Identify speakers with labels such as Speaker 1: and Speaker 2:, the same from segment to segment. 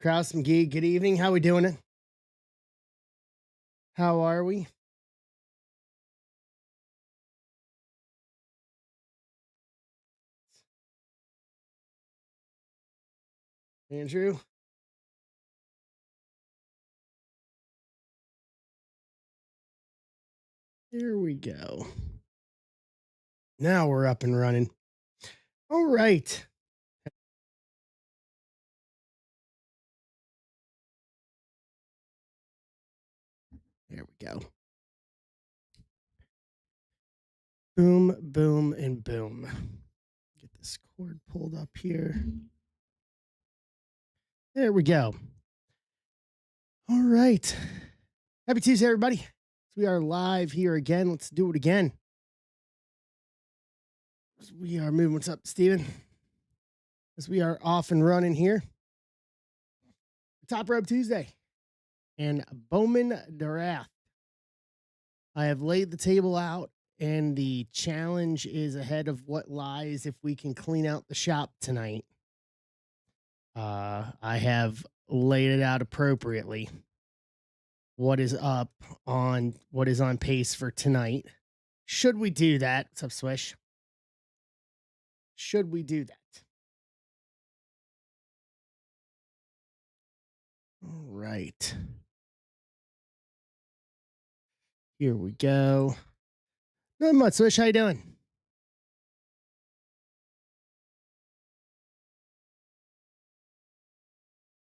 Speaker 1: Kraus McGee, good evening. How we doing it? How are we? Andrew? Here we go. Now we're up and running. All right. There we go. Boom, boom, and boom. Get this cord pulled up here. There we go. All right. Happy Tuesday, everybody. We are live here again. Let's do it again. We are moving. What's up, Steven? As we are off and running here. Top Rope Tuesday and Bowman Draft. I have laid the table out, and the challenge is ahead of what lies if we can clean out the shop tonight. I have laid it out appropriately. What is up on what is on pace for tonight? Should we do that? What's up, Swish? Should we do that? All right. Here we go. Not much, Swish. How you doing?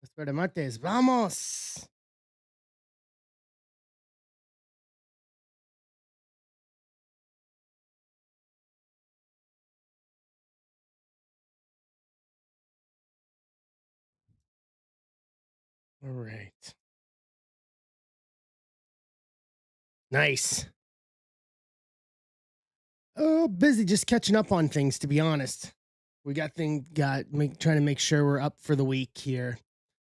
Speaker 1: Espero martes. Vamos. All right. Nice. Oh, busy just catching up on things, to be honest. We got trying to make sure we're up for the week here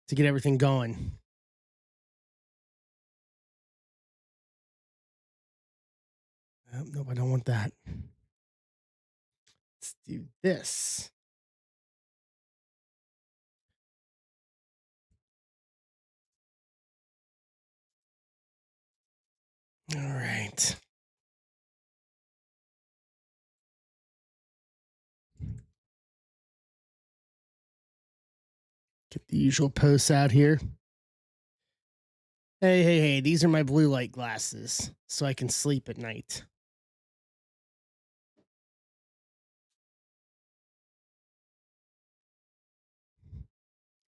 Speaker 1: to get everything going. Oh, no, I don't want that. Let's do this. All right. Get the usual posts out here. Hey, these are my blue light glasses so I can sleep at night.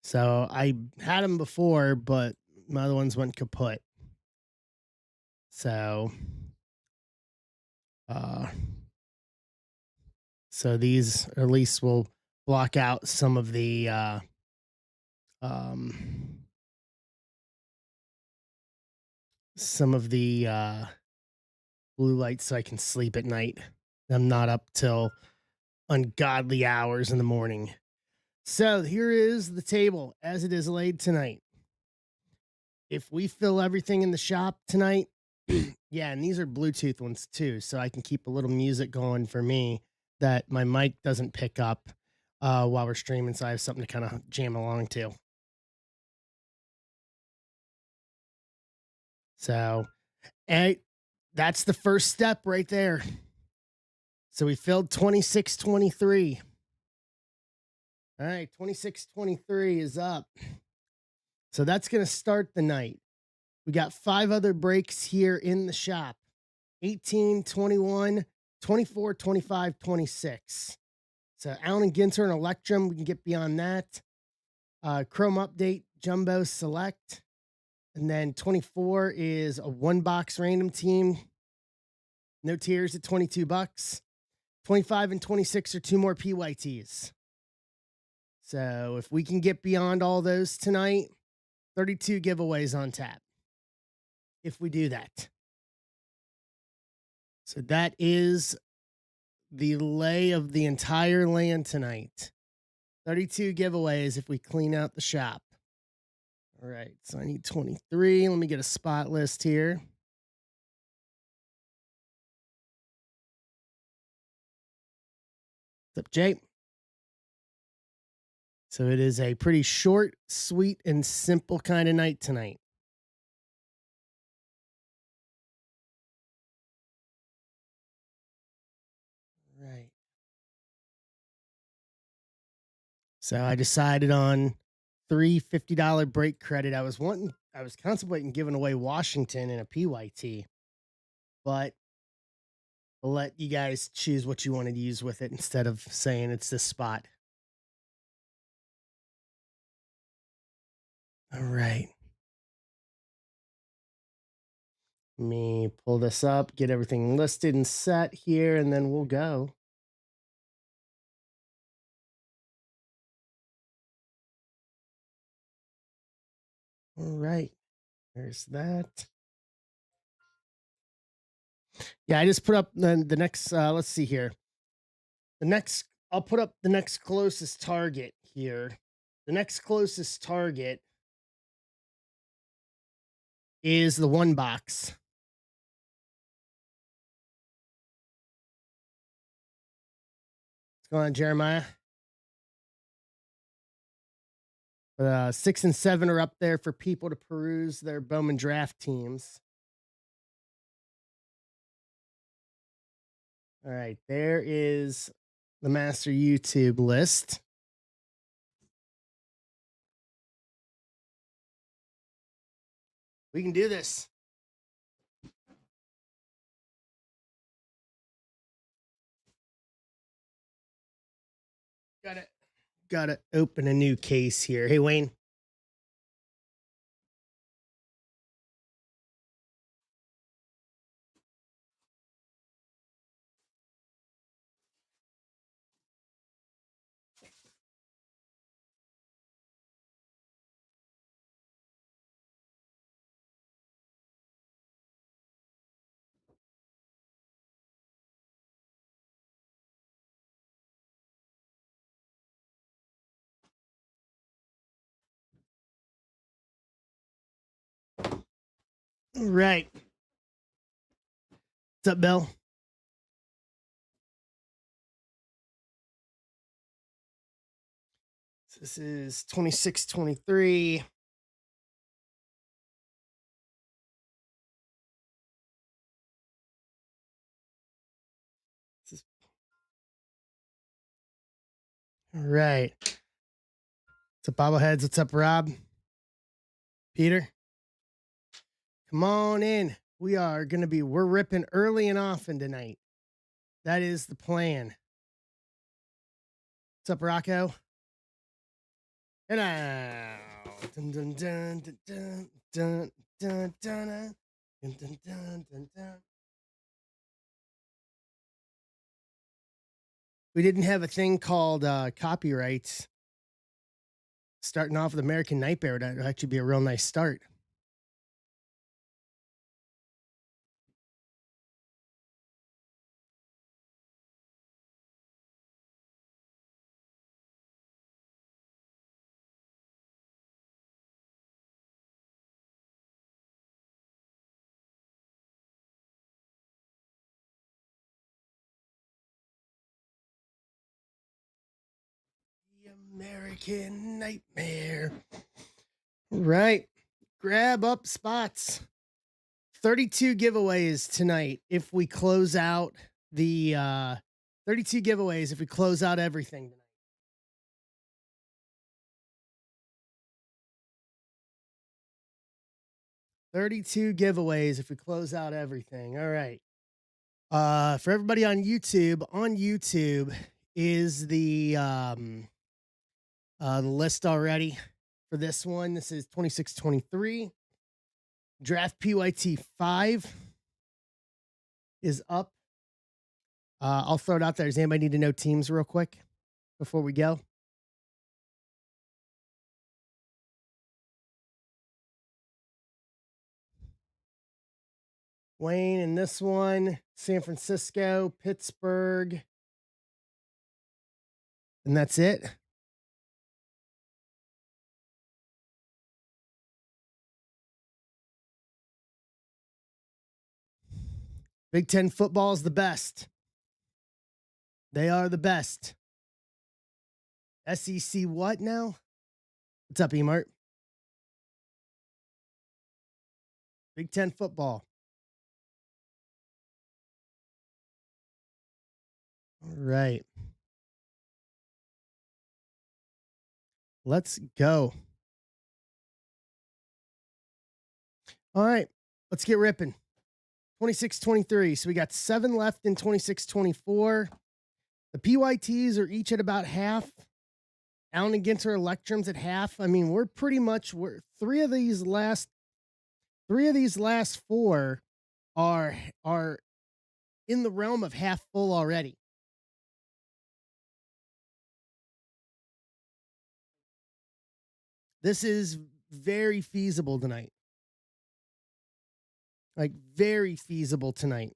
Speaker 1: So I had them before, but my other ones went kaput. So, so these at least will block out some of the some of the blue lights so I can sleep at night. I'm not up till ungodly hours in the morning. So here is the table as it is laid tonight. If we fill everything in the shop tonight, yeah, and these are Bluetooth ones too, so I can keep a little music going for me that my mic doesn't pick up while we're streaming, so I have something to kind of jam along to. So, and that's the first step right there. So we filled 2623. All right, 2623 is up. So that's going to start the night. We got 5 other breaks here in the shop. 18, 21, 24, 25, 26. So Allen and Ginter and Electrum, we can get beyond that. Chrome Update, Jumbo Select. And then 24 is a 1-box random team. No tiers at $22. 25 and 26 are 2 more PYTs. So if we can get beyond all those tonight, 32 giveaways on tap. If we do that. So that is the lay of the entire land tonight. 32 giveaways if we clean out the shop. All right, so I need 23. Let me get a spot list here. What's up, Jay? So it is a pretty short, sweet, and simple kind of night tonight. Right. So I decided on three $50 break credit. I was contemplating giving away Washington in a PYT, but I'll let you guys choose what you want to use with it instead of saying it's this spot. All right. Let me pull this up, get everything listed and set here, and then we'll go. All right. There's that. Yeah, I just put up the next, let's see here. I'll put up the next closest target here. The next closest target is the one box. What's going on, Jeremiah? 6 and 7 are up there for people to peruse their Bowman draft teams. All right, there is the master YouTube list. We can do this. Got to open a new case here. Hey, Wayne. All right. What's up, Bill? This is 26-23. All right. What's up, bobbleheads? What's up, Rob? Peter? Come on in. We're ripping early and often tonight. That is the plan. What's up, Rocco? And now. Dun, dun, dun, dun, dun, dun, dun, dun, dun, dun, dun, dun, dun. We didn't have a thing called copyrights. Starting off with American Nightmare would actually be a real nice start. The American Nightmare. Right. Grab up spots. 32 giveaways tonight if we close out the 32 giveaways if we close out everything tonight. $32 giveaways if we close out everything. All right. For everybody on YouTube is the list already for this one. This is 26-23. Draft PYT 5 is up. I'll throw it out there. Does anybody need to know teams real quick before we go? Wayne in this one, San Francisco, Pittsburgh, and that's it. Big Ten football is the best. They are the best. SEC what now? What's up, Emart? Big Ten football. All right. Let's go. All right. Let's get ripping. 26-23. So we got 7 left in 26-24. The PYTs are each at about half. Allen and Ginter Electrums at half. I mean, we're three of these last 4 are in the realm of half full already. This is very feasible tonight. Like very feasible tonight.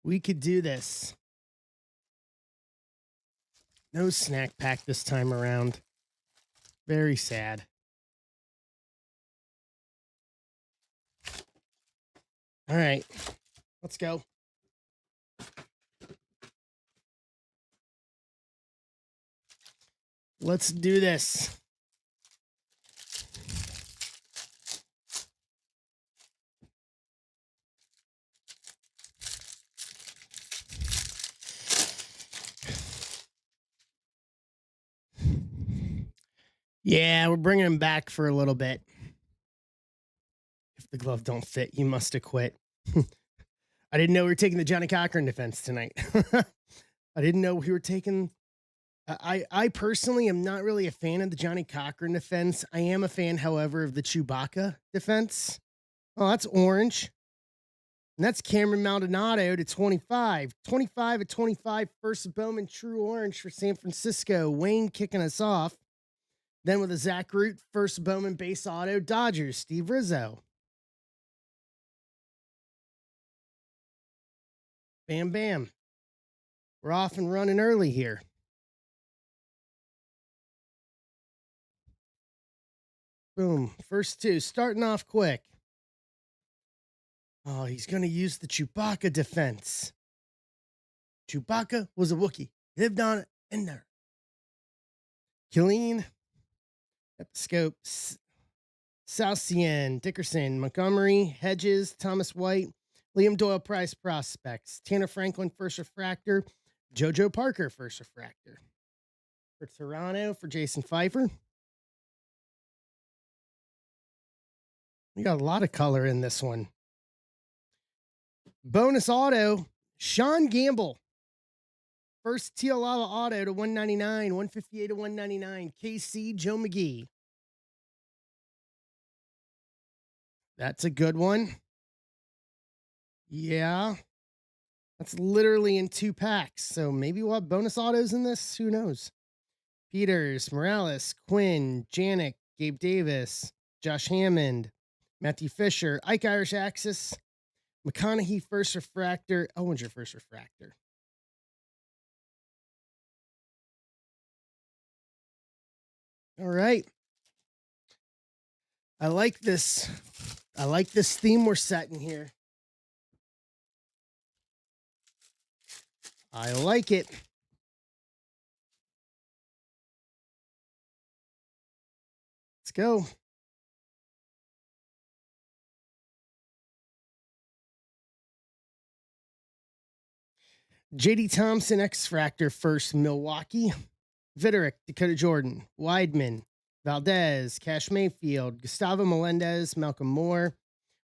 Speaker 1: We could do this. No snack pack this time around. Very sad. All right. Let's go. Let's do this. Yeah, we're bringing him back for a little bit. If the glove don't fit, you must have quit. I didn't know we were taking the Johnny Cochran defense tonight. I didn't know we were taking. I personally am not really a fan of the Johnny Cochran defense. I am a fan, however, of the Chewbacca defense. Oh, that's orange. And that's Cameron Maldonado to 25. 25 at 25, first Bowman True Orange for San Francisco. Wayne kicking us off. Then with a Zach Root, first Bowman base auto, Dodgers, Steve Rizzo. Bam, bam. We're off and running early here. Boom. First 2, starting off quick. Oh, he's going to use the Chewbacca defense. Chewbacca was a Wookiee. Lived on it and there. Killeen, Episcope, Southien, Dickerson, Montgomery, Hedges, Thomas White, Liam Doyle Price prospects, Tanner Franklin, first refractor, JoJo Parker, first refractor. For Toronto, for Jason Pfeiffer. We got a lot of color in this one. Bonus auto, Sean Gamble. First Teal Lava auto to 199, 158 to 199. KC, Joe McGee. That's a good one. Yeah. That's literally in 2 packs. So maybe we'll have bonus autos in this. Who knows? Peters, Morales, Quinn, Janik, Gabe Davis, Josh Hammond, Matthew Fisher, Ike Irish Axis, McConaughey first refractor, Owinger first refractor. All right. I like this. I like this theme we're setting here. I like it. Let's go. JD Thompson, X-Fractor first, Milwaukee. Vitterick, Dakota Jordan. Weidman, Valdez, Cash Mayfield, Gustavo Melendez, Malcolm Moore,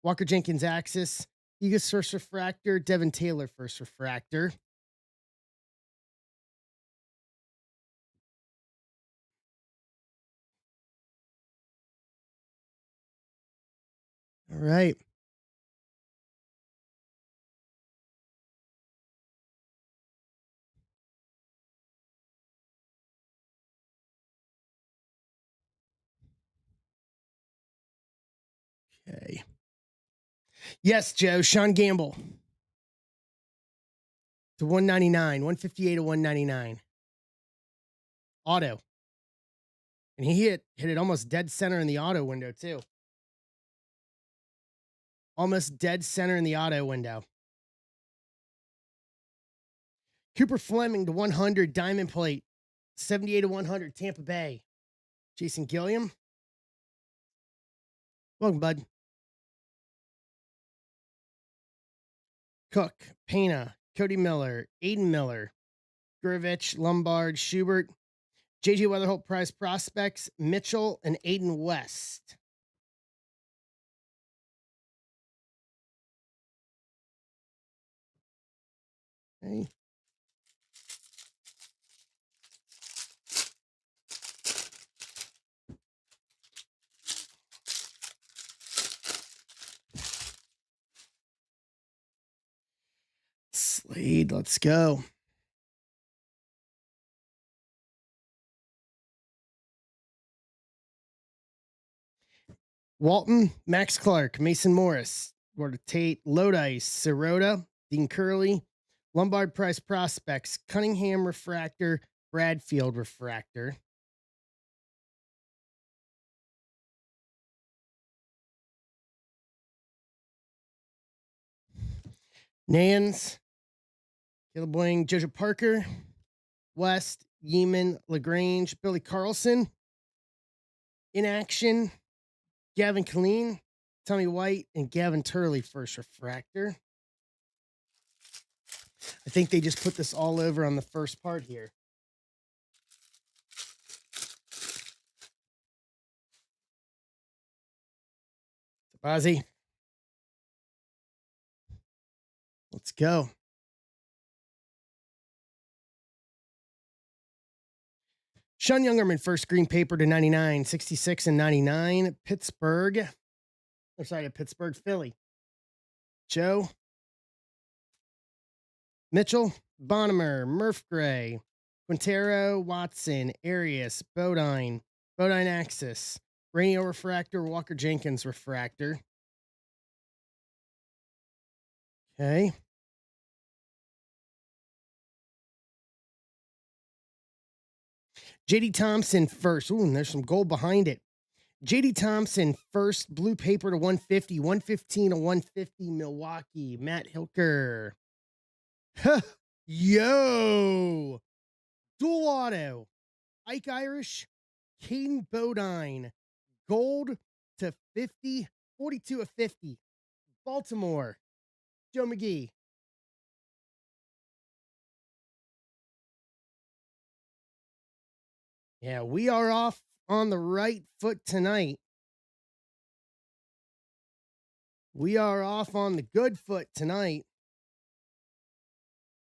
Speaker 1: Walker Jenkins Axis, Egus first refractor, Devin Taylor first refractor. All right. Okay. Yes, Joe. Sean Gamble to 199, 158 to 199. Auto. And he hit it almost dead center in the auto window, too. Almost dead center in the auto window. Cooper Fleming to 100, diamond plate. 78 to 100, Tampa Bay. Jason Gilliam. Welcome, bud. Cook, Pena, Cody Miller, Aiden Miller, Gurevich, Lombard, Schubert, J.J. Weatherholt Prize Prospects, Mitchell, and Aiden West. Okay. Slade, let's go. Walton, Max Clark, Mason Morris, Gordon Tate, Lodice, Sirota, Dean Curley, Lombard Prize Prospects, Cunningham Refractor, Bradfield Refractor. Nans, Caleb Wing, Jojo Parker, West, Yeeman, LaGrange, Billy Carlson. In action, Gavin Killeen, Tommy White, and Gavin Turley, first refractor. I think they just put this all over on the first part here. Ozzy. Let's go. Sean Youngerman, first green paper to 99, 66 and 99. Pittsburgh. Or sorry, Pittsburgh, Philly. Joe. Mitchell, Bonnemer, Murph Gray, Quintero, Watson, Arias, Bodine, Bodine Axis, Rainio Refractor, Walker Jenkins Refractor. Okay. JD Thompson first. Ooh, and there's some gold behind it. JD Thompson first blue paper to 150, 115 to 150 Milwaukee. Matt Hilker. Yo. Dual auto. Ike Irish, Caden Bodine. Gold to 50, 42 of 50. Baltimore. Joe McGee. Yeah, we are off on the right foot tonight. We are off on the good foot tonight.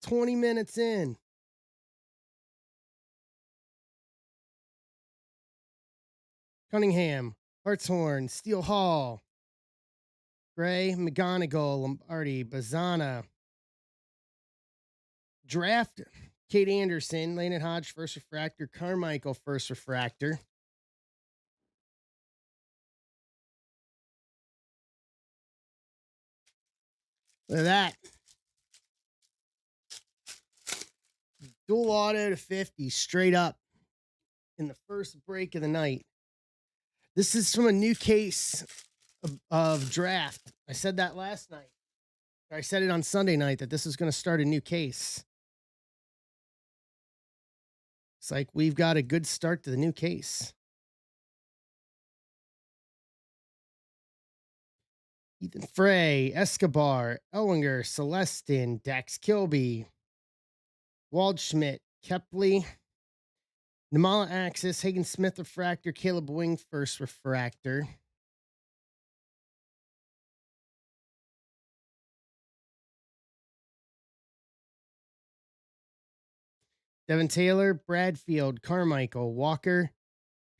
Speaker 1: 20 minutes in. Cunningham, Hartshorn, Steele Hall, Gray, McGonigal, Lombardi, Bazana. Draft, Kate Anderson, Landon Hodge, first refractor, Carmichael, first refractor. Look at that. Dual auto to 50, straight up in the first break of the night. This is from a new case of draft. I said that last night. I said it on Sunday night that this is going to start a new case. It's like we've got a good start to the new case. Ethan Frey, Escobar, Elwinger, Celestin, Dax Kilby, Waldschmidt, Kepley, Namala Axis, Hagen Smith refractor, Caleb Wing first refractor. Devin Taylor, Bradfield, Carmichael, Walker,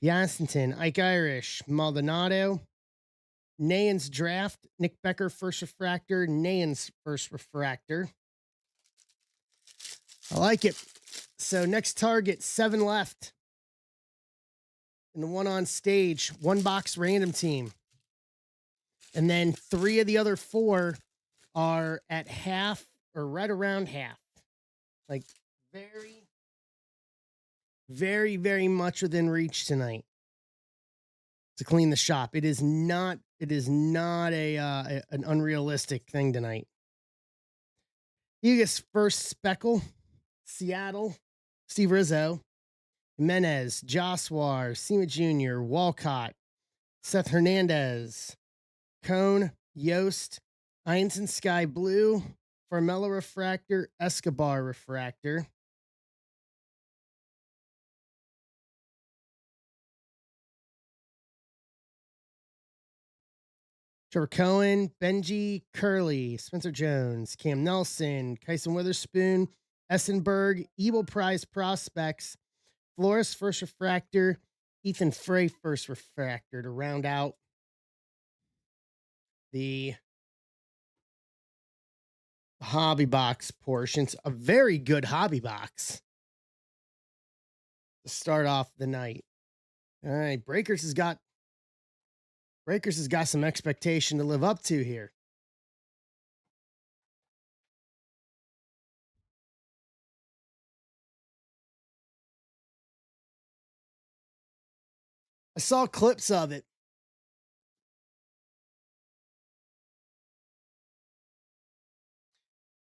Speaker 1: Piassenton, Ike Irish, Maldonado, Nayans draft, Nick Becker first refractor, Nayans first refractor. I like it. So next target, 7 left. And the one on stage, 1 box random team. And then 3 of the other 4 are at half or right around half. Like very, very, very much within reach tonight. to clean the shop. It is not. It is not an unrealistic thing tonight. Hugus first Speckle, Seattle, Steve Rizzo, Jimenez, Joswar, Sema Jr., Walcott, Seth Hernandez, Cone, Yost, Einstein Sky Blue, Farmella Refractor, Escobar Refractor. Trevor Cohen, Benji Curley, Spencer Jones, Cam Nelson, Kyson Witherspoon, Essenberg, Evil Prize Prospects, Flores First Refractor, Ethan Frey First Refractor to round out the hobby box portions. A very good hobby box to start off the night. All right, Breakers has got some expectation to live up to here. I saw clips of it.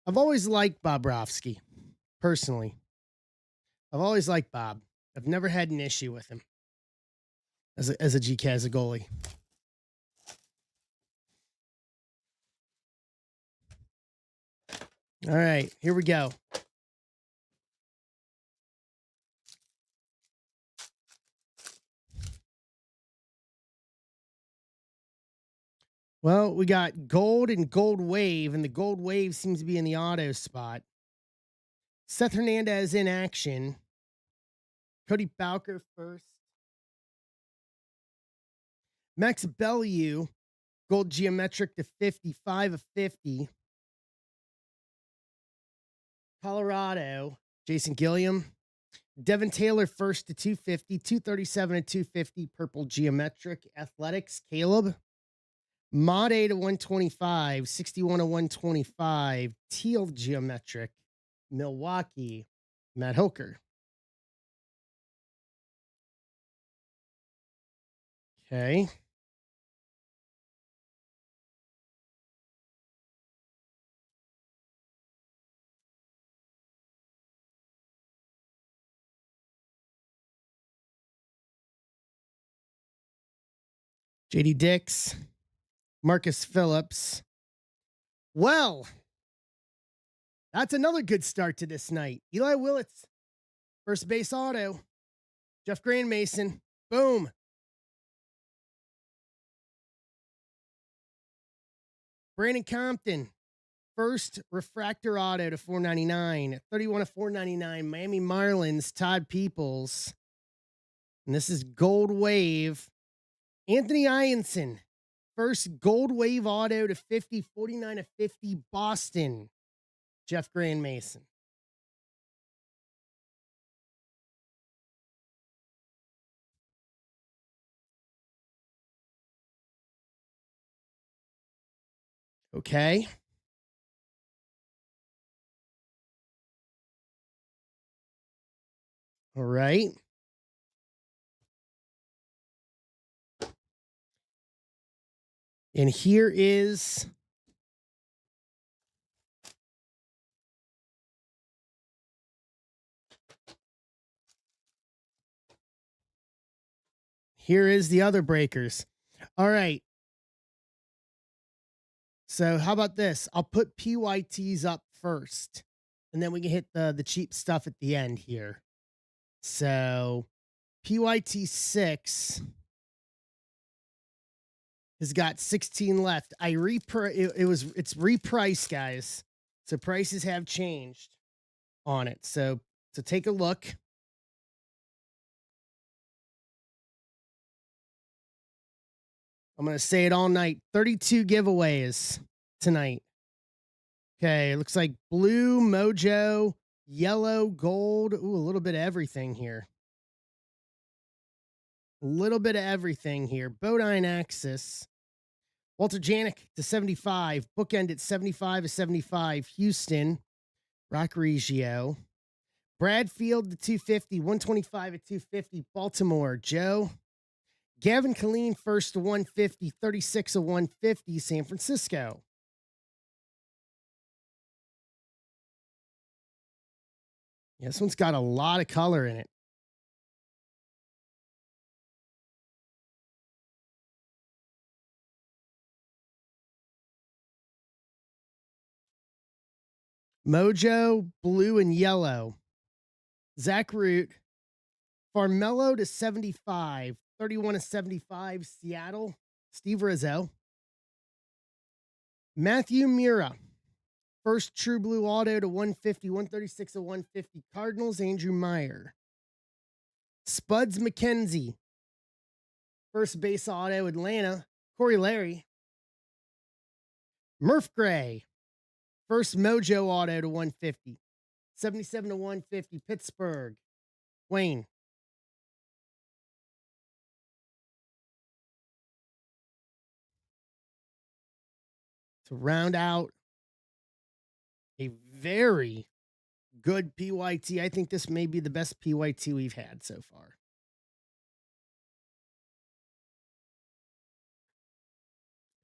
Speaker 1: I've always liked Bobrovsky, personally. I've always liked Bob. I've never had an issue with him as a GK, as a goalie. All right, here we go. Well, we got gold and gold wave, and the gold wave seems to be in the auto spot. Seth Hernandez in action. Cody Bowker first. Max Bellew, gold geometric to 55 of 50. Colorado, Jason Gilliam. Devin Taylor first to 250, 237 to 250, purple geometric. Athletics, Caleb. Mod A to 125, 61 to 125, teal geometric. Milwaukee, Matt Hoker. Okay. JD Dix, Marcus Phillips. Well, that's another good start to this night. Eli Willits, first base auto. Jeff Grandmason, boom. Brandon Compton, first refractor auto to 499. 31 to 499. Miami Marlins, Todd Peoples. And this is gold wave. Anthony Ianson, first gold wave auto to 50, 49 to 50, Boston. Jeff Grandmason. Okay. All right. And here is the other breakers. All right. So how about this? I'll put PYTs up first, and then we can hit the cheap stuff at the end here. So PYT 6 has got 16 left. It's repriced, guys. So prices have changed on it. So take a look. I'm going to say it all night. 32 giveaways tonight. Okay, looks like blue, mojo, yellow, gold. Ooh, a little bit of everything here. A little bit of everything here. Bodine Axis. Walter Janik to 75. Bookend at 75 to 75. Houston. Rock Regio. Bradfield to 250. 125 at 250. Baltimore. Joe. Gavin Killeen, first to 150, 36 of 150, San Francisco. Yeah, this one's got a lot of color in it. Mojo, blue and yellow. Zach Root, Farmello to 75, 31 to 75, Seattle, Steve Rizzo. Matthew Mira, first true blue auto to 150, 136 to 150, Cardinals, Andrew Meyer. Spuds McKenzie, first base auto, Atlanta, Corey Larry. Murph Gray, first Mojo auto to 150, 77 to 150, Pittsburgh, Wayne. To round out a very good PYT. I think this may be the best PYT we've had so far.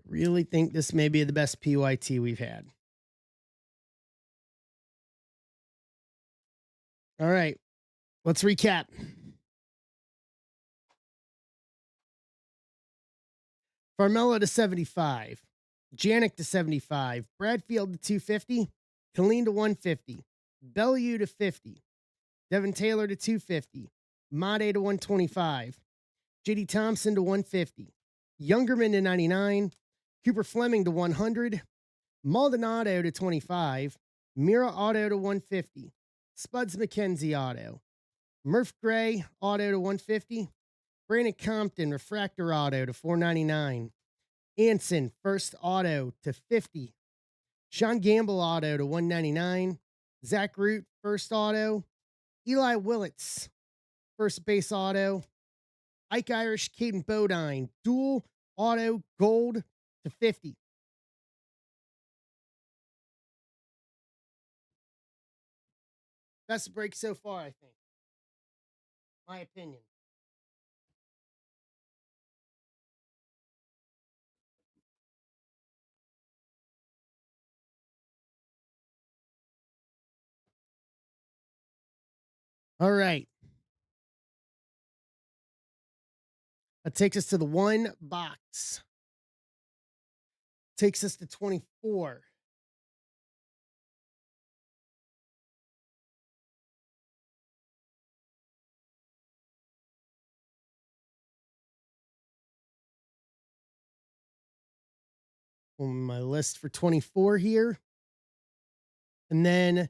Speaker 1: Really think this may be the best PYT we've had. All right, let's recap. Farmella to 75, Janik to 75, Bradfield to 250, Colleen to 150, Bellew to 50, Devin Taylor to 250, Made to 125, JD Thompson to 150, Youngerman to 99, Cooper Fleming to 100, Maldonado to 25, Mira Auto to 150, Spuds McKenzie Auto, Murph Gray Auto to 150, Brandon Compton Refractor Auto to 499, Anson First Auto to 50, Sean Gamble Auto to 199, Zach Root First Auto, Eli Willits First Base Auto, Ike Irish Caden Bodine Dual Auto Gold to 50. Best break so far, I think. My opinion. All right. That takes us to the one box. Takes us to 24. On my list for 24 here. And then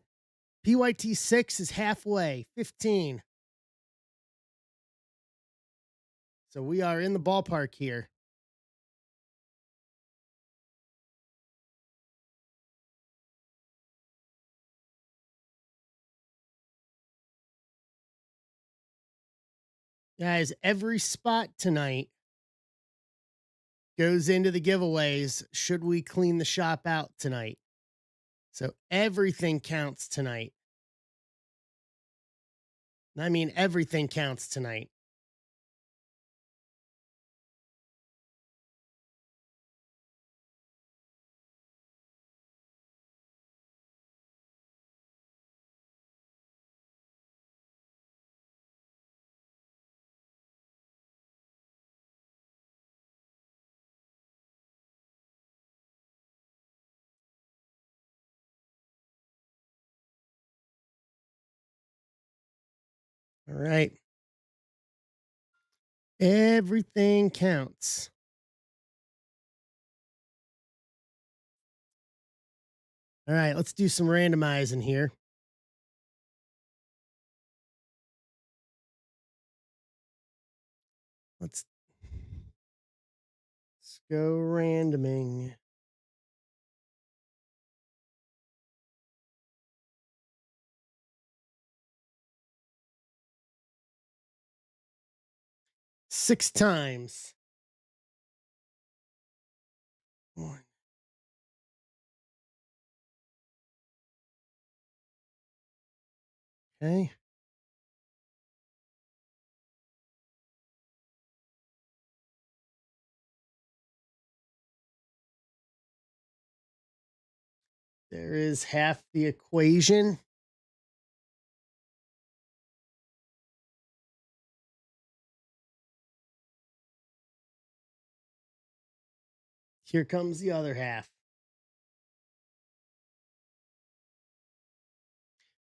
Speaker 1: PYT 6 is halfway, 15. So we are in the ballpark here. Guys, every spot tonight goes into the giveaways should we clean the shop out tonight. So everything counts tonight. I mean, everything counts tonight. All right. Everything counts. All right, let's do some randomizing here. Let's go randoming. Six times. One. Okay. There is half the equation. Here comes the other half.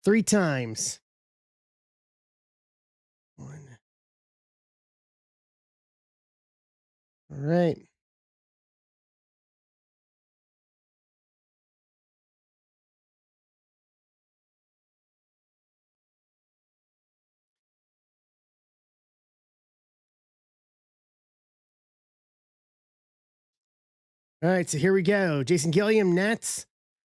Speaker 1: 3 times. One. All right. All right, so here we go. Jason Gilliam, Nets.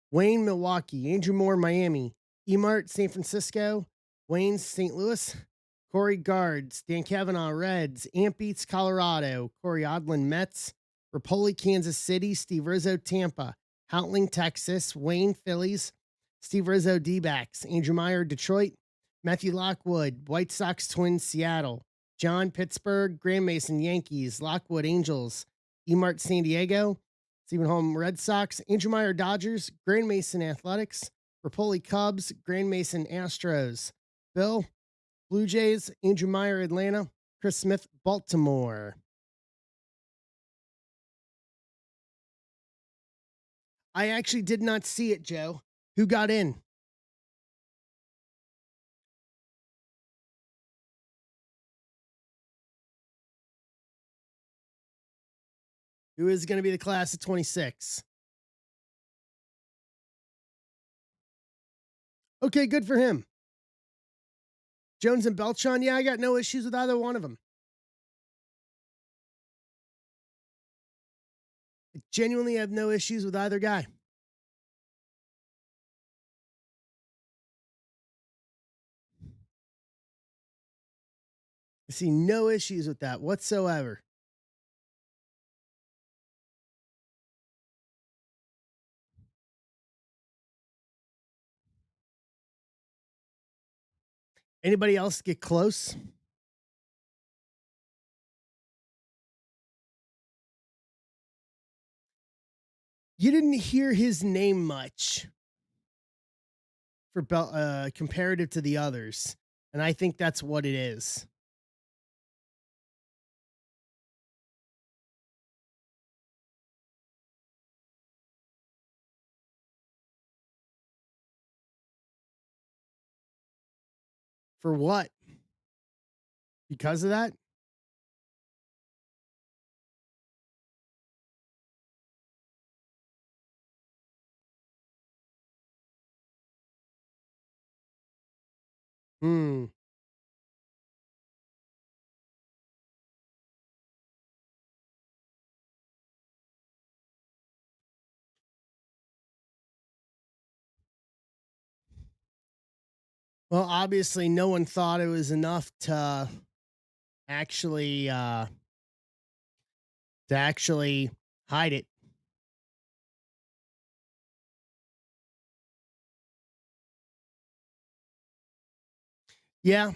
Speaker 1: Wayne, Milwaukee. Andrew Moore, Miami. Emart, San Francisco. Wayne, St. Louis. Corey Guards. Dan Kavanaugh, Reds. Amp Beats, Colorado. Corey Odlin, Mets. Rapoli, Kansas City. Steve Rizzo, Tampa. Houtling, Texas. Wayne, Phillies. Steve Rizzo, D-backs. Andrew Meyer, Detroit. Matthew Lockwood, White Sox Twins, Seattle. John, Pittsburgh. Graham Mason, Yankees. Lockwood, Angels. Emart, San Diego. Stephen Holm, Red Sox. Andrew Meyer, Dodgers. Grand Mason, Athletics. Rapoli, Cubs. Grand Mason, Astros. Bill, Blue Jays. Andrew Meyer, Atlanta. Chris Smith, Baltimore. I actually did not see it, Joe. Who got in? Who is going to be the class of 26? Okay, good for him. Jones and Beltran, yeah, I got no issues with either one of them. I genuinely have no issues with either guy. I see no issues with that whatsoever. Anybody else get close? You didn't hear his name much for comparative to the others, and I think that's what it is. For what? Because of that? Hmm. Well, obviously, no one thought it was enough actually uh, to actually hide it. Yeah.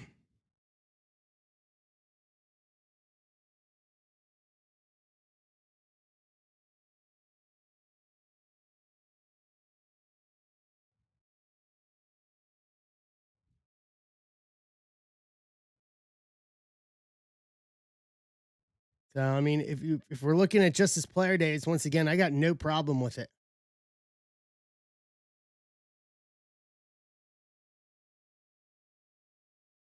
Speaker 1: So I mean, if we're looking at just his player days, once again, I got no problem with it.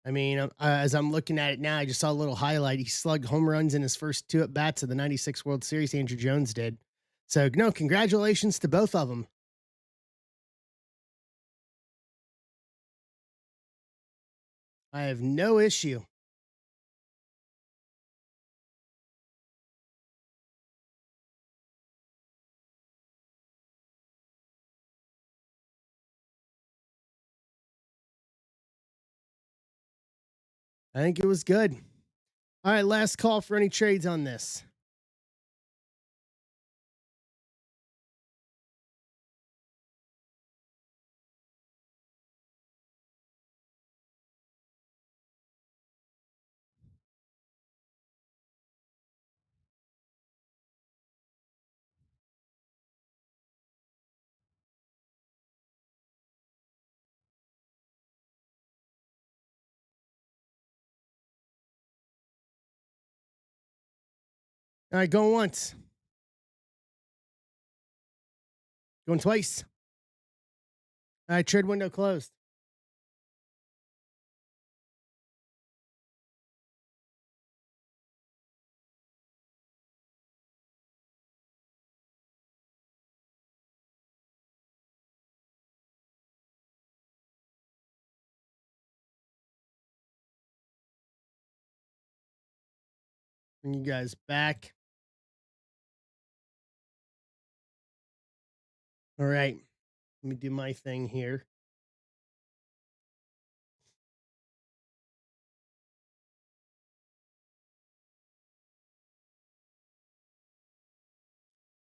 Speaker 1: I mean, as I'm looking at it now, I just saw a little highlight. He slugged home runs in his first 2 at bats of the '96 World Series. Andrew Jones did. So no, congratulations to both of them. I have no issue. I think it was good. All right, last call for any trades on this. All right, going once. Going twice. All right, trade window closed. Bring you guys back. All right. Let me do my thing here.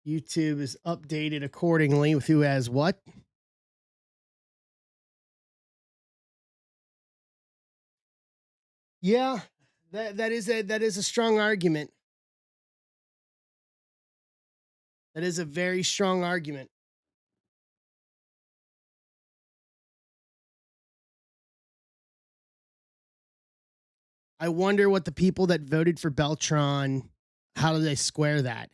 Speaker 1: YouTube is updated accordingly with who has what. Yeah, that is a strong argument. That is a very strong argument. I wonder what the people that voted for Beltron, how do they square that?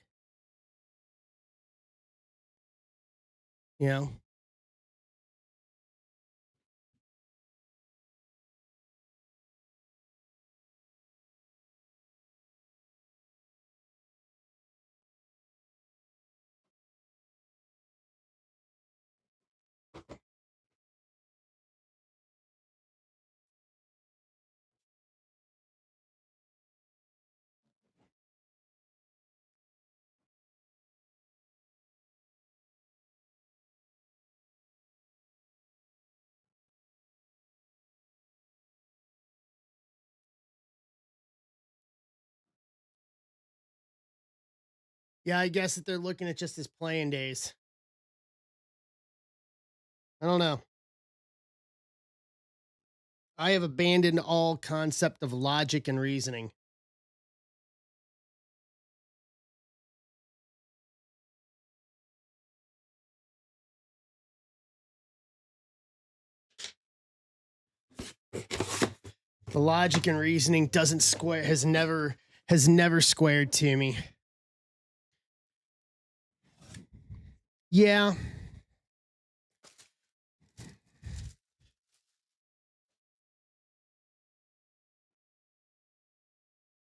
Speaker 1: You know? Yeah, I guess that they're looking at just his playing days. I don't know. I have abandoned all concept of logic and reasoning. The logic and reasoning doesn't square has never squared to me. Yeah.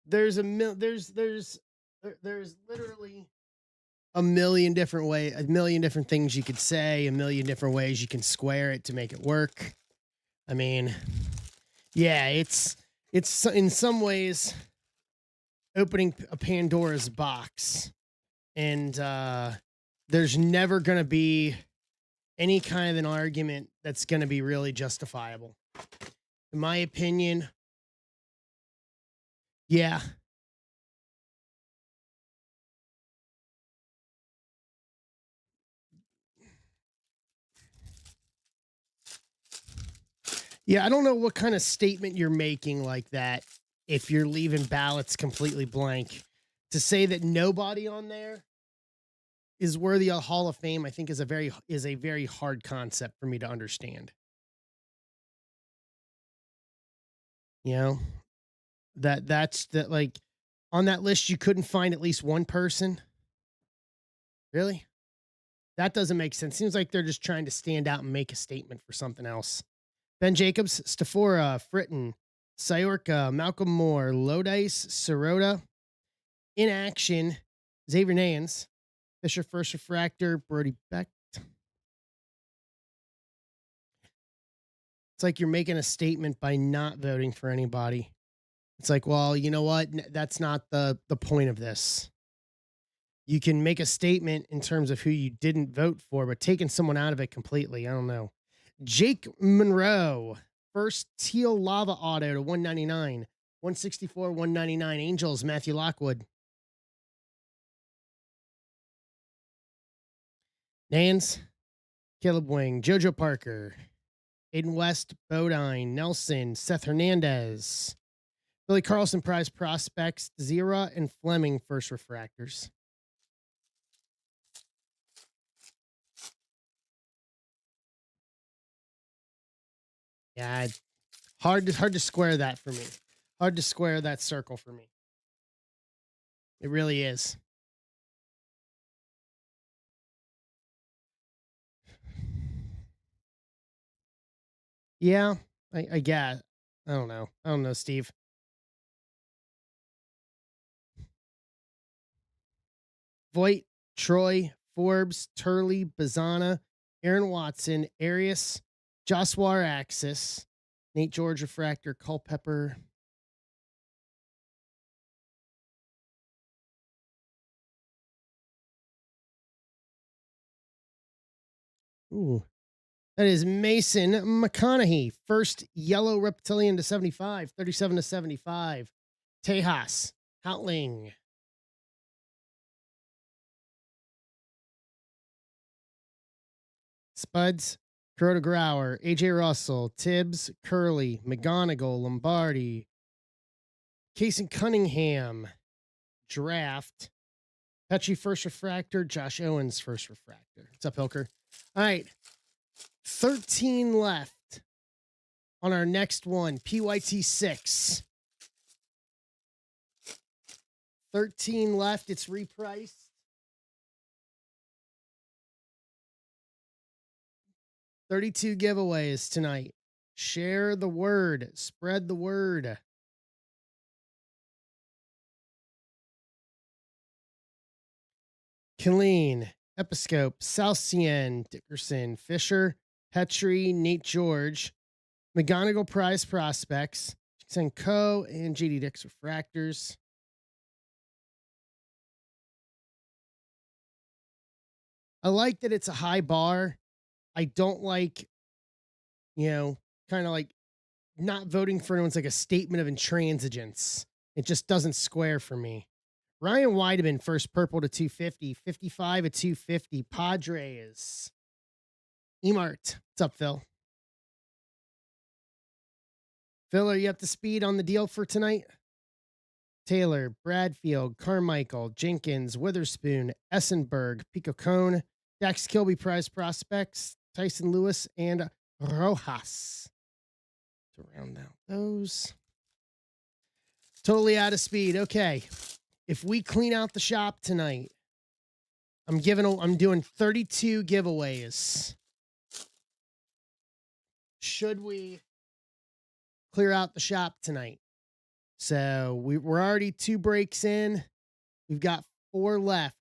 Speaker 1: There's a mil- there's literally a million different things you could say, a million different ways you can square it to make it work. I mean, yeah, it's in some ways opening a Pandora's box, and there's never going to be any kind of an argument that's going to be really justifiable, in my opinion. Yeah, yeah, I don't know what kind of statement you're making like that if you're leaving ballots completely blank. To say that nobody on there is worthy of Hall of Fame, I think is a very hard concept for me to understand. You know, that's that like on that list you couldn't find at least one person. Really? That doesn't make sense. Seems like they're just trying to stand out and make a statement for something else. Ben Jacobs, Stafora, Fritton, Syorka, Malcolm Moore, Lodice, Sirota, in action, Xavier Nayans, Fisher First Refractor, Brody Beck. It's like you're making a statement by not voting for anybody. It's like, well, you know what? That's not the point of this. You can make a statement in terms of who you didn't vote for, but taking someone out of it completely, I don't know. Jake Monroe, first teal lava auto to 199, 164, 199. Angels, Matthew Lockwood. Nance, Caleb Wing, JoJo Parker, Aiden West, Bodine, Nelson, Seth Hernandez, Billy Carlson prize prospects, Zira and Fleming first refractors. Yeah, hard to square that for me. Hard to square that circle for me. It really is. Yeah, I guess. I don't know. I don't know, Steve. Voigt, Troy, Forbes, Turley, Bazana, Aaron Watson, Arias, Joshua Axis, Nate George Refractor, Culpepper. Ooh. That is Mason McConaughey. First yellow reptilian to 75, 37 to 75. Tejas, Houtling. Spuds, Kuroda Grauer, AJ Russell, Tibbs, Curley, McGonigal, Lombardi, Casey Cunningham, Draft, Petrie first refractor, Josh Owens first refractor. What's up, Hilker? All right, 13 left on our next one, PYT 6. 13 left, it's repriced. $32 giveaways tonight. Share the word, spread the word. Killeen, Episcope, Salcian, Dickerson, Fisher, Petrie, Nate George, McGonigal Prize Prospects, Co, and JD Dix Refractors. I like that it's a high bar. I don't like, kind of like not voting for anyone's like a statement of intransigence. It just doesn't square for me. Ryan Weideman, first purple to 250, 55 at 250. Padres. Emart. What's up, Phil? Phil, are you up to speed on the deal for tonight? Taylor, Bradfield, Carmichael, Jenkins, Witherspoon, Essenberg, Pico Cone, Dax Kilby Prize Prospects, Tyson Lewis, and Rojas. To round out those. Totally out of speed. Okay. If we clean out the shop tonight, I'm doing 32 giveaways. Should we clear out the shop tonight? So we're already 2 breaks in. We've got 4 left.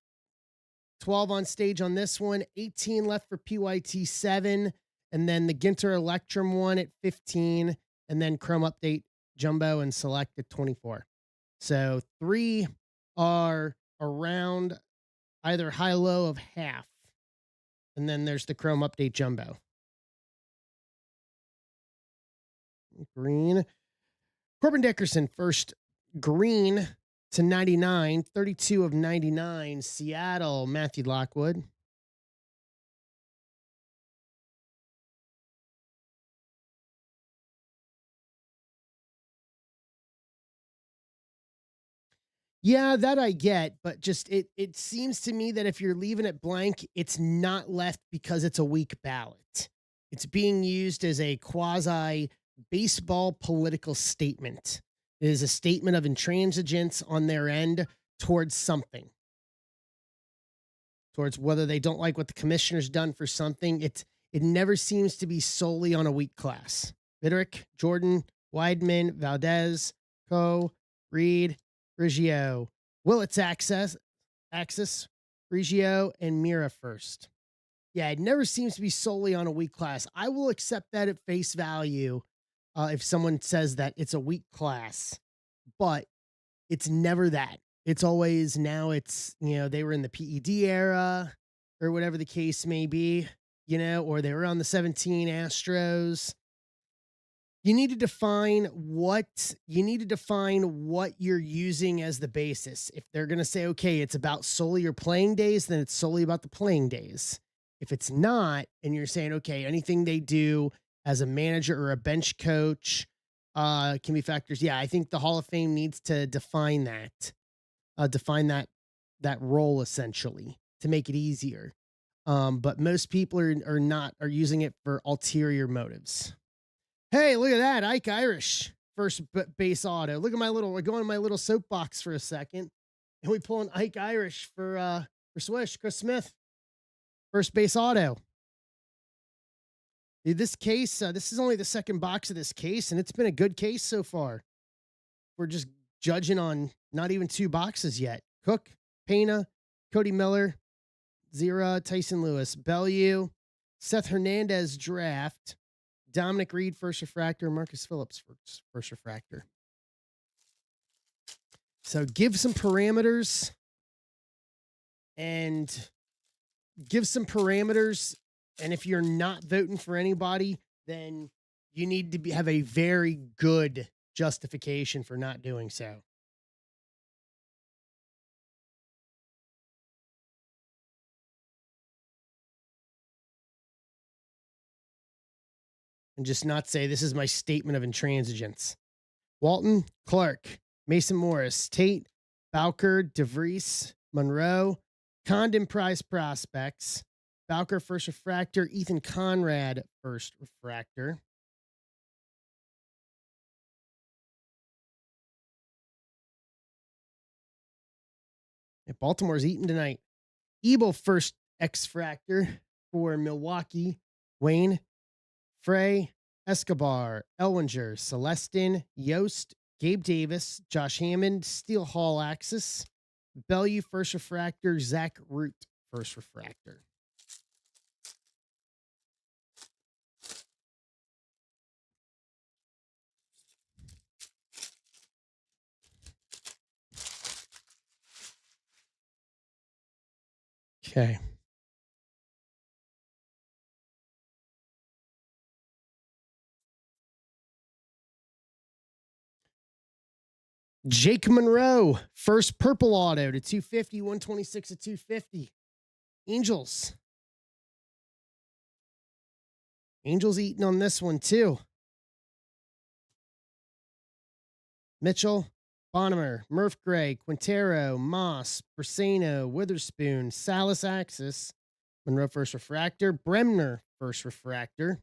Speaker 1: 12 on stage on this one, 18 left for PYT 7, and then the Ginter Electrum one at 15, and then Chrome Update Jumbo and Select at 24. So 3 are around either high-low of half, and then there's the Chrome Update Jumbo. Green. Corbin Dickerson, first green to 99, 32 of 99. Seattle, Matthew Lockwood. Yeah, that I get, but just it seems to me that if you're leaving it blank, it's not left because it's a weak ballot. It's being used as a quasi baseball political statement. It is a statement of intransigence on their end towards something. Towards whether they don't like what the commissioner's done for something. It never seems to be solely on a weak class. Vidrick, Jordan, Weidman, Valdez, Coe, Reed, Riggio, Willits Axis, Riggio, and Mira first. Yeah, it never seems to be solely on a weak class. I will accept that at face value if someone says that it's a weak class, but it's never that. It's always now it's, they were in the PED era or whatever the case may be, or they were on the 17 Astros. You need to define what you're using as the basis. If they're going to say, okay, it's about solely your playing days, then it's solely about the playing days. If it's not, and you're saying, okay, anything they do as a manager or a bench coach can be factors. Yeah, I think the Hall of Fame needs to define that role essentially to make it easier. But most people are using it for ulterior motives. Hey, look at that. Ike Irish, first base auto. Look at we're going to my little soapbox for a second. And we pull an Ike Irish for Swish, Chris Smith, first base auto. Dude, this case, this is only the second box of this case, and it's been a good case so far. We're just judging on not even two boxes yet. Cook, Pena, Cody Miller, Zira, Tyson Lewis, Bellew, Seth Hernandez draft, Dominic Reed first refractor, Marcus Phillips first refractor. So give some parameters and and if you're not voting for anybody, then you need to have a very good justification for not doing so. And just not say, this is my statement of intransigence. Walton, Clark, Mason Morris, Tate, Bowker, DeVries, Monroe, Condon Prize prospects, Bowker first refractor, Ethan Conrad first refractor. Yeah, Baltimore's eating tonight. Ebel first X-fractor for Milwaukee, Wayne, Frey, Escobar, Elwinger, Celestin, Yost, Gabe Davis, Josh Hammond, Steel Hall Axis, Bellew first refractor, Zach Root first refractor. Okay. Jake Monroe, first purple auto to 250, 126 to 250. Angels. Angels eating on this one too. Mitchell, Bonnemer, Murph Gray, Quintero, Moss, Briseno, Witherspoon, Salas Axis, Monroe first refractor, Bremner first refractor.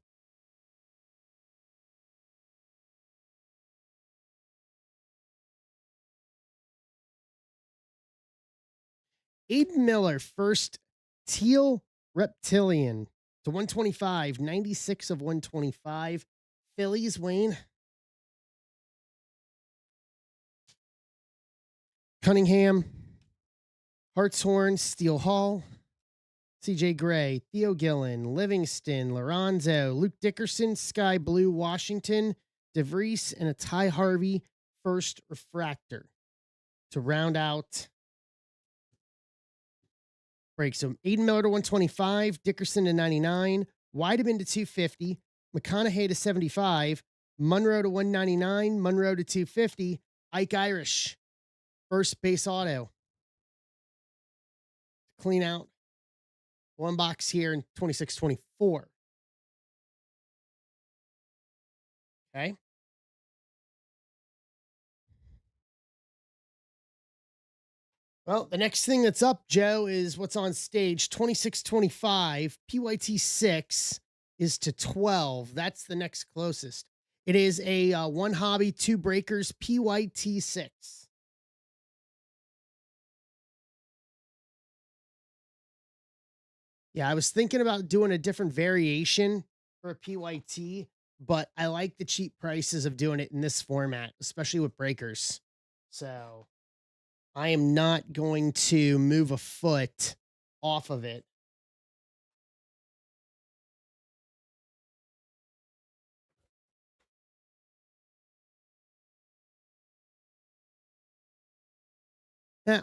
Speaker 1: Aiden Miller, first teal reptilian to 125, 96 of 125. Phillies, Wayne. Cunningham, Hartshorn, Steel Hall, CJ Gray, Theo Gillen, Livingston, Lorenzo, Luke Dickerson, Sky Blue, Washington, DeVries, and a Ty Harvey first refractor to round out break. So Aiden Miller to 125, Dickerson to 99, Weideman to 250, McConaughey to 75, Monroe to 199, Monroe to 250, Ike Irish, first base auto. Clean out one box here in 26-24. Okay. Well, the next thing that's up, Joe, is what's on stage. 26-25, PYT 6 is to 12. That's the next closest. It is a one hobby, two breakers, PYT 6. Yeah, I was thinking about doing a different variation for a PYT, but I like the cheap prices of doing it in this format, especially with breakers. So I am not going to move a foot off of it.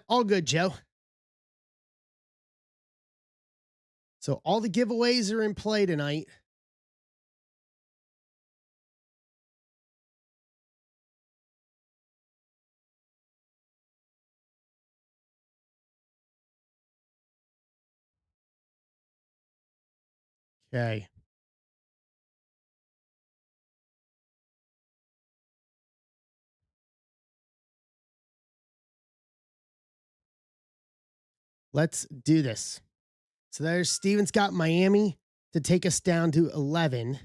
Speaker 1: All good, Joe. So all the giveaways are in play tonight. Okay. Let's do this. So there's Steven's got Miami to take us down to 11.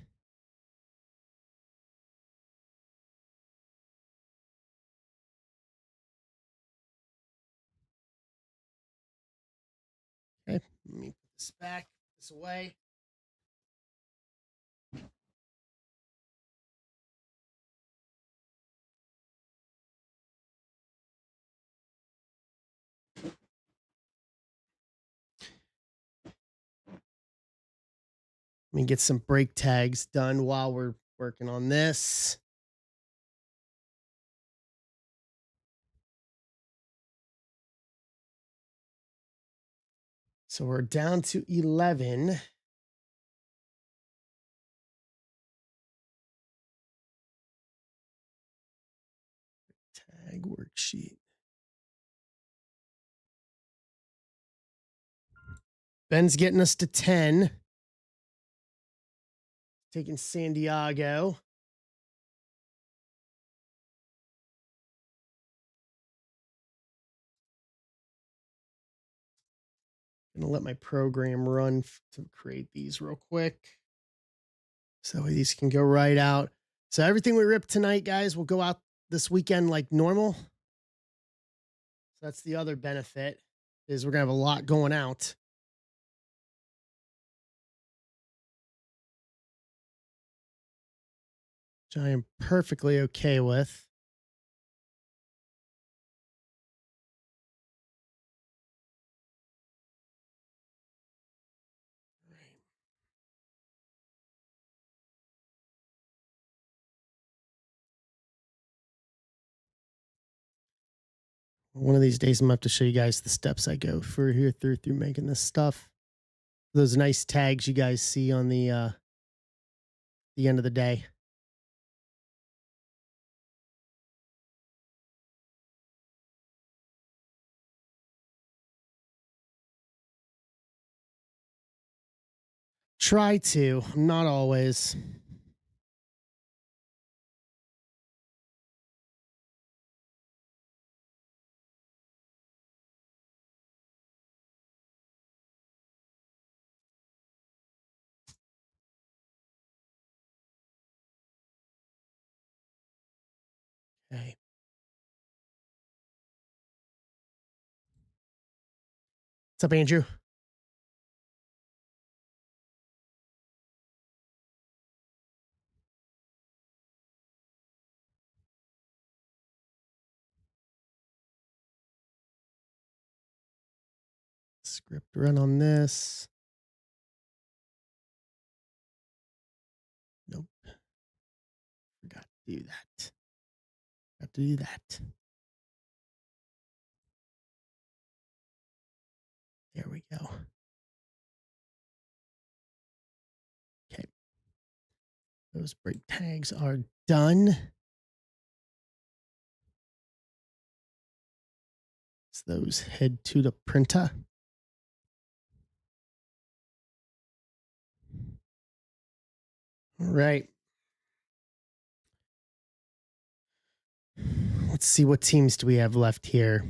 Speaker 1: Let me put this back, put this away. Let me get some break tags done while we're working on this. So we're down to 11. Tag worksheet. Ben's getting us to 10. Taking San Diego. Gonna let my program run to create these real quick. So these can go right out. So everything we rip tonight, guys, will go out this weekend like normal. So that's the other benefit, is we're gonna have a lot going out. Which I am perfectly okay with. One of these days, I'm gonna have to show you guys the steps I go through here through making this stuff. Those nice tags you guys see on the end of the day. Try to, not always. Okay. What's up, Andrew? Script run on this. Nope. Forgot to do that. Got to do that. There we go. Okay. Those break tags are done. So those head to the printer. All right. Let's see, what teams do we have left here?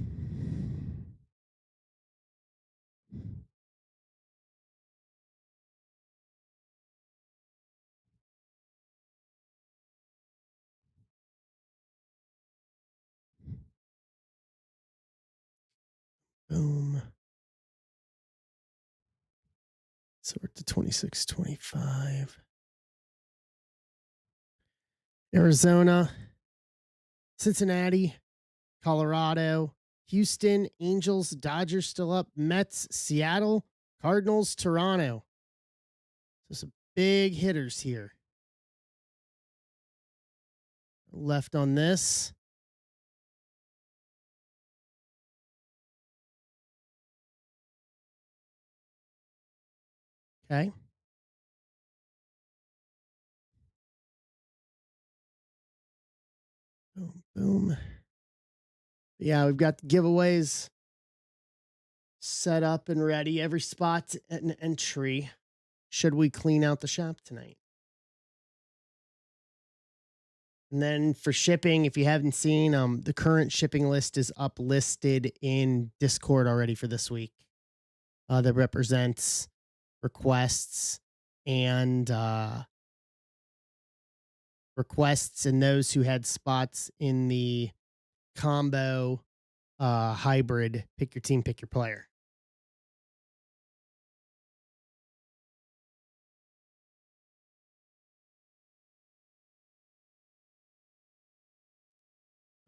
Speaker 1: Boom. So we're to 26, 25. Arizona, Cincinnati, Colorado, Houston, Angels, Dodgers still up, Mets, Seattle, Cardinals, Toronto. So some big hitters here. Left on this. Okay. Boom, boom. Yeah, we've got the giveaways set up and ready. Every spot an entry. Should we clean out the shop tonight? And then for shipping, if you haven't seen, the current shipping list is up listed in Discord already for this week. That represents requests and those who had spots in the combo hybrid pick your team, pick your player.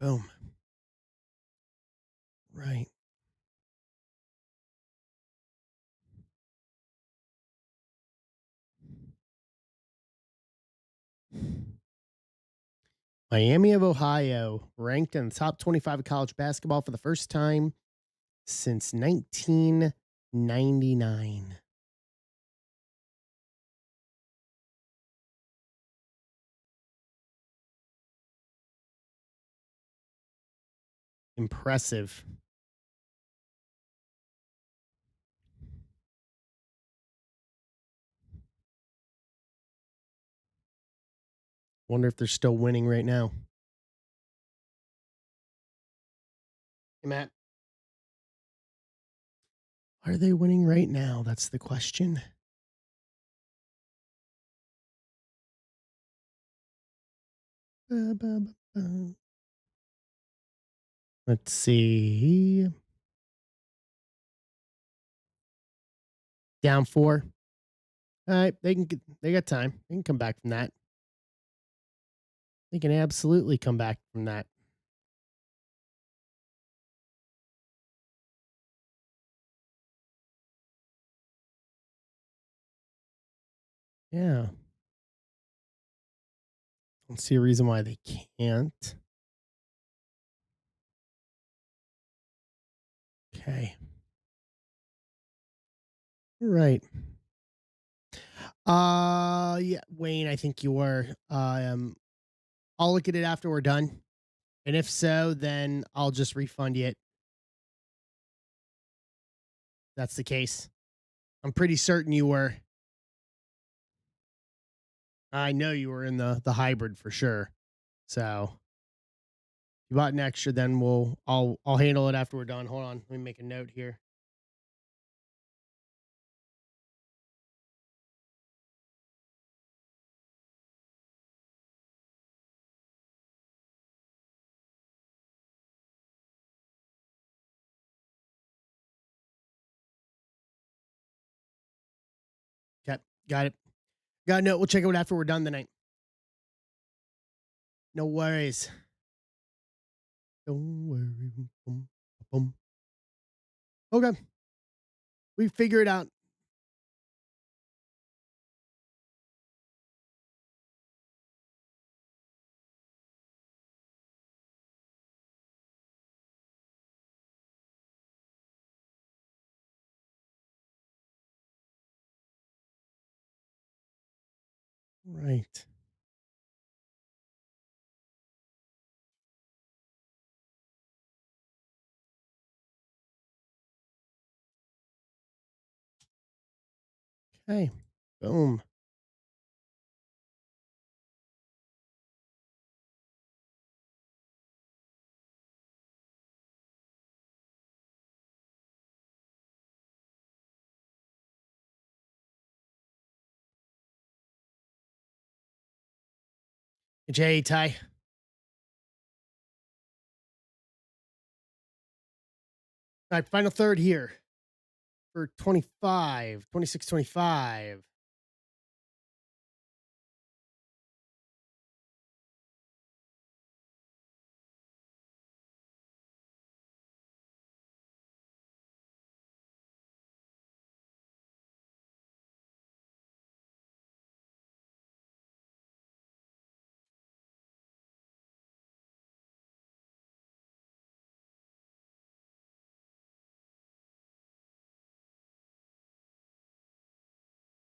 Speaker 1: Boom. Right. Miami of Ohio, ranked in the top 25 of college basketball for the first time since 1999. Impressive. Wonder if they're still winning right now. Hey, Matt. Are they winning right now? That's the question. Ba, ba, ba, ba. Let's see. Down four. All right, they got time. They can come back from that. They can absolutely come back from that. Yeah. Don't see a reason why they can't. Okay. Right. Yeah, Wayne, I think you were. I'll look at it after we're done. And if so, then I'll just refund you it. That's the case. I'm pretty certain you were. I know you were in the hybrid for sure. So you bought an extra, then I'll handle it after we're done. Hold on. Let me make a note here. Okay. Got it. Got a note. We'll check it out after we're done tonight. No worries. Don't worry. Boom, boom. Okay. We figure it out. Right. Okay. Boom. Jay, Ty. All right. Final third here for 25, 26, 25.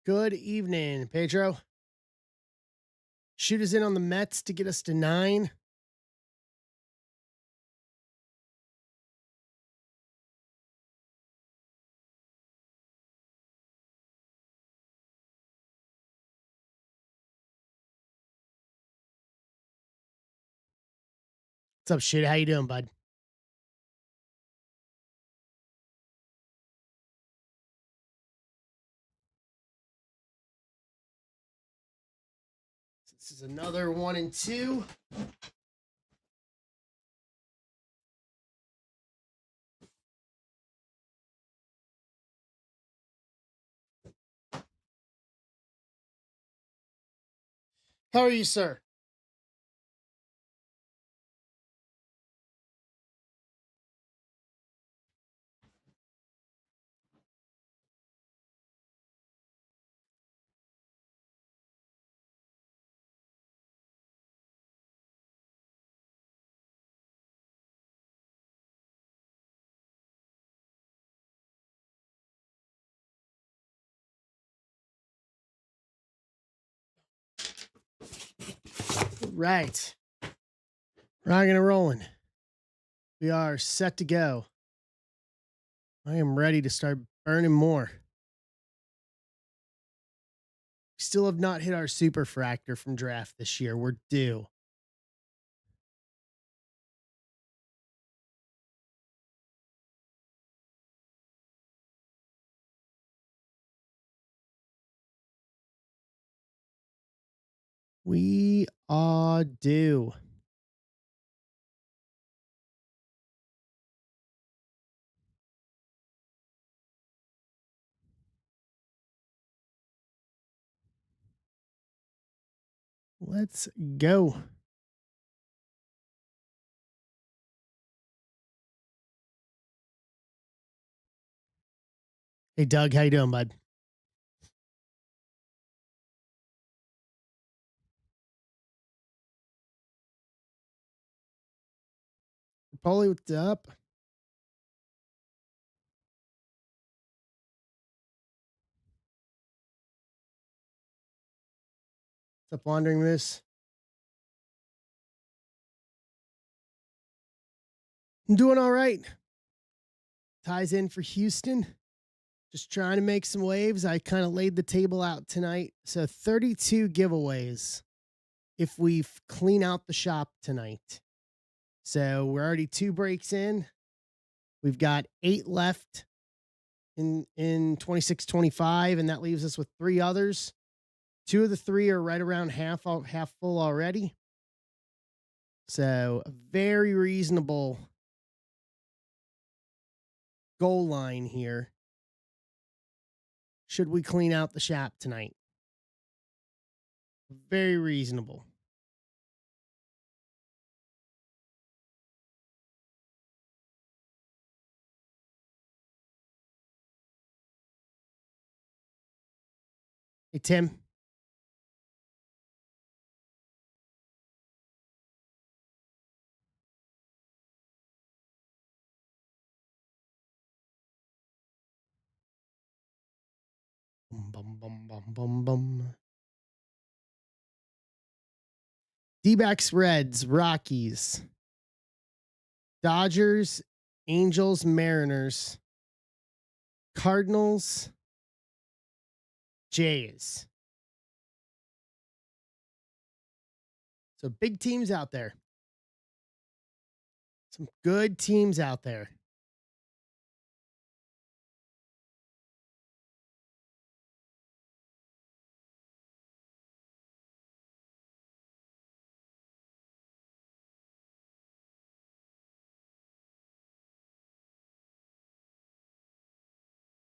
Speaker 1: Good evening, Pedro. Shoot us in on the Mets to get us to 9. What's up, shit? How you doing, bud? This is another 1 and 2. How are you, sir? right. Rocking and rolling. We are set to go. I am ready to start burning more. We still have not hit our super fractor from draft this year. We're due. We are due. Let's go. Hey, Doug, how you doing, bud? Polly, what's up? What's up, Wandering Moose? I'm doing all right. Ties in for Houston. Just trying to make some waves. I kind of laid the table out tonight. So 32 giveaways if we clean out the shop tonight. So we're already 2 breaks in. We've got 8 left in 26-25, and that leaves us with 3 others. 2 of the 3 are right around half full already. So a very reasonable goal line here. Should we clean out the shop tonight? Very reasonable. Hey, Tim. Bum, bum, bum, bum, bum, bum. D-backs, Reds, Rockies, Dodgers, Angels, Mariners, Cardinals, Jays. So big teams out there. Some good teams out there.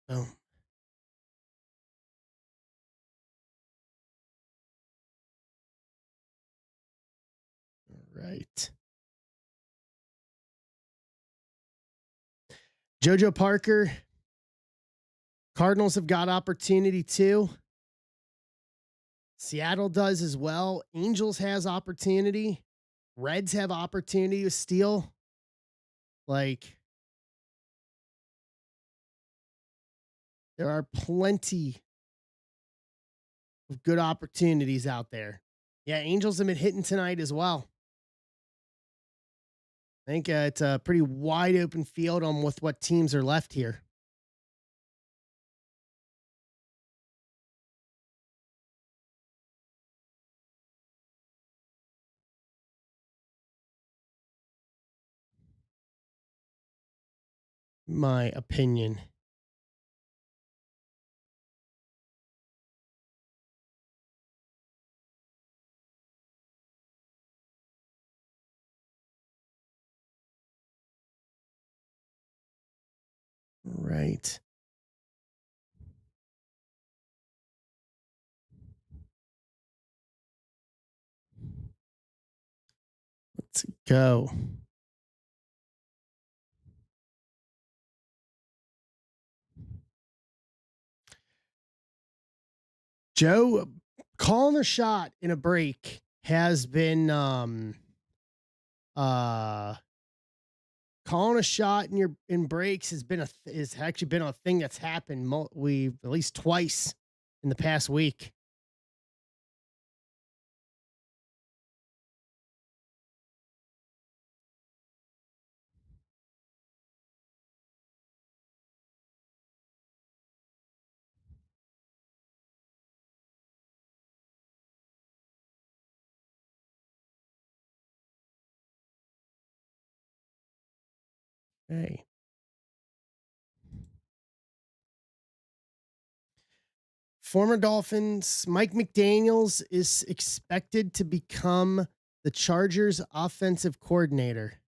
Speaker 1: Boom. All right. JoJo Parker. Cardinals have got opportunity too. Seattle does as well. Angels has opportunity. Reds have opportunity to steal. Like, there are plenty of good opportunities out there. Yeah, Angels have been hitting tonight as well. I think it's a pretty wide open field on with what teams are left here. My opinion. Right. Let's go. Joe calling a shot in a break has been calling a shot in breaks has actually been a thing that's happened we at least twice in the past week. Okay. Former Dolphins Mike McDaniels is expected to become the Chargers offensive coordinator.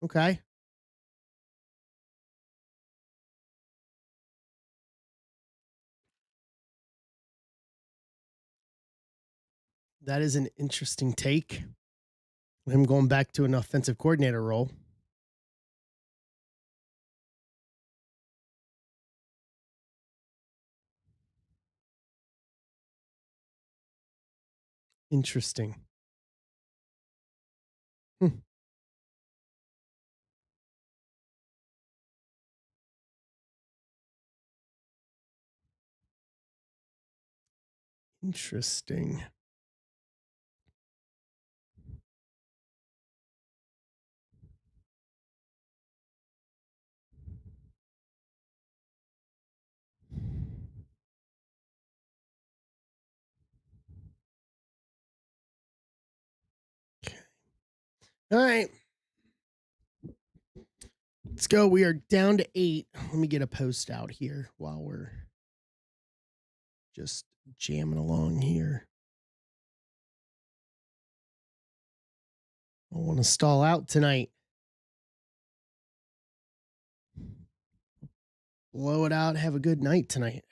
Speaker 1: Okay. That is an interesting take. Him going back to an offensive coordinator role. Interesting. Hmm. Interesting. All right. Let's go. We are down to 8. Let me get a post out here while we're just jamming along here. I want to stall out tonight. Blow it out. Have a good night tonight.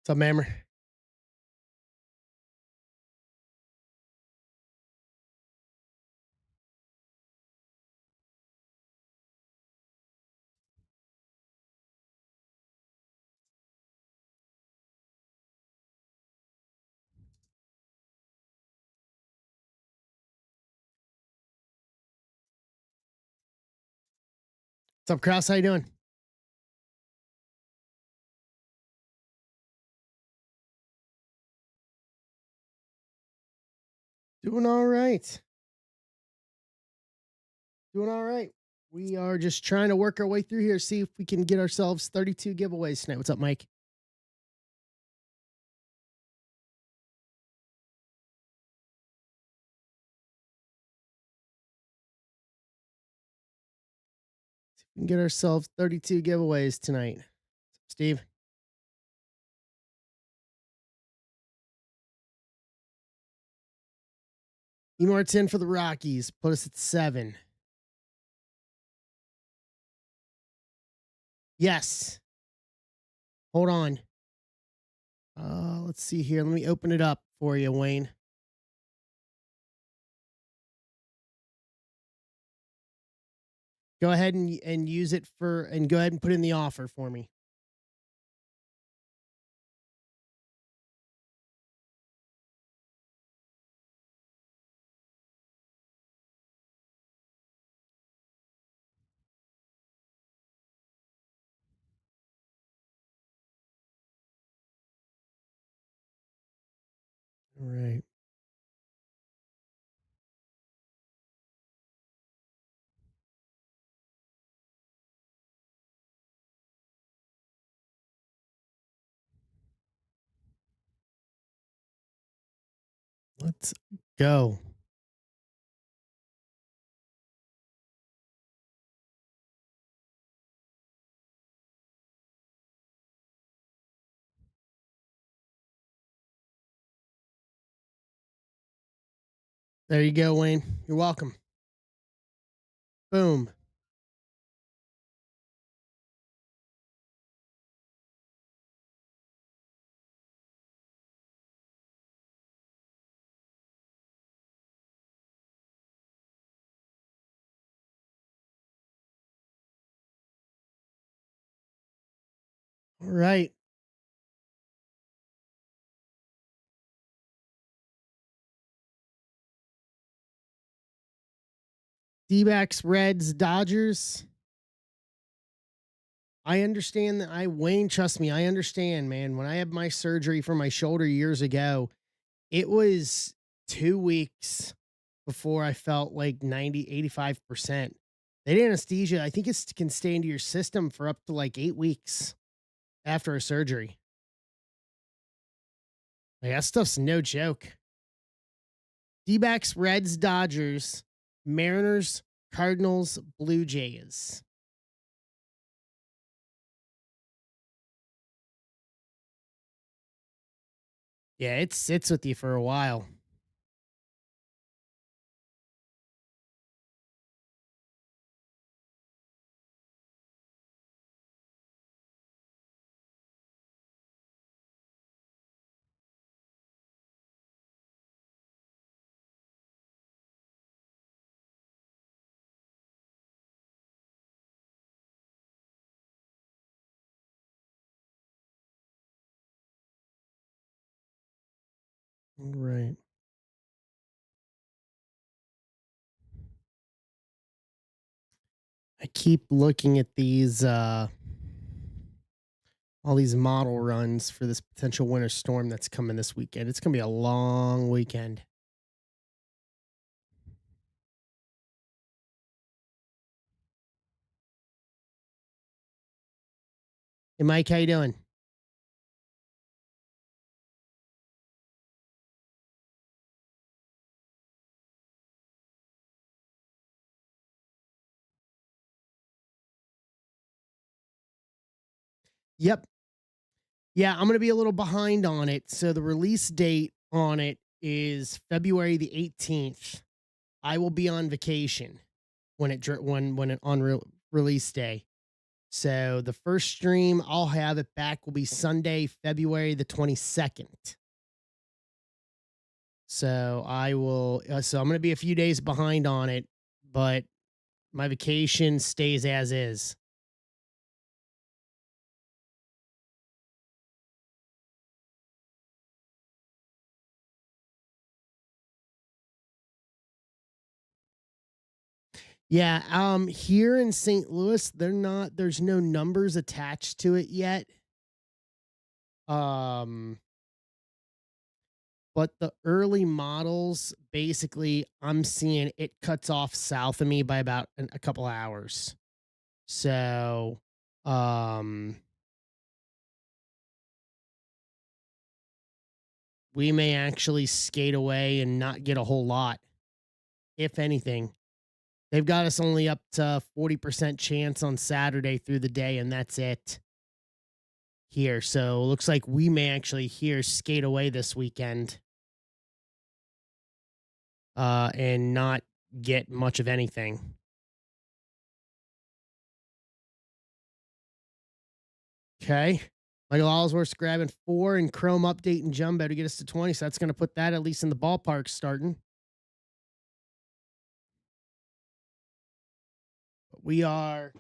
Speaker 1: What's up, Mammer? What's up, Kraus? How you doing? Doing all right. Doing all right. We are just trying to work our way through here, see if we can get ourselves 32 giveaways tonight. What's up, Mike? See if we can get ourselves 32 giveaways tonight. Steve? Emart's in for the Rockies. Put us at 7. Yes. Hold on. Let's see here. Let me open it up for you, Wayne. Go ahead and use it for and go ahead and put in the offer for me. All right. Let's go. There you go, Wayne. You're welcome. Boom. All right. D-backs, Reds, Dodgers. I understand that Wayne, trust me, I understand, man. When I had my surgery for my shoulder years ago, it was 2 weeks before I felt like 85%. They did anesthesia. I think it can stay into your system for up to like 8 weeks after a surgery. Like, that stuff's no joke. D-backs, Reds, Dodgers, Mariners, Cardinals, Blue Jays. Yeah, it sits with you for a while. Right. I keep looking at these all these model runs for this potential winter storm that's coming this weekend. It's going to be a long weekend. Hey Mike, how you doing? Yep. Yeah, I'm going to be a little behind on it. So the release date on it is February the 18th. I will be on vacation when it on release day. So the first stream I'll have it back will be Sunday, February the 22nd. So I will. So I'm going to be a few days behind on it, but my vacation stays as is. Yeah, here in St. Louis, there's no numbers attached to it yet. Um, but the early models, basically, I'm seeing it cuts off south of me by about a couple hours. So, um, we may actually skate away and not get a whole lot, if anything. They've got us only up to 40% chance on Saturday through the day, and that's it here. So, looks like we may actually here skate away this weekend and not get much of anything. Okay. Michael Allsworth's grabbing 4 and Chrome update and Jumbo to get us to 20. So that's going to put that at least in the ballpark starting. We are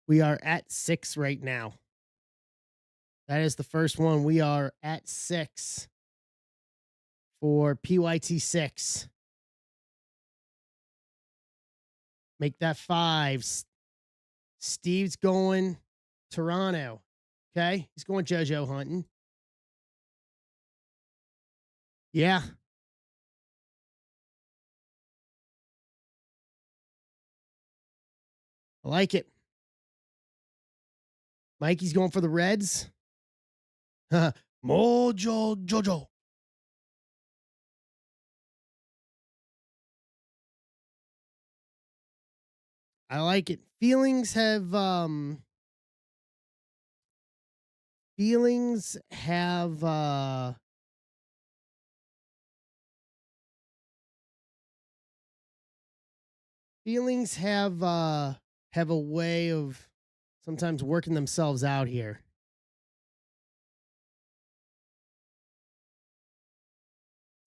Speaker 1: we are at 6 right now. That is the first one. We are at 6 for PYT6. Make that 5. Steve's going Toronto. Okay. He's going JoJo hunting. Yeah. I like it. Mikey's going for the Reds. Mojo Jojo. I like it. Feelings have a way of sometimes working themselves out here.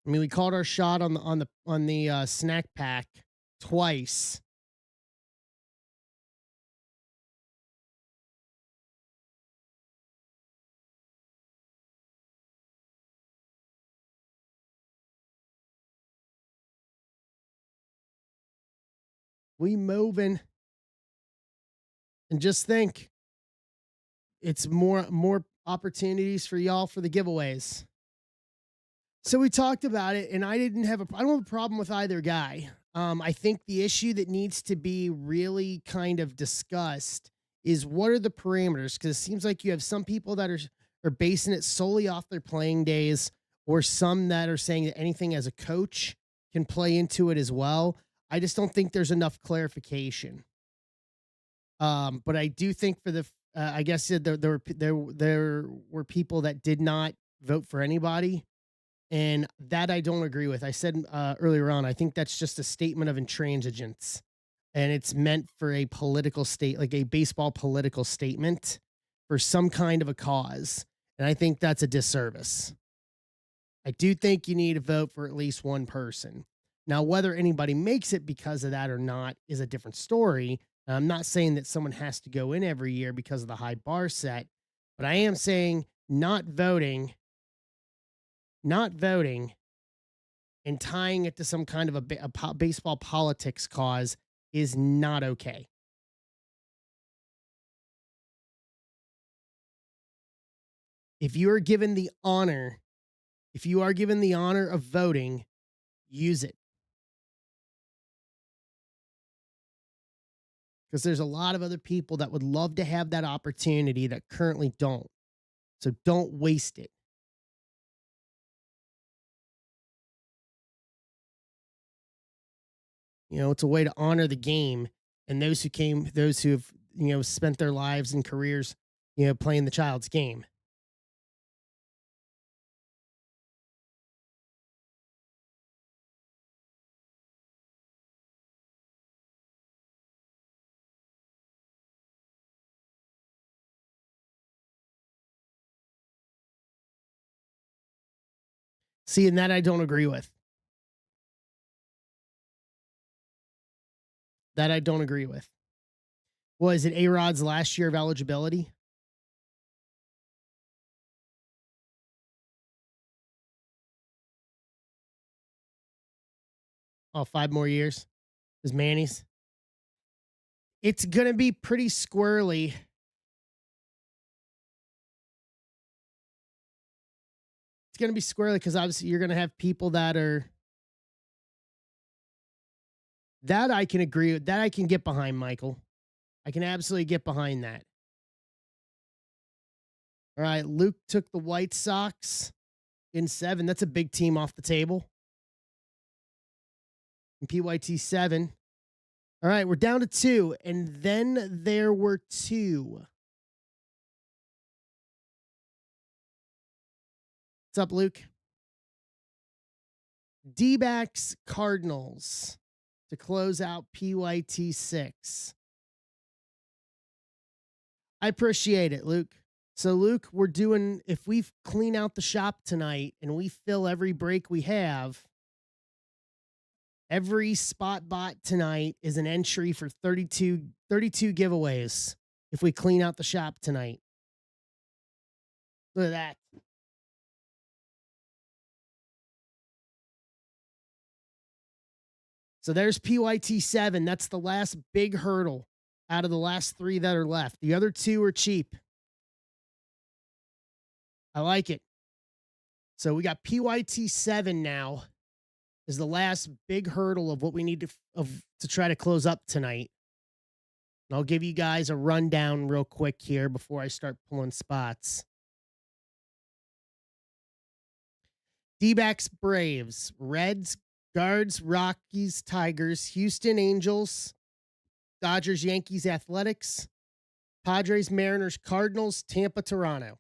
Speaker 1: I mean, we called our shot on the snack pack twice. We moving. And just think, it's more opportunities for y'all for the giveaways. So we talked about it, and I don't have a problem with either guy. I think the issue that needs to be really kind of discussed is what are the parameters? Because it seems like you have some people that are basing it solely off their playing days, or some that are saying that anything as a coach can play into it as well. I just don't think there's enough clarification. But I do think for the I guess there were people that did not vote for anybody, and that I don't agree with. I said earlier on, I think that's just a statement of intransigence, and it's meant for a political state, like a baseball political statement for some kind of a cause, and I think that's a disservice. I do think you need to vote for at least one person. Now, whether anybody makes it because of that or not is a different story. I'm not saying that someone has to go in every year because of the high bar set, but I am saying not voting and tying it to some kind of baseball politics cause is not okay. If you are given the honor, if you are given the honor of voting, use it. Because there's a lot of other people that would love to have that opportunity that currently don't. So don't waste it. It's a way to honor the game and those who have, spent their lives and careers, playing the child's game. See, and that I don't agree with. That I don't agree with. Was it A-Rod's last year of eligibility? Oh, 5 more years? Is Manny's? It's going to be pretty squirrely. It's going to be squirrely because obviously you're going to have people that are. That I can agree with. That I can get behind, Michael. I can absolutely get behind that. All right. Luke took the White Sox in 7. That's a big team off the table. In PYT 7. All right. We're down to 2. And then there were 2. What's up, Luke? D-backs Cardinals to close out PYT 6. I appreciate it, Luke. So, Luke, if we clean out the shop tonight and we fill every break we have, every spot bot tonight is an entry for 32 giveaways if we clean out the shop tonight. Look at that. So there's PYT 7. That's the last big hurdle out of the last 3 that are left. The other 2 are cheap. I like it. So we got PYT 7 now is the last big hurdle of what we need to try to close up tonight. And I'll give you guys a rundown real quick here before I start pulling spots. D-backs Braves, Reds, Guards, Rockies, Tigers, Houston Angels, Dodgers, Yankees, Athletics, Padres, Mariners, Cardinals, Tampa, Toronto.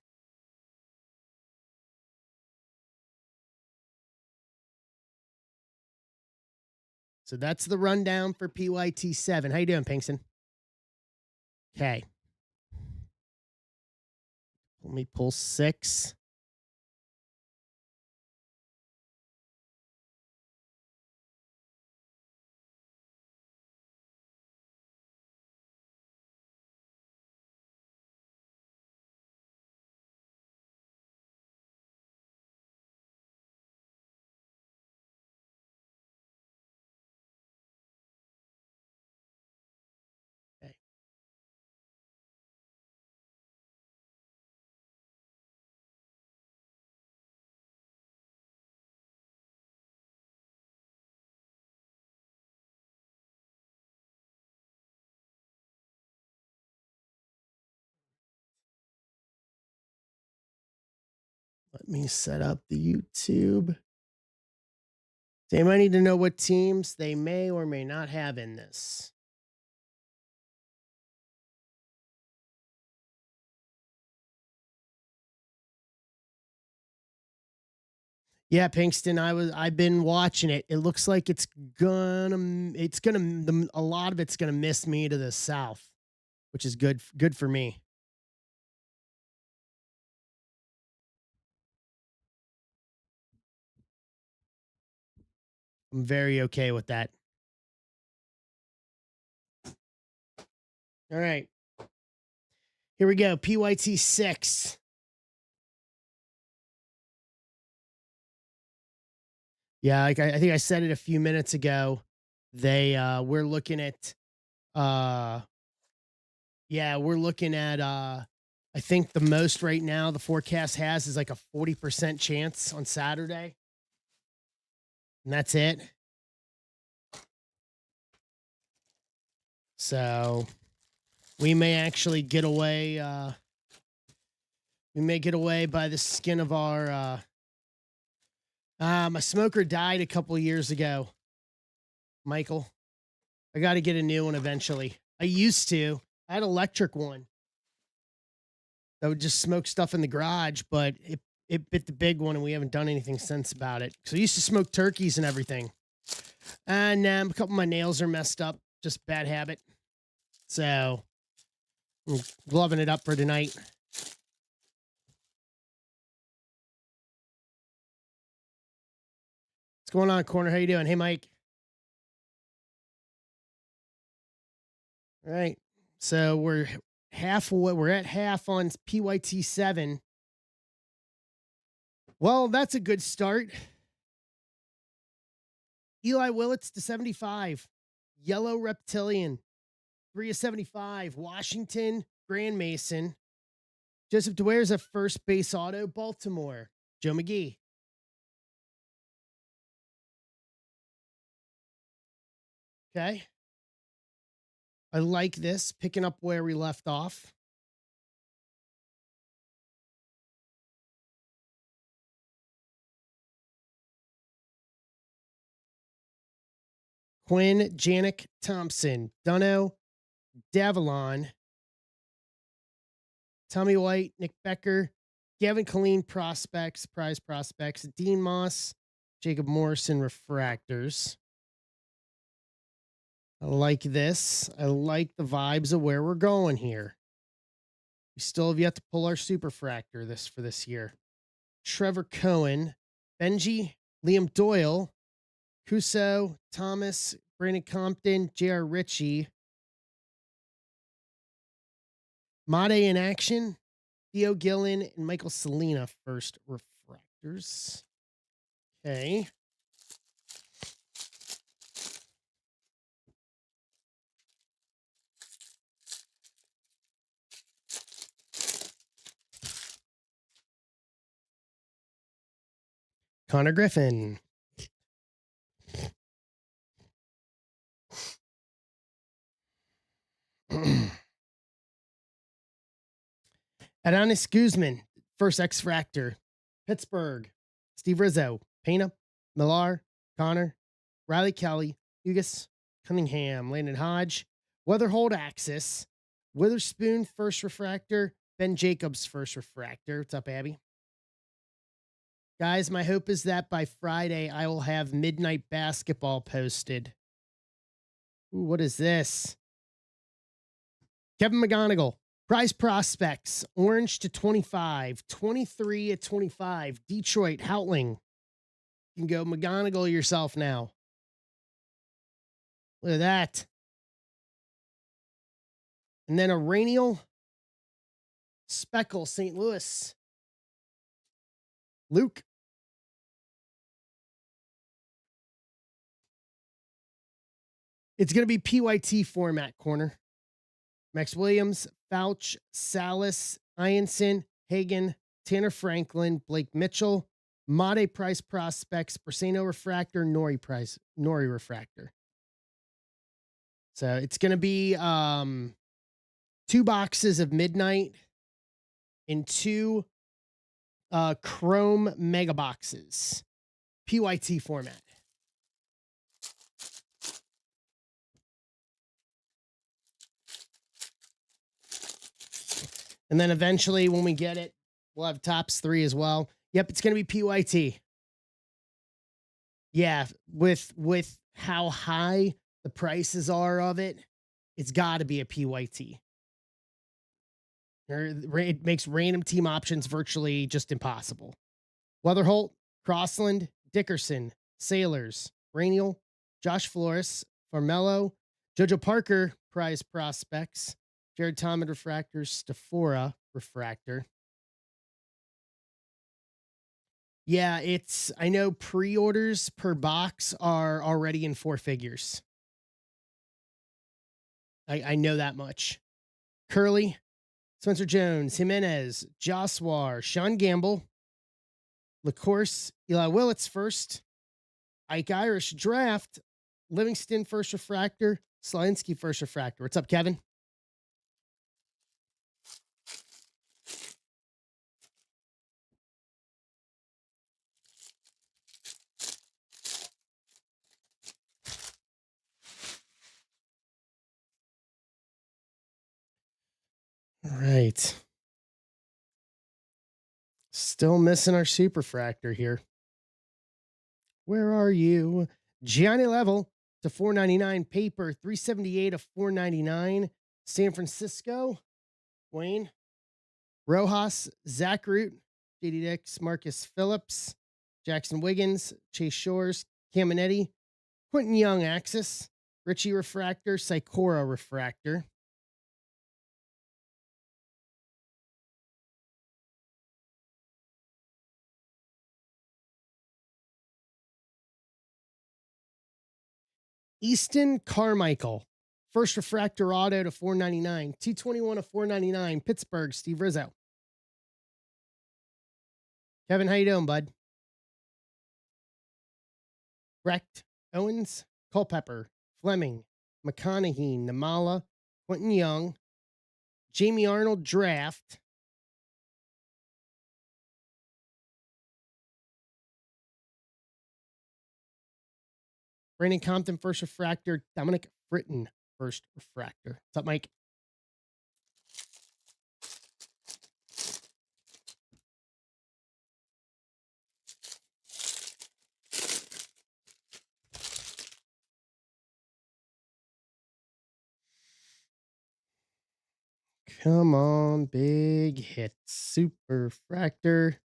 Speaker 1: So that's the rundown for PYT 7. How you doing, Pinkston? Okay. Let me pull 6. me set up the YouTube. They might need to know what teams they may or may not have in this. Yeah, Pinkston, I've been watching it. It looks like a lot of it's gonna miss me to the south, which is good for me. I'm very okay with that. All right. Here we go. PYT 6. Yeah, like I think I said it a few minutes ago. We're looking at uh we're looking at I think the most right now the forecast has is like a 40% chance on Saturday. And that's it. So we may actually get away we may get away by the skin of our my smoker died a couple of years ago. Michael. I got to get a new one eventually. I used to. I had an electric one that would just smoke stuff in the garage, but it bit the big one and we haven't done anything since about it. So I used to smoke turkeys and everything. And a couple of my nails are messed up. Just bad habit. So I'm gloving it up for tonight. What's going on, Corner? How you doing? Hey, Mike. All right. So we're halfway. We're at half on PYT 7. Well, that's a good start. Eli Willits to 75. Yellow Reptilian. 3 of 75. Washington. Grand Mason. Joseph DeWare's a first base auto. Baltimore. Joe McGee. Okay. I like this. Picking up where we left off. Quinn, Janik, Thompson, Dunno, Davalon, Tommy White, Nick Becker, Gavin Colleen prospects, prize prospects, Dean Moss, Jacob Morrison refractors. I like this. I like the vibes of where we're going here. We still have yet to pull our superfractor for this year. Trevor Cohen, Benji, Liam Doyle, Kuso, Thomas, Brandon Compton, J.R. Ritchie, Made in action, Theo Gillen, and Michael Selena first refractors. Okay. Connor Griffin. Adonis Guzman, first X-Fractor. Pittsburgh. Steve Rizzo. Pena. Millar. Connor. Riley Kelly. Hugus. Cunningham. Landon Hodge. Weatherhold Axis. Witherspoon, first refractor. Ben Jacobs, first refractor. What's up, Abby? Guys, my hope is that by Friday I will have Midnight Basketball posted. Ooh, what is this? Kevin McGonigal. Prize prospects. Orange to 25. 23 at 25. Detroit. Houtling. You can go McGonigal yourself now. Look at that. And then a Rainial Speckle, St. Louis. Luke. It's going to be PYT format, Corner. Max Williams, Fouch, Salas, Ianson, Hagen, Tanner Franklin, Blake Mitchell, Made Price Prospects, Persano Refractor, Nori Refractor. So it's going to be 2 boxes of Midnight and 2 Chrome mega boxes, PYT format. And then eventually, when we get it, we'll have tops 3 as well. Yep, it's going to be PYT. Yeah, with how high the prices are of it, it's got to be a PYT. It makes random team options virtually just impossible. Weatherholt, Crossland, Dickerson, Sailors, Rainiel, Josh Flores, Farmello, Jojo Parker, prize prospects, Jared Thomas refractor, Stafora refractor. Yeah, I know pre-orders per box are already in 4 figures. I know that much. Curly, Spencer Jones, Jimenez, Joswar, Sean Gamble, LaCourse, Eli Willits first, Ike Irish draft, Livingston first refractor, Slavinsky first refractor. What's up, Kevin? All right. Still missing our superfractor here. Where are you? Gianni Level to 499 paper, 378 of 499. San Francisco, Wayne, Rojas, Zach Root, JD Dix, Marcus Phillips, Jackson Wiggins, Chase Shores, Caminetti, Quentin Young, Axis, Richie Refractor, Sikora Refractor. Easton Carmichael, first refractor auto to 499, 221 of 499, Pittsburgh, Steve Rizzo. Kevin, how you doing, bud? Brecht, Owens, Culpepper, Fleming, McConaughey, Namala, Quentin Young, Jamie Arnold draft. Brandon Compton, first refractor. Dominic Britton, first refractor. What's up, Mike? Come on, big hit. Super refractor.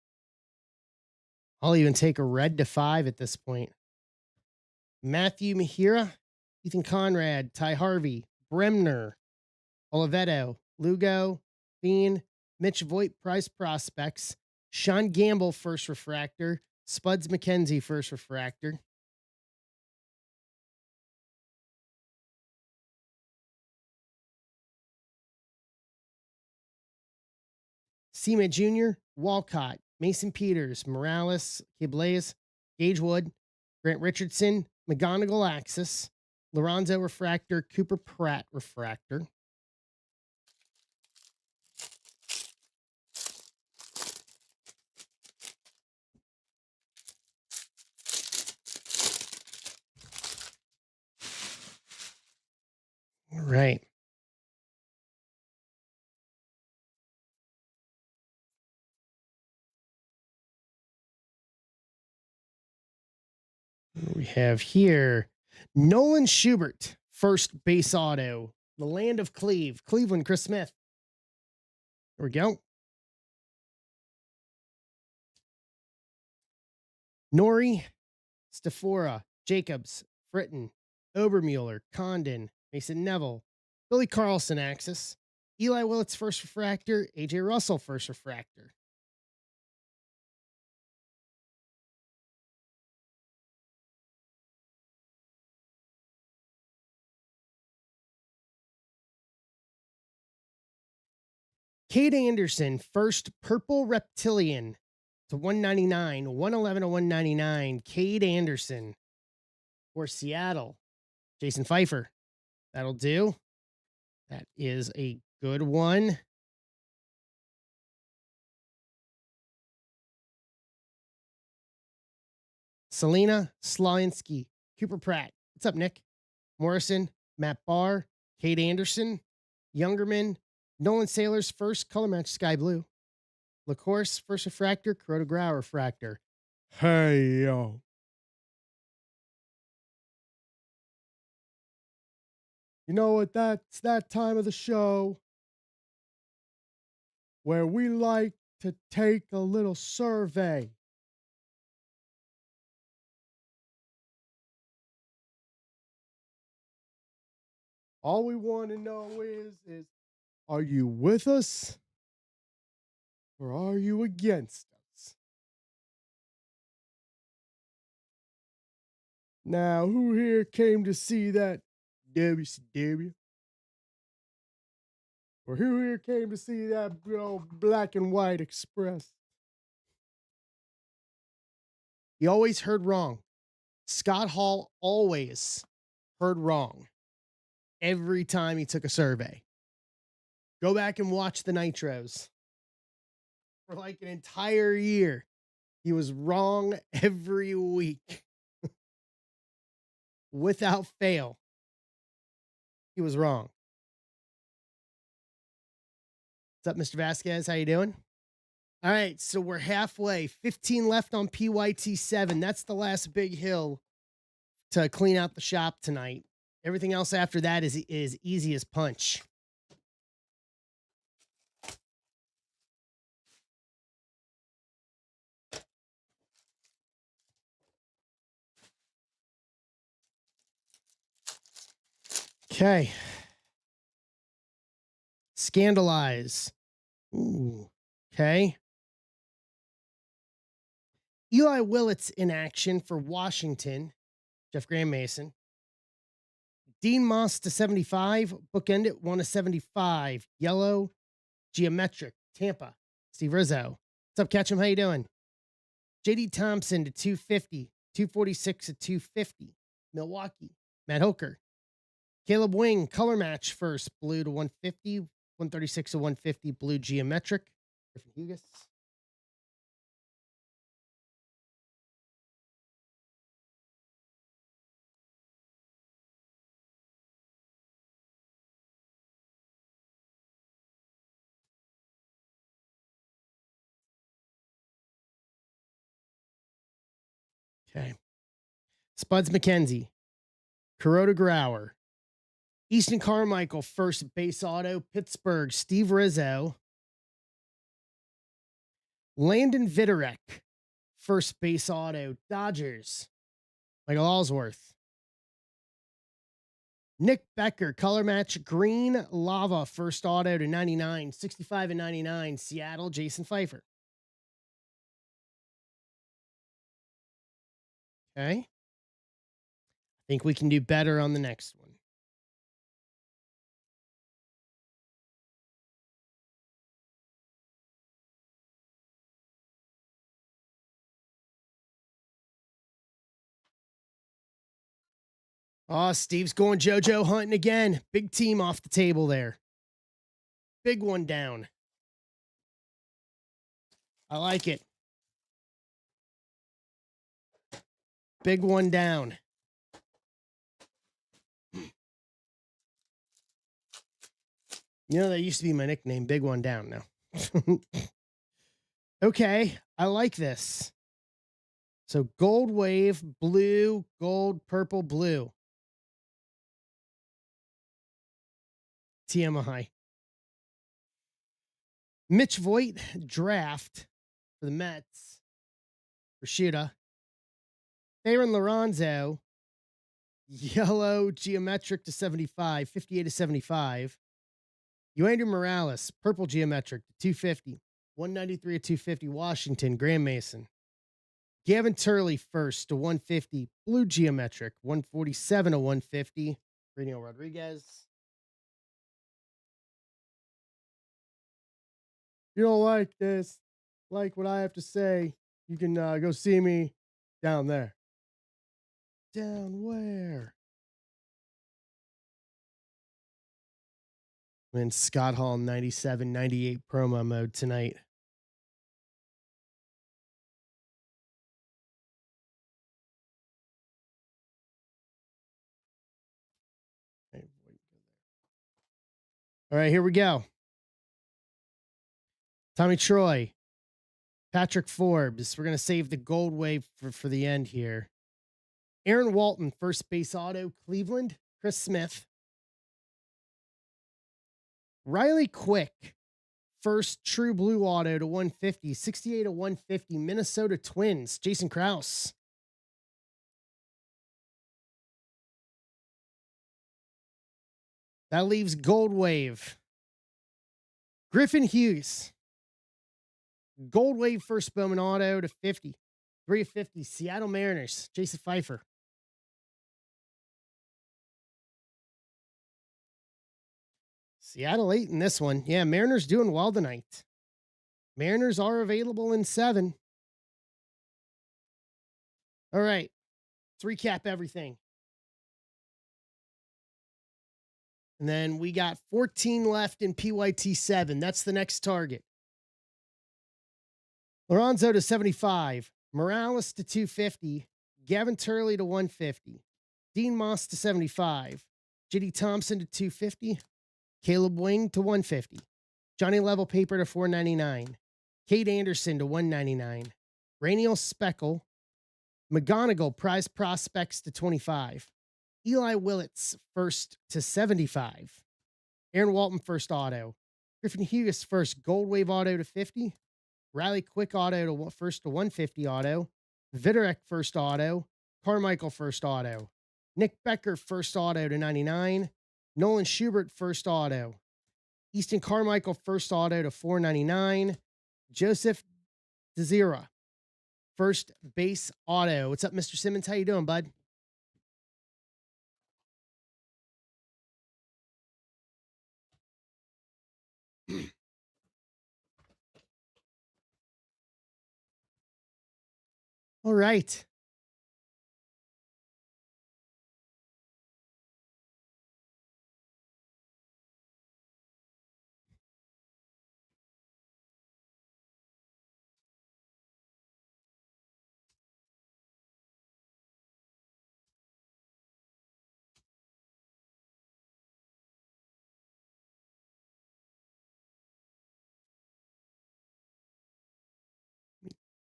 Speaker 1: I'll even take a red to 5 at this point. Matthew Mahira, Ethan Conrad, Ty Harvey, Bremner, Oliveto, Lugo, Bean, Mitch Voigt, prize prospects, Sean Gamble, first refractor, Spuds McKenzie, first refractor. Seaman Jr., Walcott, Mason Peters, Morales, Kiblaze, Gage Wood, Grant Richardson, McGonigal Axis, Lorenzo Refractor, Cooper Pratt Refractor. All right. We have here Nolan Schubert, first base auto, the land of Cleveland, Chris Smith. There we go. Nori, Stafora, Jacobs, Fritton, Obermueller, Condon, Mason Neville, Billy Carlson Axis, Eli Willits first refractor, AJ Russell first refractor. Cade Anderson, first purple reptilian to 199, 111 to 199. Cade Anderson for Seattle. Jason Pfeiffer. That'll do. That is a good one. Selena Slawinsky, Cooper Pratt. What's up, Nick? Morrison, Matt Barr, Kate Anderson, Youngerman, Nolan Sailor's first color match, Sky Blue. LaCourse, first refractor, Kuroda Grau refractor. Hey, yo. You know what? That's that time of the show where we like to take a little survey. All we want to know is are you with us or are you against us? Now, who here came to see that WCW? Or who here came to see that good old black and white express? He always heard wrong. Scott Hall always heard wrong every time he took a survey. Go back and watch the Nitros. For like an entire year, he was wrong every week. Without fail, he was wrong. What's up, Mr. Vasquez? How you doing? All right, so we're halfway. 15 left on PYT7. That's the last big hill to clean out the shop tonight. Everything else after that is easy as punch. Okay. Scandalize. Ooh. Okay. Eli Willett's in action for Washington. Jeff Graham Mason. Dean Moss to 75. Bookend it 1 to 75. Yellow. Geometric. Tampa. Steve Rizzo. What's up, Ketchum? How you doing? JD Thompson to 250. 246 to 250. Milwaukee. Matt Hoker. Caleb Wing, color match first. Blue to 150. 136 to 150. Blue geometric. Griffin Hughes. Okay. Spuds McKenzie. Kuroda Grauer. Easton Carmichael, first base auto. Pittsburgh, Steve Rizzo. Landon Vitorek, first base auto. Dodgers, Michael Allsworth. Nick Becker, color match. Green Lava, first auto to 99. 65 and 99. Seattle, Jason Pfeiffer. Okay. I think we can do better on the next one. Oh, Steve's going JoJo hunting again. Big team off the table there. Big one down. I like it. Big one down. You know, that used to be my nickname, Big One Down now. Okay, I like this. So gold wave, blue, gold, purple, blue. TMI. Mitch Voigt, draft for the Mets. Rashuda. Aaron Lorenzo, yellow, geometric to 75, 58 to 75. Euandry Morales, purple geometric to 250, 193 to 250. Washington, Graham Mason. Gavin Turley, first to 150, blue geometric, 147 to 150. Reno Rodriguez. You don't like this, like what I have to say, you can go see me down there. Down where? I'm in Scott Hall 97, 98 promo mode tonight. All right, here we go. Tommy Troy, Patrick Forbes. We're going to save the gold wave for the end here. Aaron Walton, first base auto, Cleveland. Chris Smith. Riley Quick, first true blue auto to 150, 68 to 150, Minnesota Twins. Jason Krause. That leaves Gold Wave. Griffin Hughes. Gold Wave first Bowman auto to 50. 350, Seattle Mariners. Jason Pfeiffer. Seattle 8 in this one. Yeah, Mariners doing well tonight. Mariners are available in 7. All right, let's recap everything. And then we got 14 left in PYT 7. That's the next target. Lorenzo to 75. Morales to 250. Gavin Turley to 150. Dean Moss to 75. JD Thompson to 250. Caleb Wing to 150. Johnny Level Paper to 499. Kate Anderson to 199. Rainiel Speckle. McGonigal Prize Prospects to 25. Eli Willits first to 75. Aaron Walton first auto. Griffin Hughes first Gold Wave auto to 50. Riley Quick auto to first to 150 auto. Vitorek first auto. Carmichael first auto. Nick Becker first auto to 99. Nolan Schubert first auto. Easton Carmichael first auto to 499. Joseph DeZera first base auto. What's up, Mr. Simmons? How you doing, bud? All right.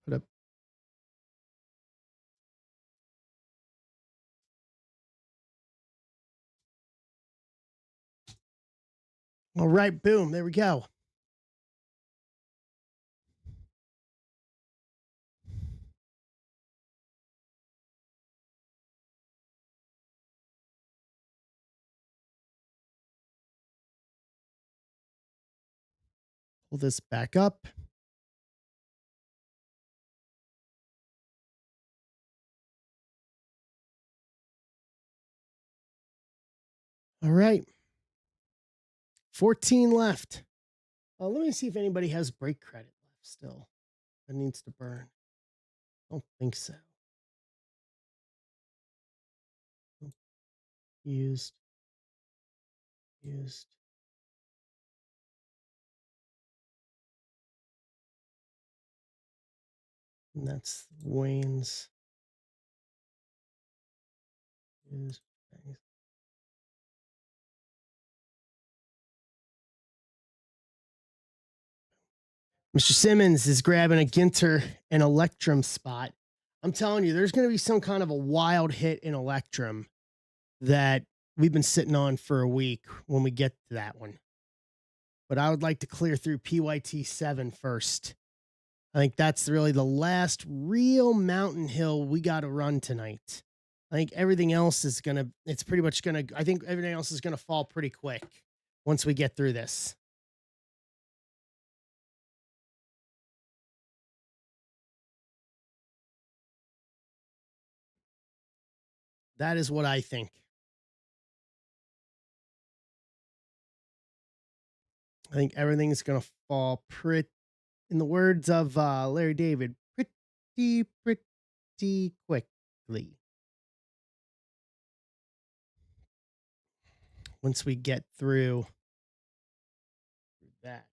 Speaker 1: Put up. All right, boom. There we go. Pull this back up. All right. 14 left. Let me see if anybody has break credit left still that needs to burn. I don't think so. Used. And that's Wayne's. Used. Mr. Simmons is grabbing a Ginter and Electrum spot. I'm telling you, there's going to be some kind of a wild hit in Electrum that we've been sitting on for a week when we get to that one. But I would like to clear through PYT 7 first. I think that's really the last real mountain hill we got to run tonight. I think everything else is going to, it's pretty much going to, I think everything else is going to fall pretty quick once we get through this. That is what I think. I think everything's going to fall pretty, in the words of Larry David, pretty quickly. Once we get through that.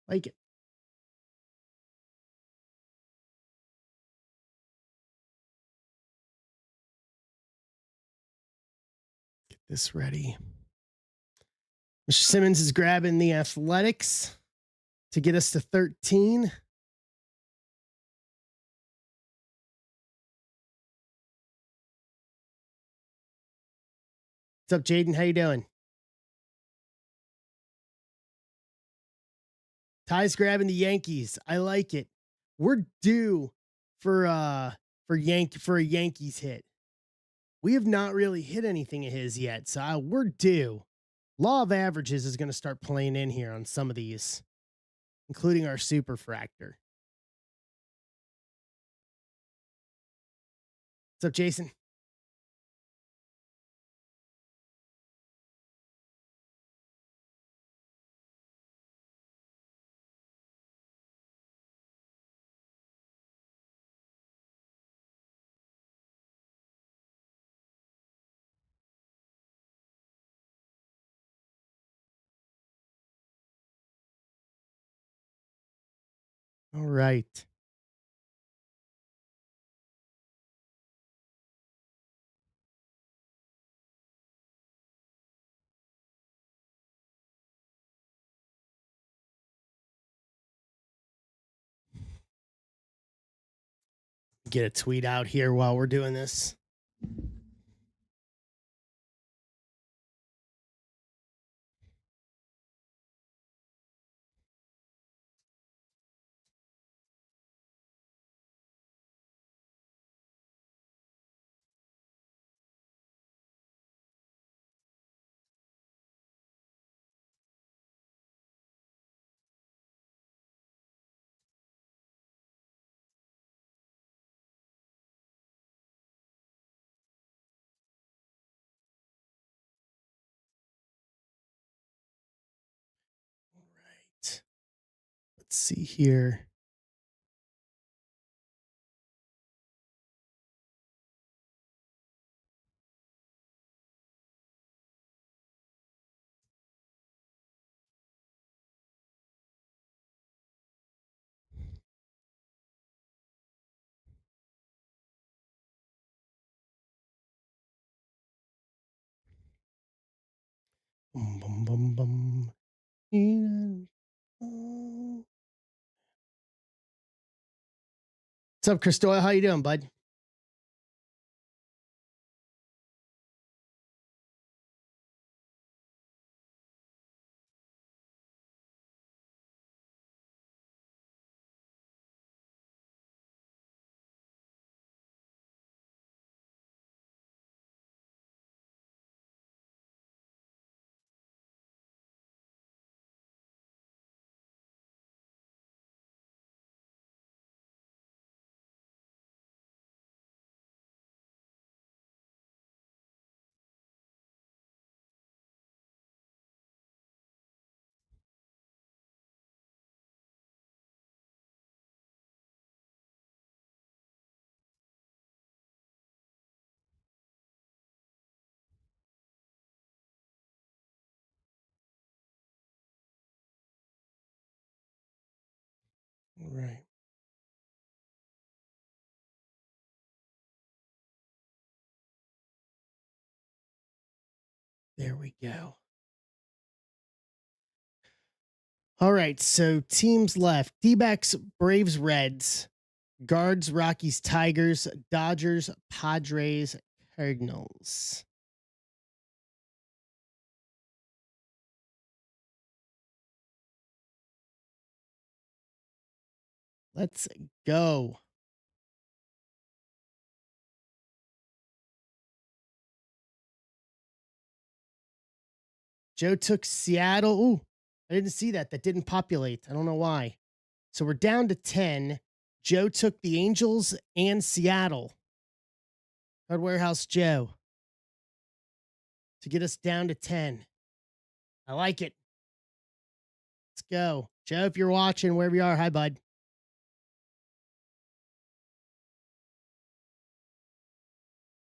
Speaker 1: Like it. Get this ready. Mr. Simmons is grabbing the Athletics to get us to 13. What's up, Jaden? How you doing? Ty's grabbing the Yankees. I like it. We're due for a Yankees hit. We have not really hit anything of his yet, so we're due. Law of averages is going to start playing in here on some of these, including our superfractor. What's up, Jason? All right. Get a tweet out here while we're doing this. All right. Let's see here. Bum, bum, bum, bum. What's up, Chris Doyle? How you doing, bud? All right. There we go. All right. So teams left: D-backs, Braves, Reds; guards, Rockies, Tigers; Dodgers, Padres, Cardinals. Let's go. Joe took Seattle. Ooh, I didn't see that. That didn't populate. I don't know why. So we're down to 10. Joe took the Angels and Seattle. Card Warehouse Joe to get us down to 10. I like it. Let's go. Joe, if you're watching, wherever you are, hi, bud.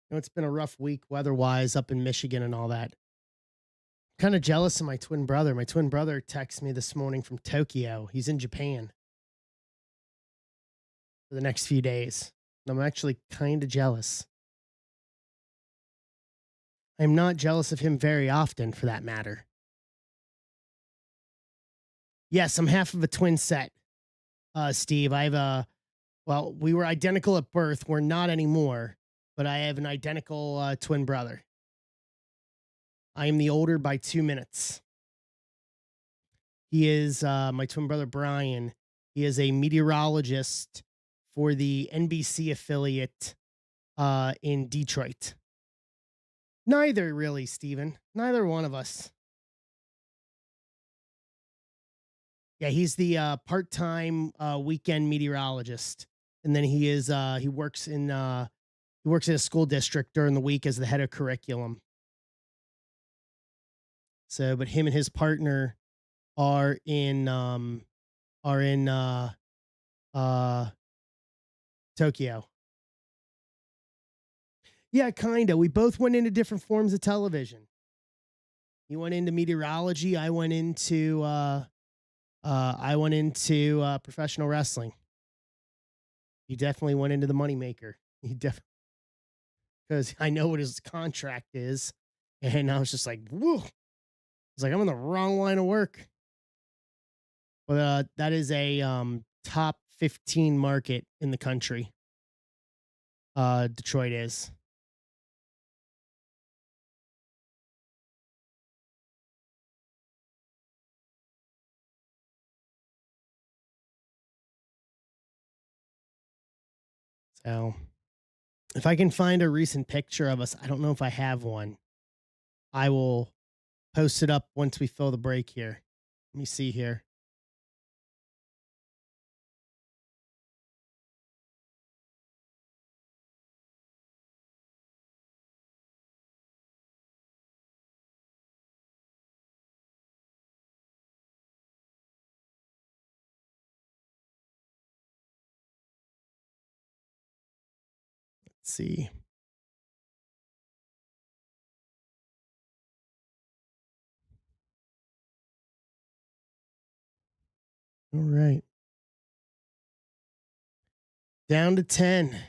Speaker 1: You know, it's been a rough week weather wise up in Michigan and all that. Kind of jealous of my twin brother. My twin brother texted me this morning from Tokyo. He's in Japan for the next few days. And I'm actually kind of jealous. I'm not jealous of him very often, for that matter. Yes, I'm half of a twin set, Steve. I have a well, we were identical at birth. We're not anymore, but I have an identical twin brother. I am the older by 2 minutes. He is my twin brother Brian. He is a meteorologist for the NBC affiliate in Detroit. Neither really, Steven. Neither one of us. Yeah, he's the part-time weekend meteorologist, and then he works in a school district during the week as the head of curriculum. So, but him and his partner are in are in uh Tokyo. Yeah, kinda. We both went into different forms of television. He went into meteorology. I went into professional wrestling. He definitely went into the moneymaker. He definitely because I know what his contract is, and I was just like, whoa. It's like I'm in the wrong line of work. But that is a top 15 market in the country. Detroit is. So if I can find a recent picture of us, I don't know if I have one. I will post it up once we fill the break here. Let me see here. Let's see. All right. Down to 10.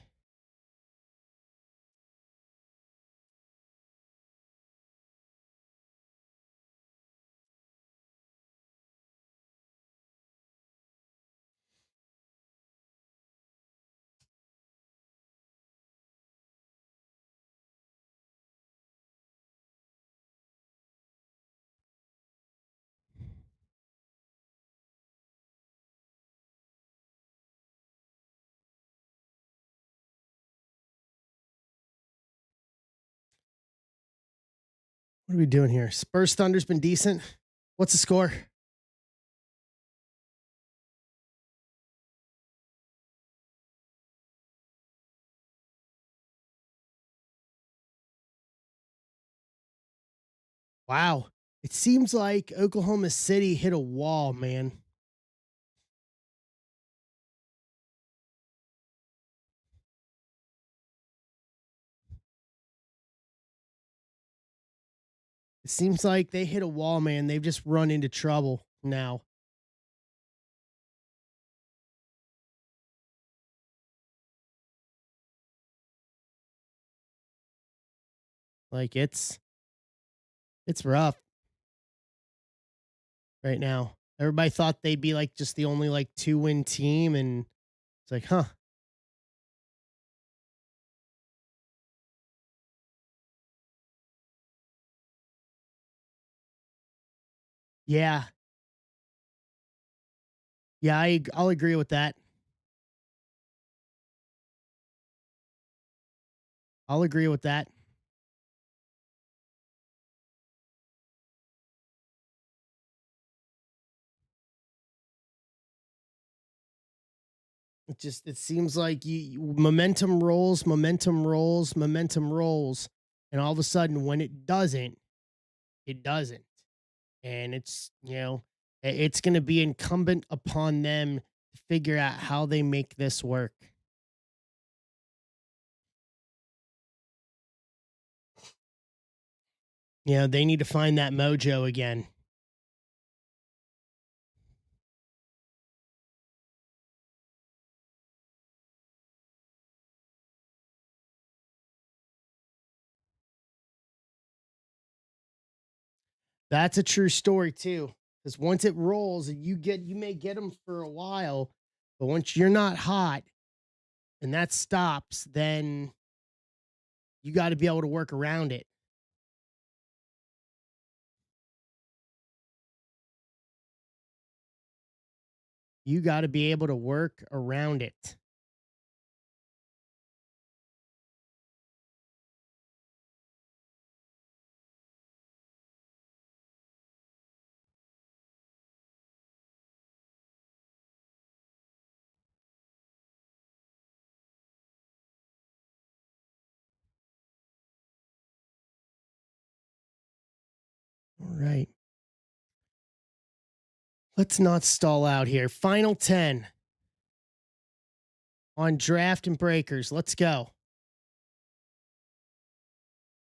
Speaker 1: What are we doing here? Spurs Thunder's been decent. What's the score? Wow. It seems like Oklahoma City hit a wall, man. It seems like they hit a wall, man. They've just run into trouble now. Like it's rough right now. Everybody thought they'd be like just the only like 2-win team, and it's like, huh? Yeah, yeah. I'll agree with that. I'll agree with that. It seems like momentum rolls, momentum rolls, momentum rolls, and all of a sudden when it doesn't, it doesn't. And it's going to be incumbent upon them to figure out how they make this work. They need to find that mojo again. That's a true story too. Because once it rolls, you may get them for a while, but once you're not hot and that stops, then you got to be able to work around it. You got to be able to work around it. All right. Let's not stall out here. Final 10 on draft and breakers. Let's go.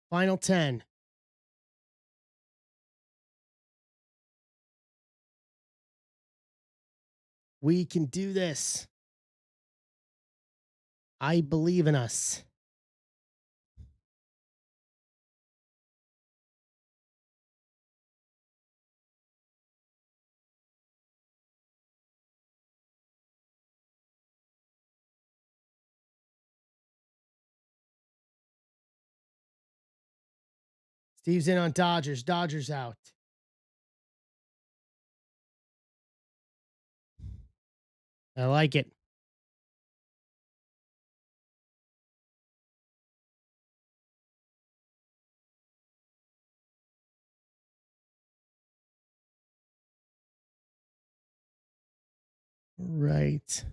Speaker 1: Final 10. We can do this. I believe in us. Steve's in on Dodgers. Dodgers out. I like it. Right.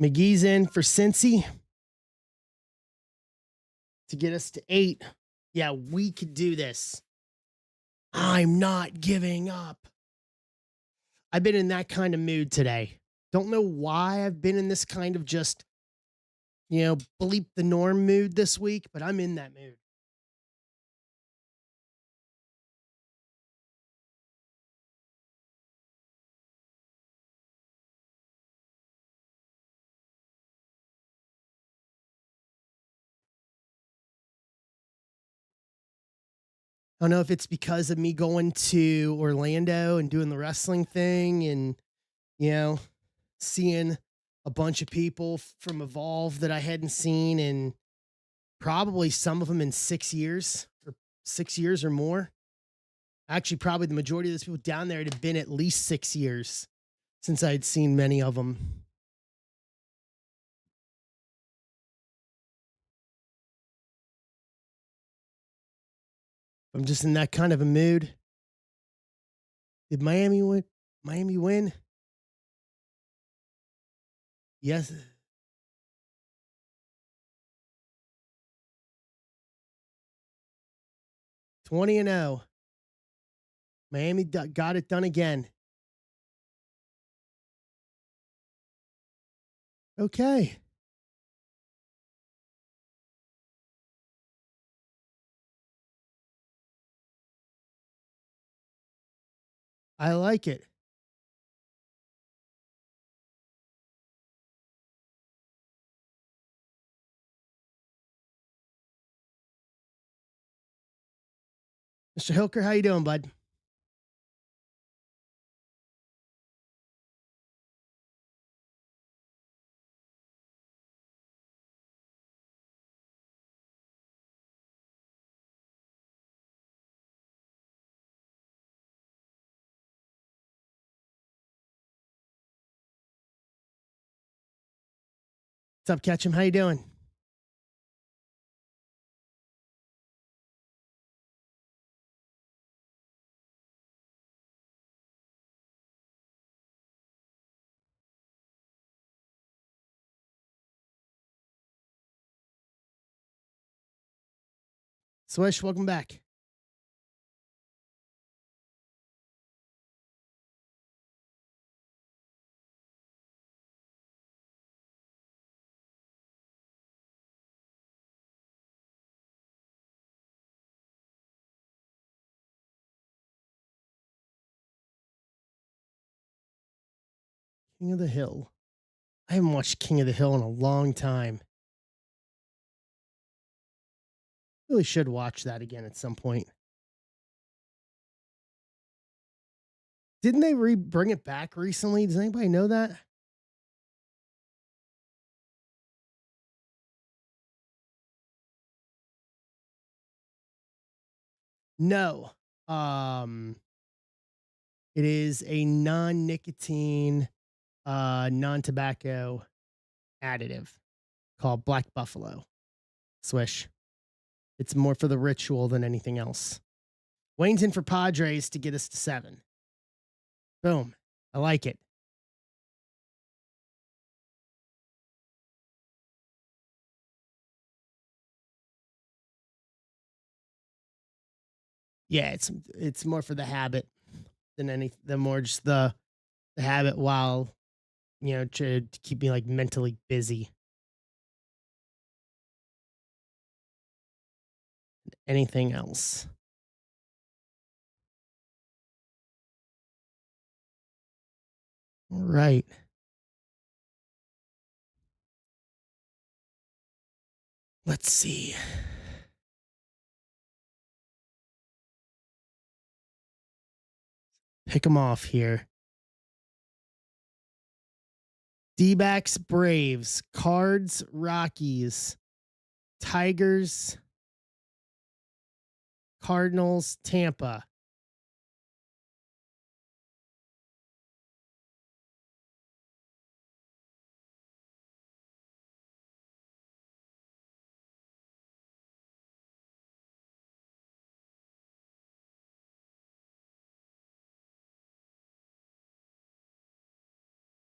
Speaker 1: McGee's in for Cincy to get us to 8. Yeah, we could do this. I'm not giving up. I've been in that kind of mood today. Don't know why I've been in this kind of just, bleep the norm mood this week, but I'm in that mood. I don't know if it's because of me going to Orlando and doing the wrestling thing and, you know, seeing a bunch of people from Evolve that I hadn't seen in probably some of them in 6 years or 6 years or more. Actually, probably the majority of those people down there had been at least 6 years since I'd seen many of them. I'm just in that kind of a mood. Did Miami win? Miami win? Yes. 20-0. Miami got it done again. Okay. I like it. Mr. Hilker, how you doing, bud? What's up, Ketchum? How you doing? Swish, welcome back. King of the Hill. I haven't watched King of the Hill in a long time. Really should watch that again at some point. Didn't they bring it back recently? Does anybody know that? No. Um, it is a non-nicotine, non-tobacco additive called Black Buffalo. Swish. It's more for the ritual than anything else. Wayne's in for Padres to get us to 7. Boom. I like it. Yeah, it's more for the habit than more just the habit while to keep me like mentally busy. Anything else? All right. Let's see. Pick them off here. D-backs, Braves, Cards, Rockies, Tigers, Cardinals, Tampa.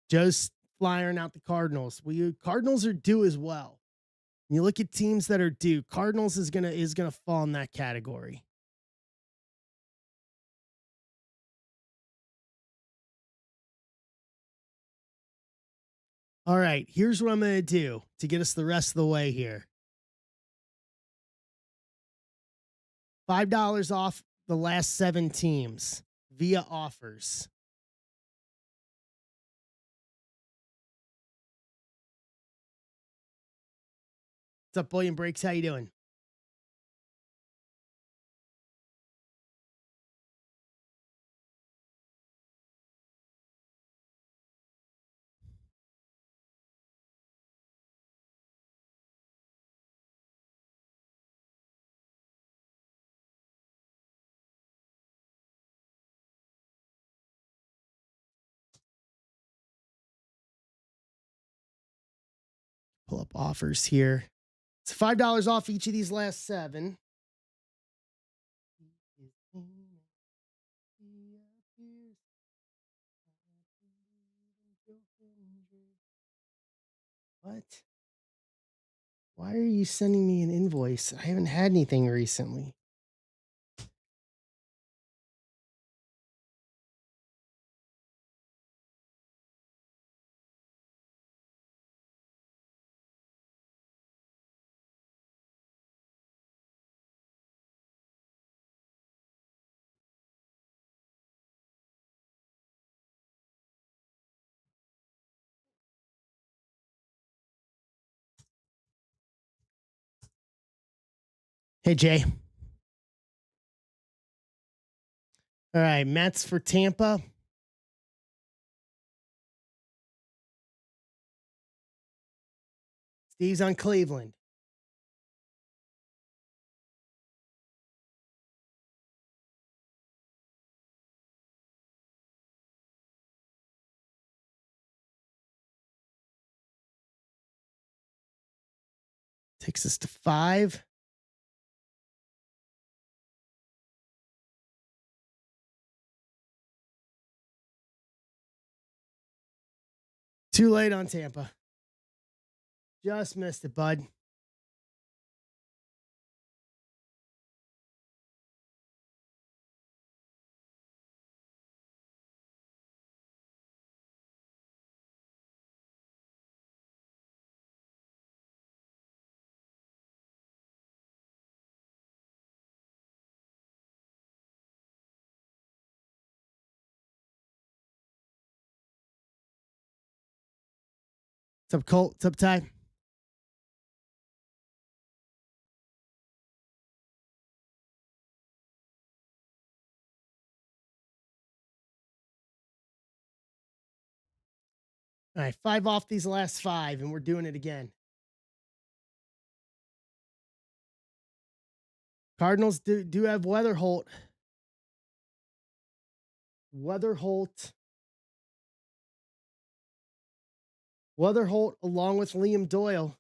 Speaker 1: Joe's flying out the Cardinals. Cardinals are due as well. You look at teams that are due. Cardinals is gonna fall in that category. All right, here's what I'm gonna do to get us the rest of the way here. $5 off the last 7 teams via offers. What's up, William Breaks? How you doing? Pull up offers here. It's $5 off each of these last 7. What? Why are you sending me an invoice? I haven't had anything recently. Hey, Jay. All right, Mets for Tampa. Steve's on Cleveland. Takes us to 5. Too late on Tampa. Just missed it, bud. What's up, Colt? What's up, Ty? All right, 5 off these last 5, and we're doing it again. Cardinals do have Weatherholt. Weatherholt along with Liam Doyle.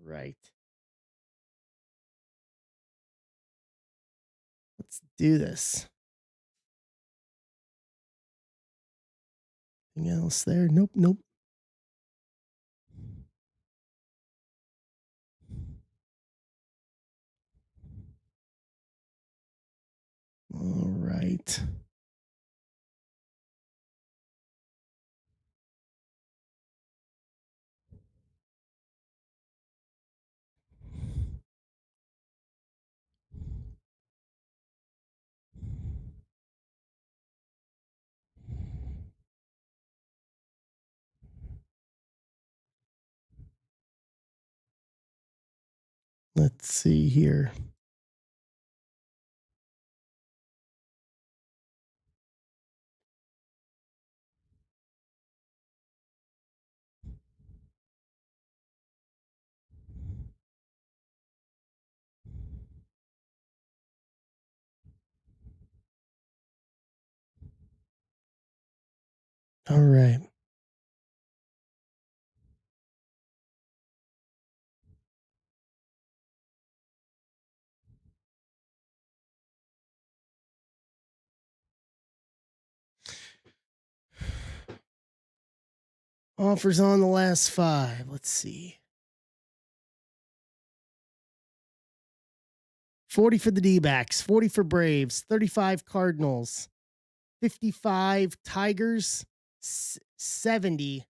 Speaker 1: Right. Let's do this. Anything else there? Nope, nope. All right. Let's see here. All right. Offers on the last 5. Let's see. 40 for the D-backs, 40 for Braves, 35 Cardinals, 55 Tigers, 70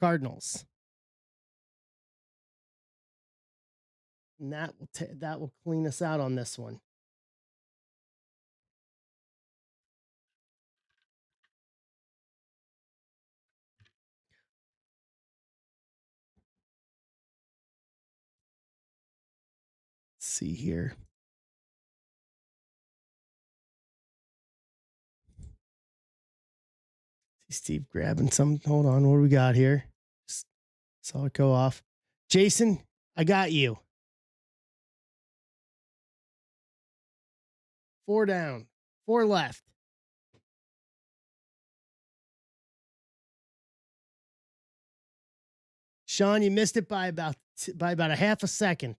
Speaker 1: Cardinals. And that will clean us out on this one. Let's see here. See Steve grabbing some. Hold on. What do we got here? Just saw it go off. Jason, I got you. 4 down, 4 left. Sean, you missed it by about a half a second.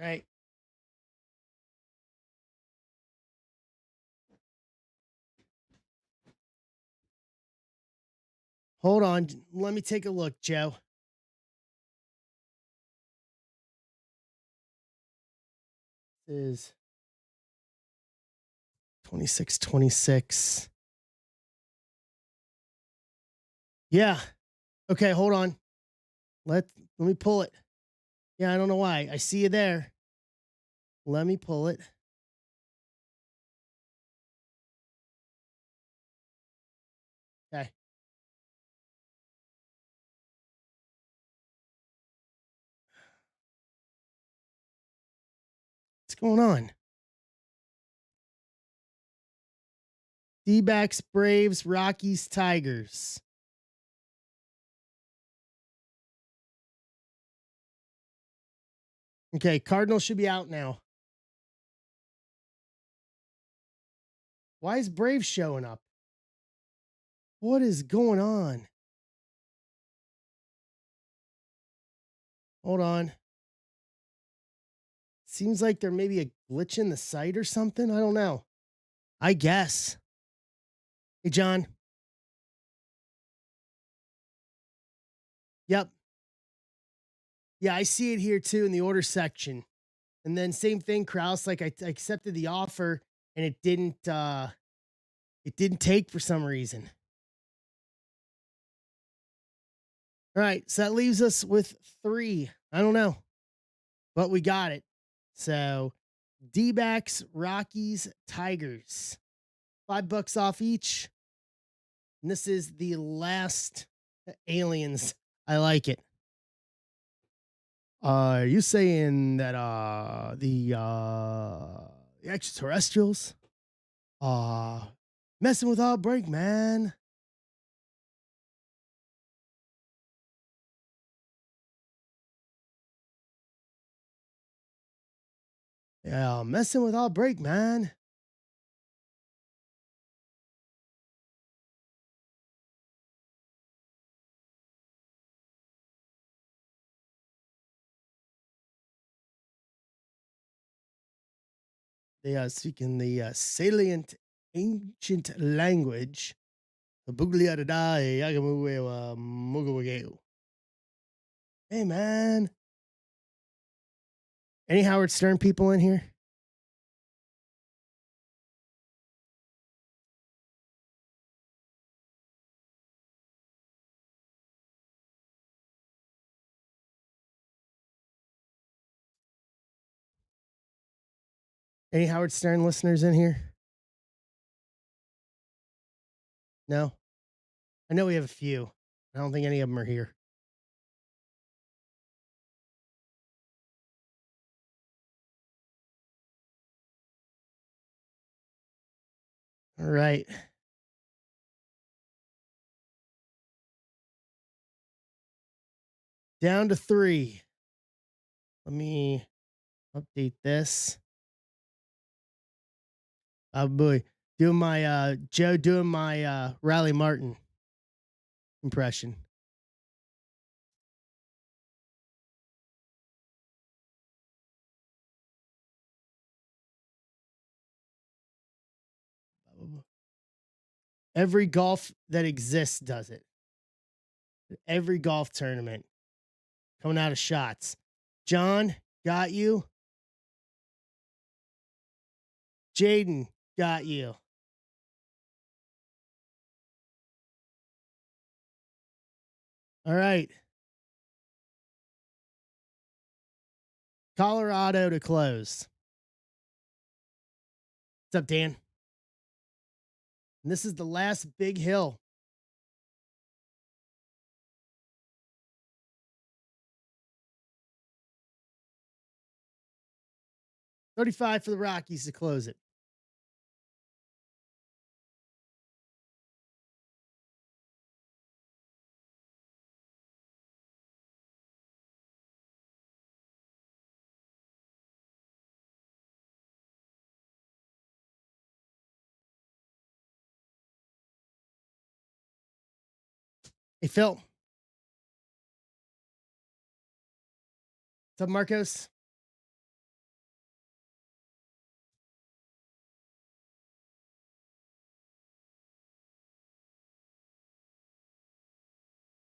Speaker 1: Right. Hold on. Let me take a look, Joe. This is 26-26. Yeah. Okay, hold on. Let me pull it. Yeah, I don't know why. I see you there. Let me pull it. Okay. What's going on? D-backs, Braves, Rockies, Tigers. Okay, Cardinals should be out now. Why is Braves showing up? What is going on? Hold on. Seems like there may be a glitch in the site or something. I don't know. I guess. Hey, John. Yep. Yeah, I see it here too in the order section. And then same thing, Kraus. Like I accepted the offer and it didn't take for some reason. All right, so that leaves us with three. I don't know, but we got it. So D-backs, Rockies, Tigers. $5 off each. And this is the last aliens. I like it. Are you saying that the extraterrestrials messing with our break, man? Yeah, messing with our break, man. They are speaking the salient ancient language. Hey, man. Any Howard Stern people in here? Any Howard Stern listeners in here? No? I know we have a few. I don't think any of them are here. All right. Down to three. Let me update this. Oh boy. Doing my Joe doing my Riley Martin impression. Every golf that exists does it. Every golf tournament. Coming out of shots. John, got you. Jaden, got you. All right. Colorado to close. What's up, Dan? And this is the last big hill. $35 for the Rockies to close it. Hey, Phil. What's up, Marcos?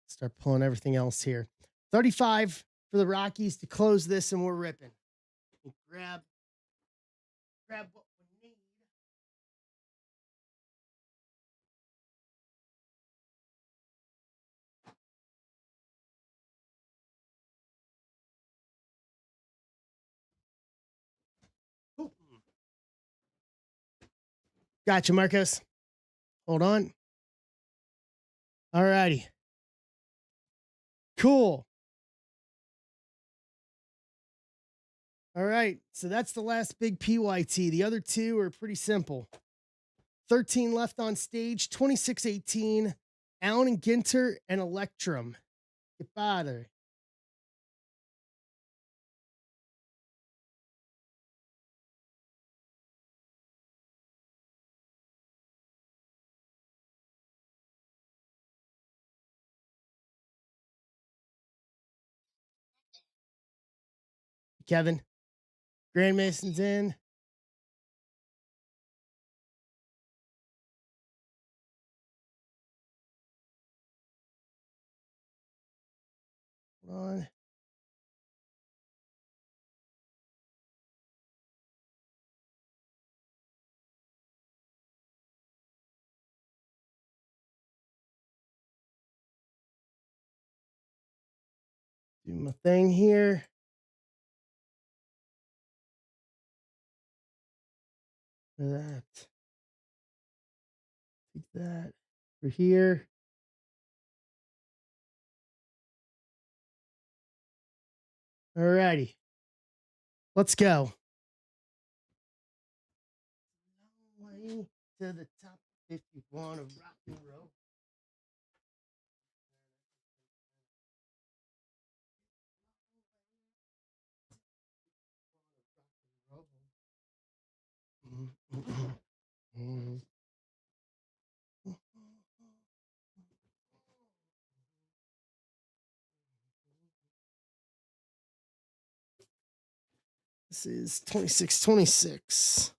Speaker 1: Start pulling everything else here. 35 for the Rockies to close this, and we're ripping. Grab what we need. Ooh. Gotcha, Marcos. Hold on. All righty. Cool. All right. So that's the last big PYT. The other two are pretty simple. 13 left on stage, 26-18. Allen and Ginter and Electrum. Get padre. Kevin. Grand Mason's in. Hold on. Do my thing here. That. Take that for here. Alrighty. Let's go. Way to the top if you want to rock and roll. This is 2626.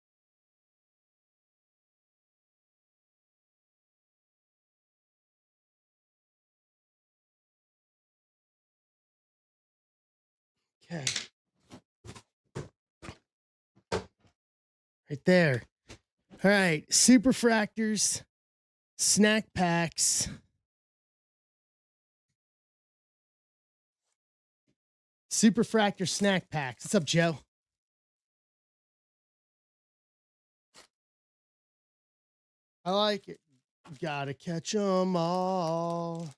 Speaker 1: Okay. Right there. All right. Superfractors, snack packs. Superfractor snack packs. What's up, Joe? I like it. Gotta catch 'em all.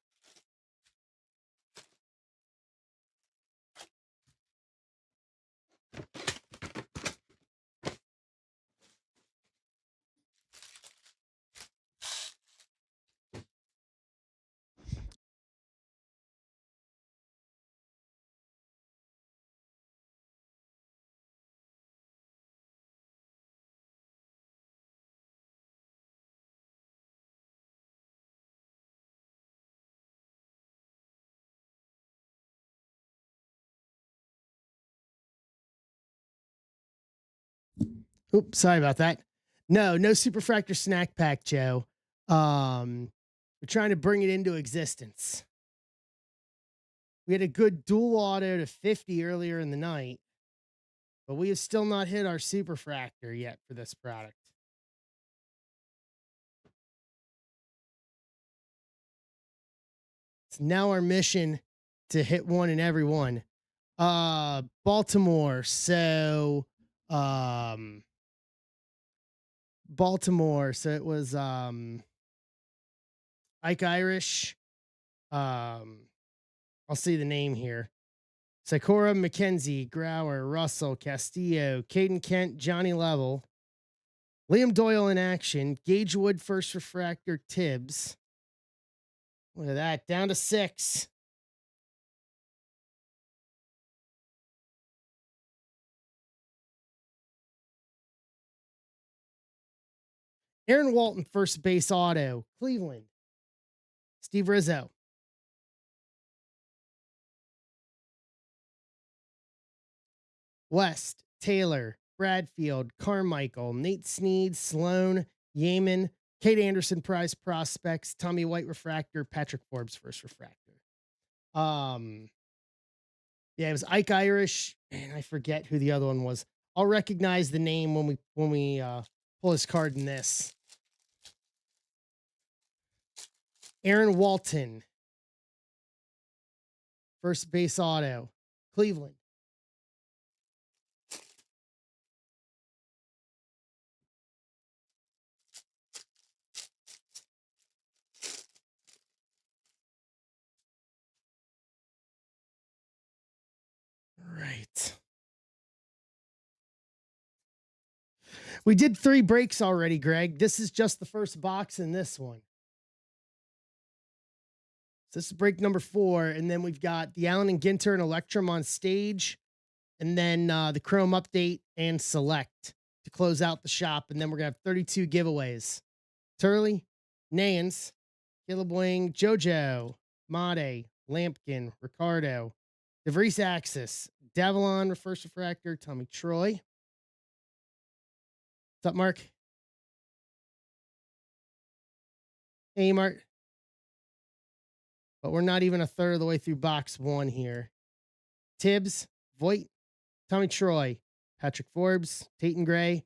Speaker 1: Oops, sorry about that. No superfractor snack pack, Joe. We're trying to bring it into existence. We had a good dual auto to 50 earlier in the night, but we have still not hit our superfractor yet for this product. It's now our mission to hit one in every one. Baltimore. So, Baltimore. So it was Ike Irish. I'll see the name here. Sakura McKenzie, Grauer, Russell, Castillo, Caden Kent, Johnny Level, Liam Doyle in action, Gage Wood, First Refractor, Tibbs. Look at that, down to 6. Aaron Walton, first base auto, Cleveland. Steve Rizzo. West, Taylor, Bradfield, Carmichael, Nate Sneed, Sloan, Yeaman, Kate Anderson, Prize Prospects, Tommy White Refractor, Patrick Forbes, First Refractor. Yeah, it was Ike Irish, and I forget who the other one was. I'll recognize the name when we pull his card in this. Aaron Walton, first base auto, Cleveland. Right. We did 3 breaks already, Greg. This is just the first box in this one. So this is break number 4, and then we've got the Allen and Ginter and Electrum on stage, and then the Chrome update and select to close out the shop, and then we're gonna have 32 giveaways. Turley, Nayans, Caleb Wing, JoJo, Made, Lampkin, Ricardo, DeVries Axis, Davalon, Reverse Refractor, Tommy Troy. What's up, Mark? Hey, Mark. But we're not even a third of the way through box one here. Tibbs, Voigt, Tommy Troy, Patrick Forbes, Peyton Gray,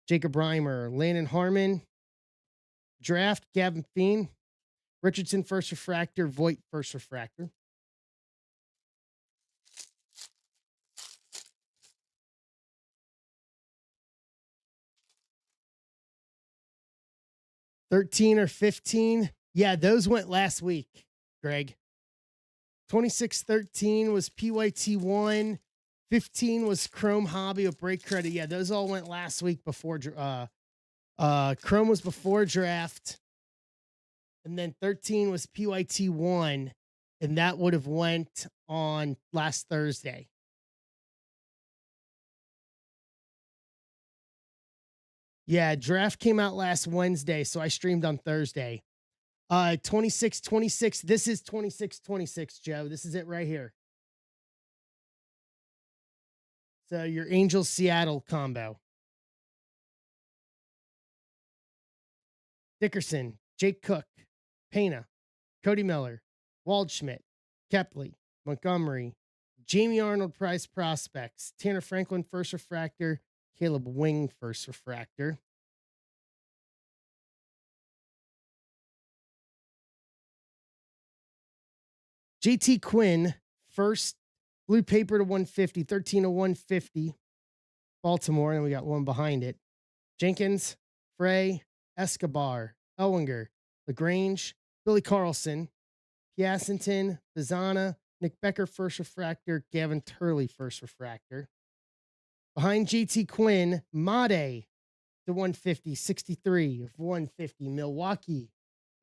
Speaker 1: Jacob Reimer, Landon Harmon. Draft, Gavin Feen, Richardson First Refractor, Voigt First Refractor. $13 or $15. Yeah, those went last week, Greg. 2613 was PYT1. 15 was Chrome Hobby of Break Credit. Yeah, those all went last week before Chrome was before draft. And then 13 was PYT1, and that would have went on last Thursday. Yeah, draft came out last Wednesday, so I streamed on Thursday. 2626. This is 2626, Joe. This is it right here. So your Angels Seattle combo. Dickerson, Jake Cook, Pena, Cody Miller, Waldschmidt, Kepley, Montgomery, Jamie Arnold Prize Prospects, Tanner Franklin First Refractor, Caleb Wing First Refractor. JT Quinn, first blue paper to 150, 13 to 150. Baltimore, and we got one behind it. Jenkins, Frey, Escobar, Elwinger, LaGrange, Billy Carlson, Piacenton, Bizana, Nick Becker First Refractor, Gavin Turley First Refractor. Behind JT Quinn, Made to 150, 63 of 150. Milwaukee,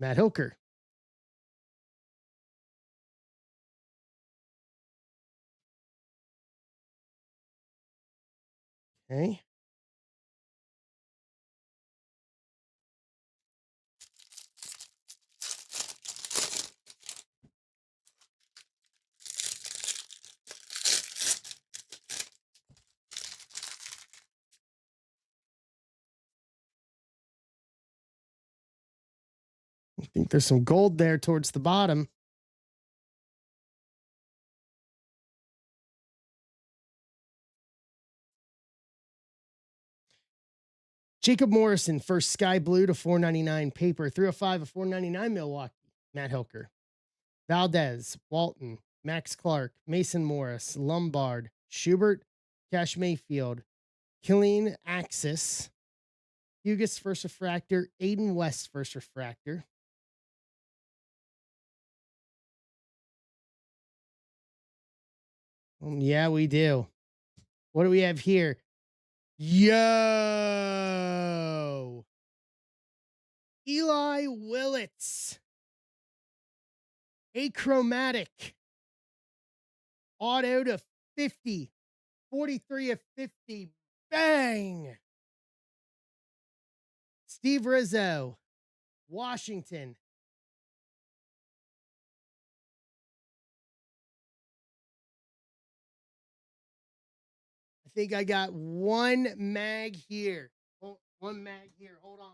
Speaker 1: Matt Hilker. Okay. I think there's some gold there towards the bottom. Jacob Morrison, first sky blue to 499 paper, 305 of 499 Milwaukee, Matt Hilker. Valdez, Walton, Max Clark, Mason Morris, Lombard, Schubert, Cash Mayfield, Killeen Axis, Hugus First Refractor, Aiden West First Refractor. Yeah, we do. What do we have here? Yo! Eli Willits. Achromatic. Auto to 50. 43 of 50. Bang! Steve Rizzo. Washington. I think I got one mag here. One mag here. Hold on.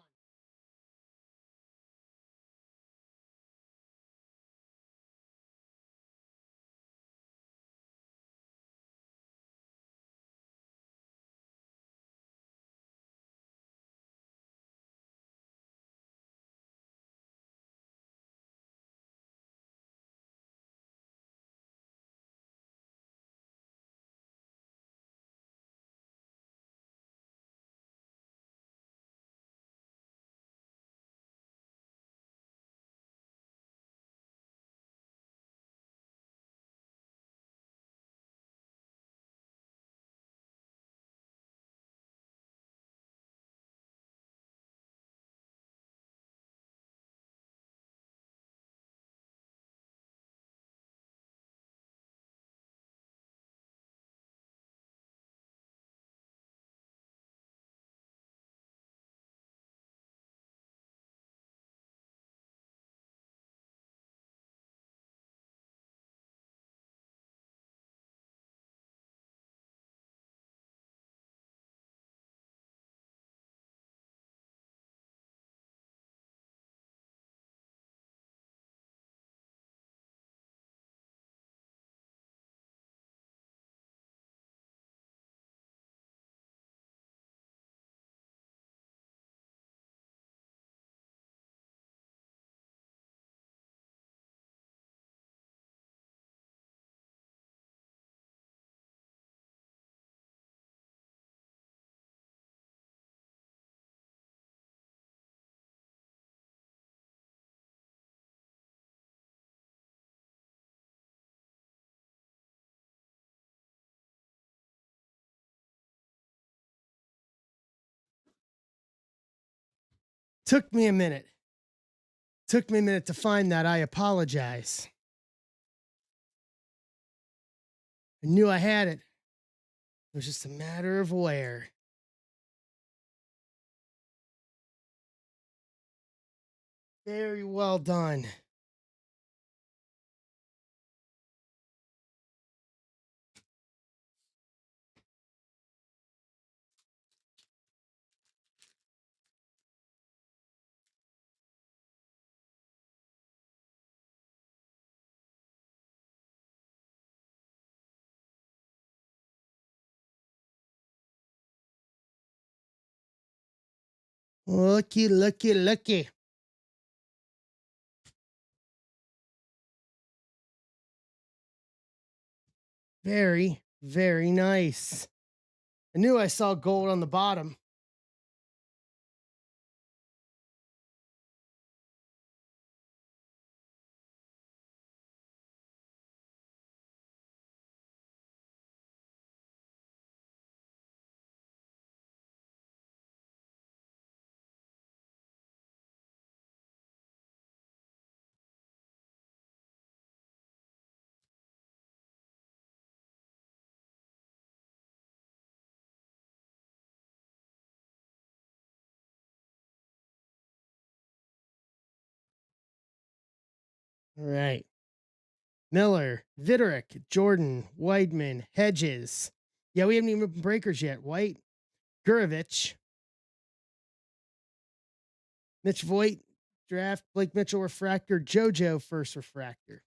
Speaker 1: Took me a minute. Took me a minute to find that. I apologize. I knew I had it. It was just a matter of where. Very well done. Looky, looky, looky. Very, very nice. I knew I saw gold on the bottom. All right. Miller, Viderick, Jordan, Weidman, Hedges. Yeah, we haven't even opened breakers yet. White, Gurovich, Mitch Voigt, draft, Blake Mitchell refractor, JoJo first refractor.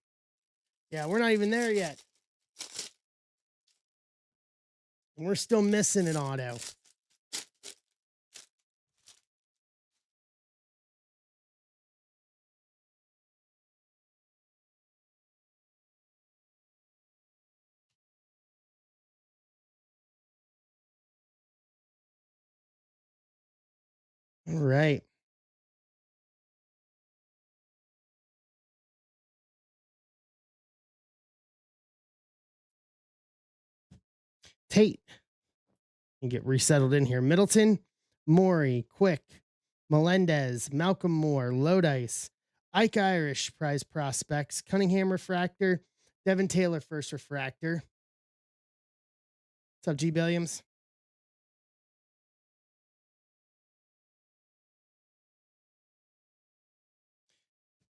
Speaker 1: Yeah, we're not even there yet. We're still missing an auto. All right. Tate. And get resettled in here. Middleton, Maury, Quick, Melendez, Malcolm Moore, Lodice, Ike Irish, prize prospects, Cunningham refractor, Devin Taylor first refractor. What's up, G. Billiams?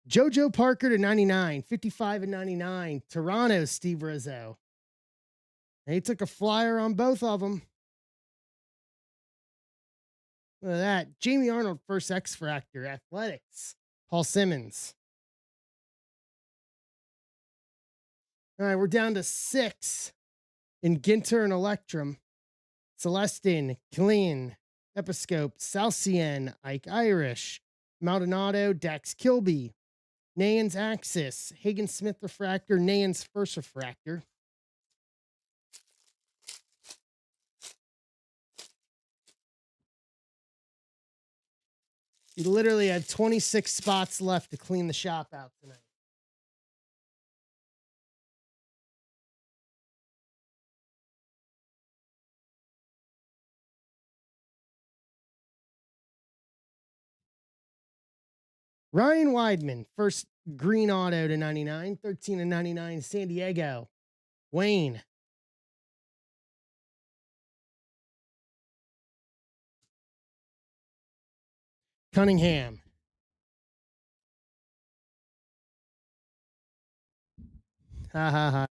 Speaker 1: JoJo Parker to 99, 55 and 99. Toronto, Steve Rizzo. And he took a flyer on both of them. Look at that. Jamie Arnold, first X Fractor, Athletics. Paul Simmons. All right, we're down to 6 in Ginter and Electrum. Celestin, Killian, Episcope, Salcien, Ike Irish, Maldonado, Dax Kilby, Nayan's Axis, Hagen Smith Refractor, Nayan's first refractor. You literally had 26 spots left to clean the shop out tonight. Ryan Weidman, first green auto to 99, 13 and 99, San Diego. Wayne. Cunningham. Ha ha ha.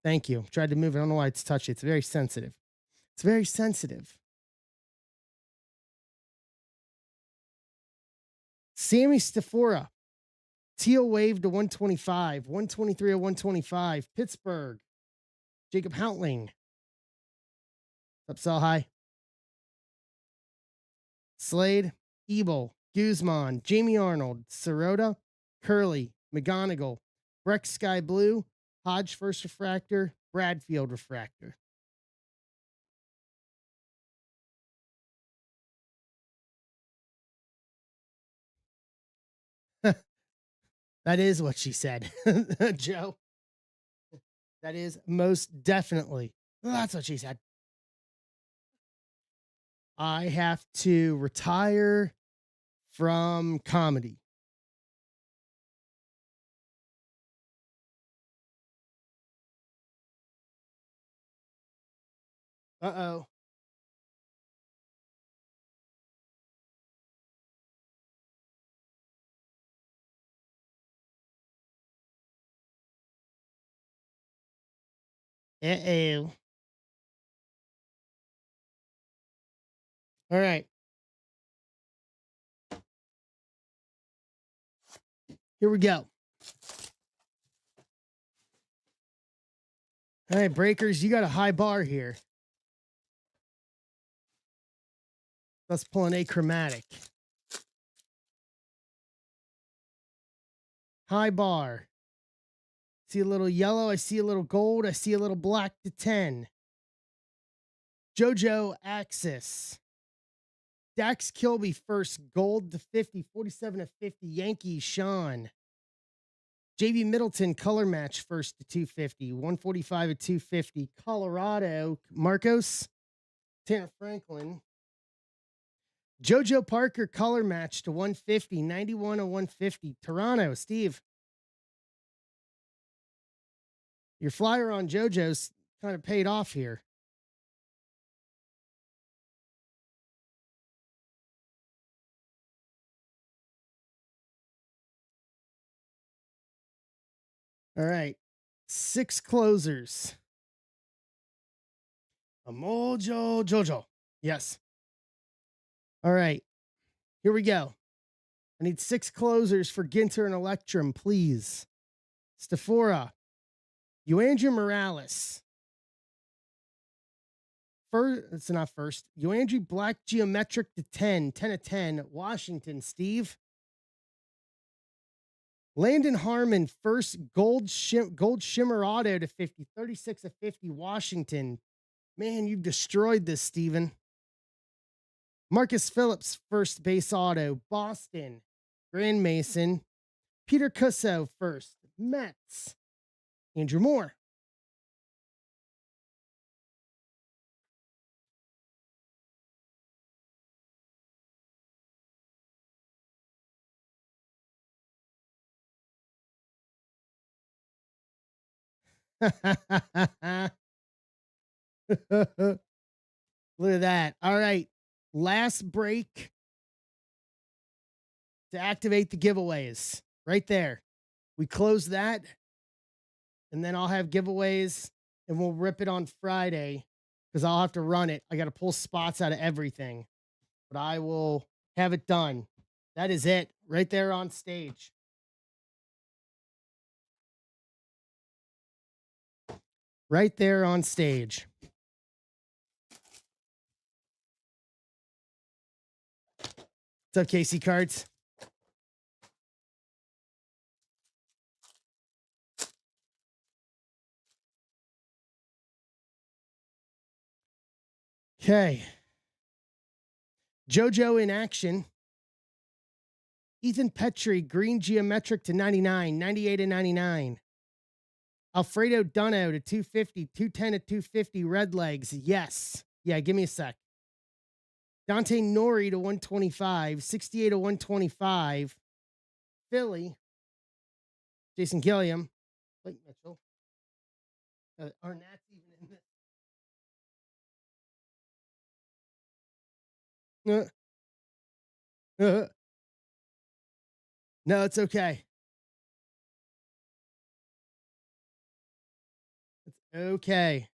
Speaker 1: Thank you. Tried to move it. I don't know why it's touchy. It's very sensitive. It's very sensitive. Sammy Stafora. Teal wave to 125, 123 or 125. Pittsburgh. Jacob Houtling. Up sell high. Slade. Ebel. Guzman. Jamie Arnold. Sirota. Curley. McGonigal. Breck Sky Blue. Hodge first refractor. Bradfield refractor. That is what she said, Joe. That is most definitely. That's what she said. I have to retire from comedy. Uh-oh. Uh-oh. All right. Here we go. All right, Breakers, you got a high bar here. Let's pull an achromatic. High bar. See a little yellow. I see a little gold. I see a little black to 10. JoJo Axis. Dax Kilby first, gold to 50, 47 to 50. Yankee Sean. JB Middleton color match first to 250, 145 to 250. Colorado Marcos. Tanner Franklin. JoJo Parker color match to 150, 91 to 150. Toronto Steve. Your flyer on JoJo's kind of paid off here. All right. 6 closers. Amojo Jojo. Yes. All right. Here we go. I need 6 closers for Ginter and Electrum, please. Stephora. Euandria Morales. First, it's not first. Euandry Black Geometric to 10, 10 to 10. Washington, Steve. Landon Harmon, first gold shimmer auto to 50, 36 to 50. Washington. Man, you've destroyed this, Steven. Marcus Phillips, first base auto. Boston. Grand Mason. Peter Cusso, first. Mets. Andrew Moore. Look at that. All right. Last break to activate the giveaways. Right there. We close that, and then I'll have giveaways, and we'll rip it on Friday because I'll have to run it. I got to pull spots out of everything, but I will have it done. That is it. Right there on stage. Right there on stage. What's up, Casey Cards? Okay. JoJo in action. Ethan Petrie, green geometric to 99, 98 to 99. Alfredo Dunno to 250, 210 to 250. Red legs. Yes. Yeah, give me a sec. Dante Nori to 125, 68 to 125. Philly. Jason Gilliam. Blake Mitchell. Arnett's even in this. No, it's okay. It's okay.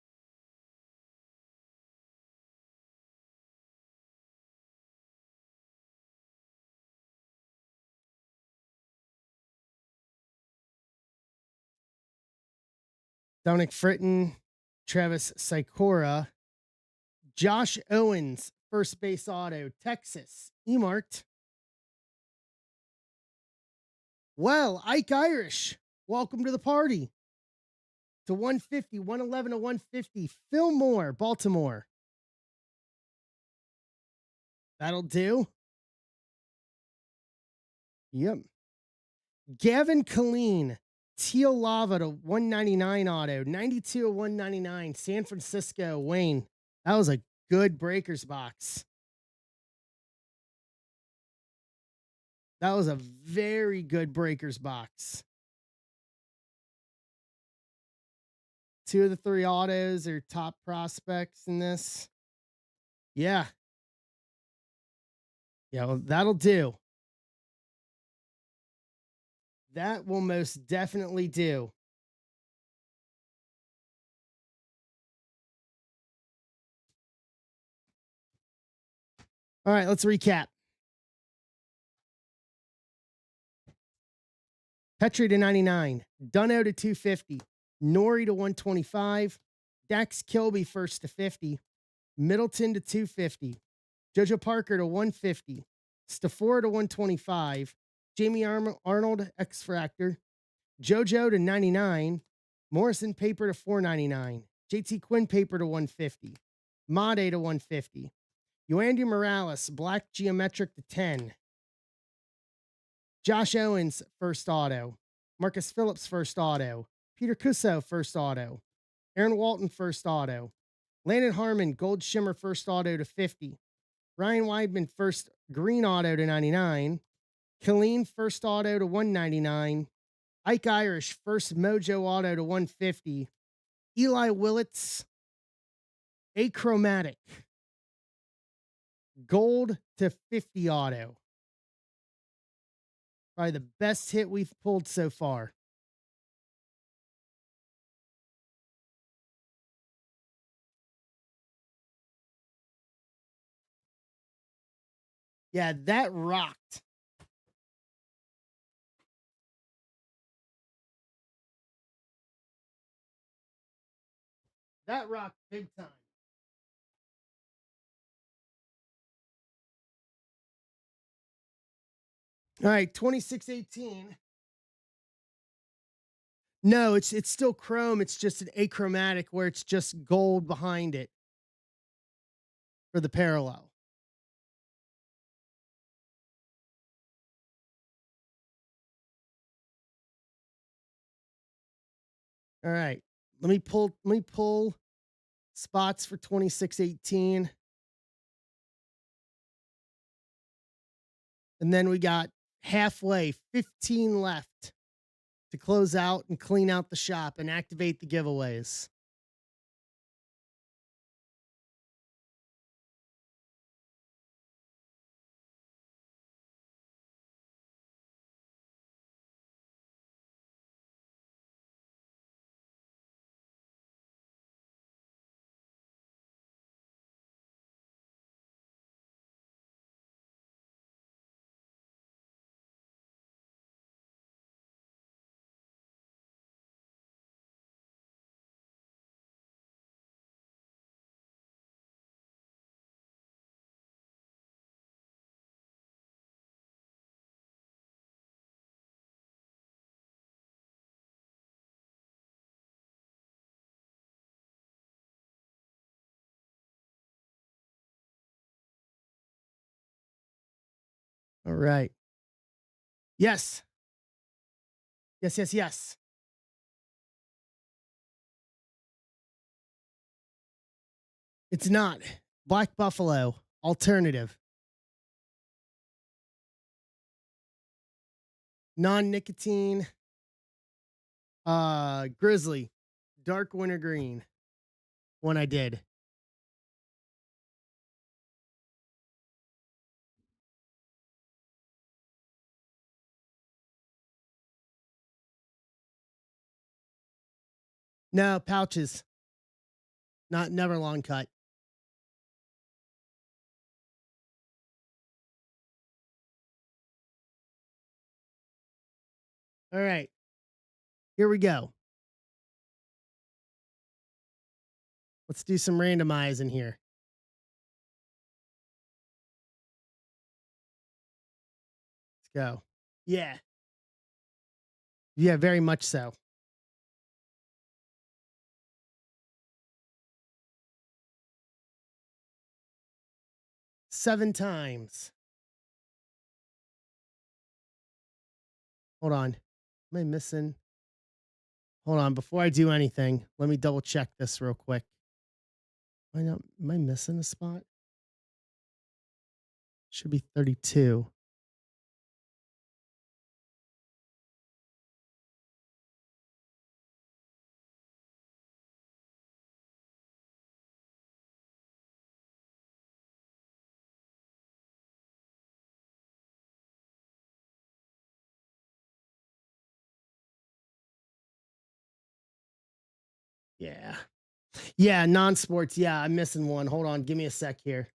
Speaker 1: Dominic Fritton, Travis Sikora, Josh Owens, first base auto, Texas, E-marked. Well, Ike Irish, welcome to the party. To 150, 111 to 150. Phil Moore, Baltimore. That'll do. Yep. Gavin Killeen, Teal Lava to 199 auto, 92 of 199, San Francisco, Wayne. That was a good breakers box. That was a very good breakers box. 2 of the 3 autos are top prospects in this. Yeah. Yeah, well, that'll do. That will most definitely do. All right, let's recap. Petrie to 99, Dunno to 250, Nori to 125, Dax Kilby first to 50, Middleton to 250, JoJo Parker to 150, Stafora to 125, Jamie Arnold X Fractor, JoJo to 99, Morrison paper to 499, JT Quinn paper to 150, Made to 150, Yoandy Morales black geometric to 10, Josh Owens first auto, Marcus Phillips first auto, Peter Cusso first auto, Aaron Walton first auto, Landon Harmon gold shimmer first auto to 50, Ryan Weidman first green auto to 99, Killeen first auto to 199, Ike Irish first mojo auto to 150, Eli Willits achromatic gold to 50 auto. Probably the best hit we've pulled so far. Yeah, that rocked. That rocked big time. All right, 2618. No, it's still chrome. It's just an achromatic where it's just gold behind it for the parallel. All right. Let me pull spots for 2618. And then we got halfway, 15 left to close out and clean out the shop and activate the giveaways. All right. Yes. Yes, yes, yes. It's not. Black Buffalo, alternative. Non-nicotine. Grizzly. Dark wintergreen. One I did. No, pouches. Not never long cut. All right. Here we go. Let's do some randomizing here. Let's go. Yeah. Yeah, very much so. 7 times. Hold on. Am I missing? Hold on. Before I do anything, let me double check this real quick. Am I missing a spot? Should be 32. Yeah. Yeah, non-sports. Yeah, I'm missing one. Hold on. Give me a sec here.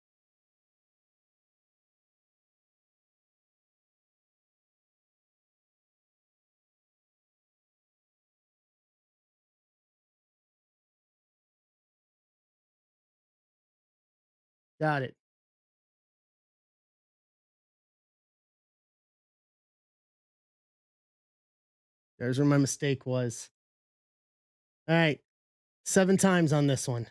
Speaker 1: Got it. There's where my mistake was. All right. 7 times on this one.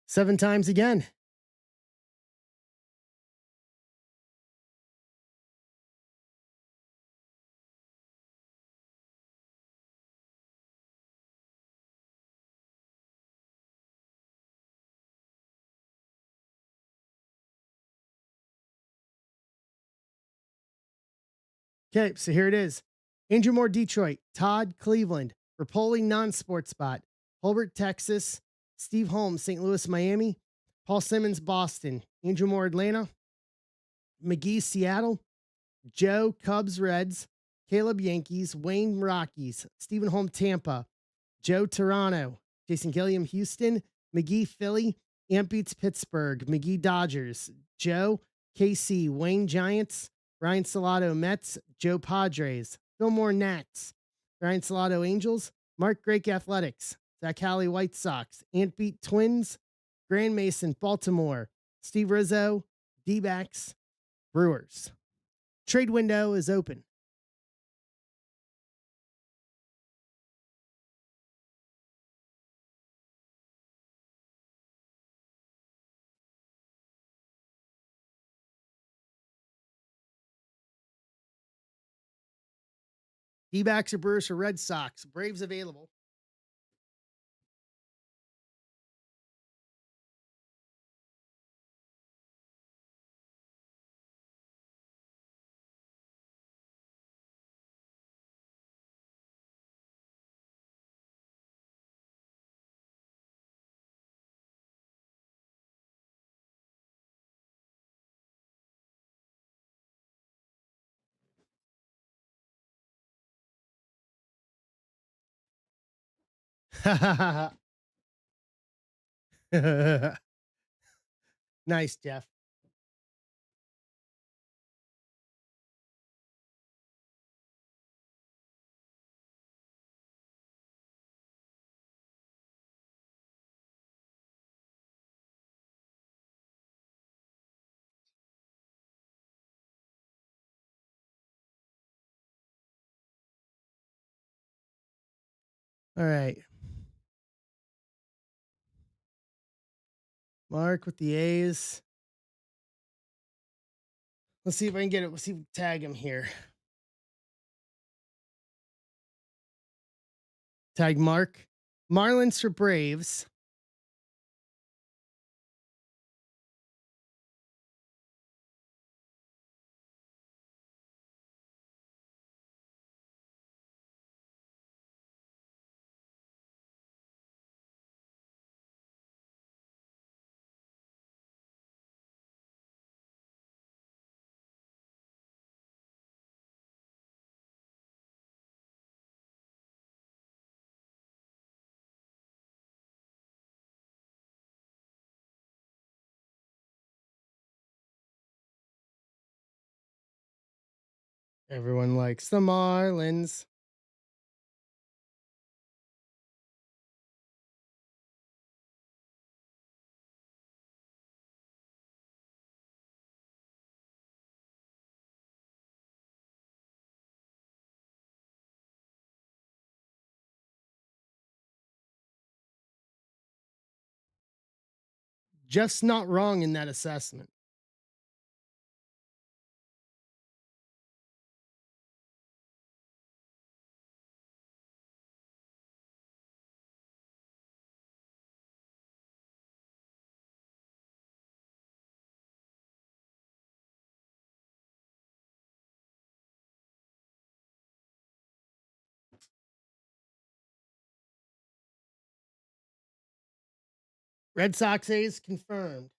Speaker 1: 7 times again. Okay, so here it is. Andrew Moore, Detroit. Todd, Cleveland. Rapoli, non-sports spot. Holbert, Texas. Steve Holmes, St. Louis, Miami. Paul Simmons, Boston. Andrew Moore, Atlanta. McGee, Seattle. Joe, Cubs, Reds. Caleb, Yankees. Wayne, Rockies. Stephen Holm, Tampa. Joe, Toronto. Jason Gilliam, Houston. McGee, Philly. Amp Beats, Pittsburgh. McGee, Dodgers. Joe, KC. Wayne, Giants. Ryan Salato, Mets. Joe, Padres. Fillmore, Nats. Ryan Salato, Angels. Mark Drake, Athletics. Zach Halley, White Sox. Ant Beat, Twins. Grand Mason, Baltimore. Steve Rizzo, D-backs, Brewers. Trade window is open. D-backs or Brewers or Red Sox. Braves available. Nice, Jeff. All right. Mark with the A's. Let's see if I can get it. Let's see if we can tag him here. Tag Mark. Marlins for Braves. Everyone likes the Marlins. Just not wrong in that assessment. Red Sox A's confirmed.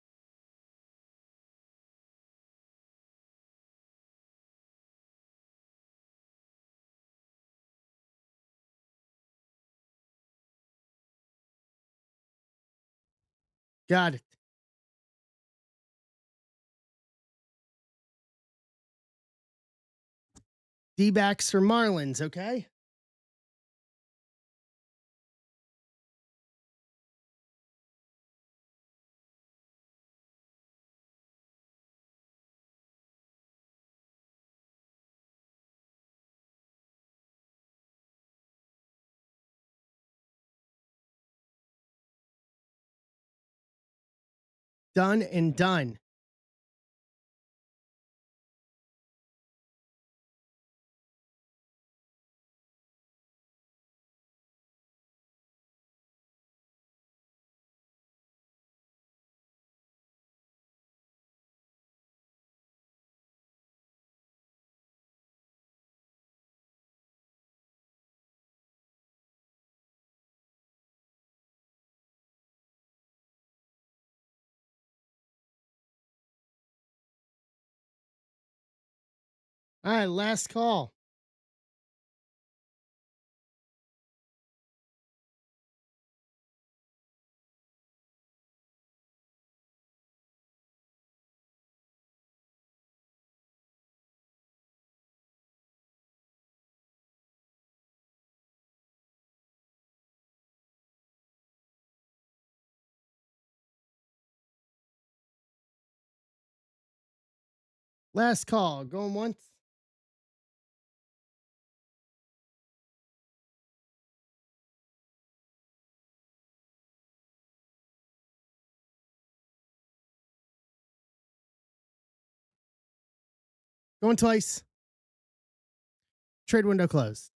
Speaker 1: Got it. D-backs for Marlins, okay? Done and done. All right, last call. Last call. Going once. Going twice. Trade window closed.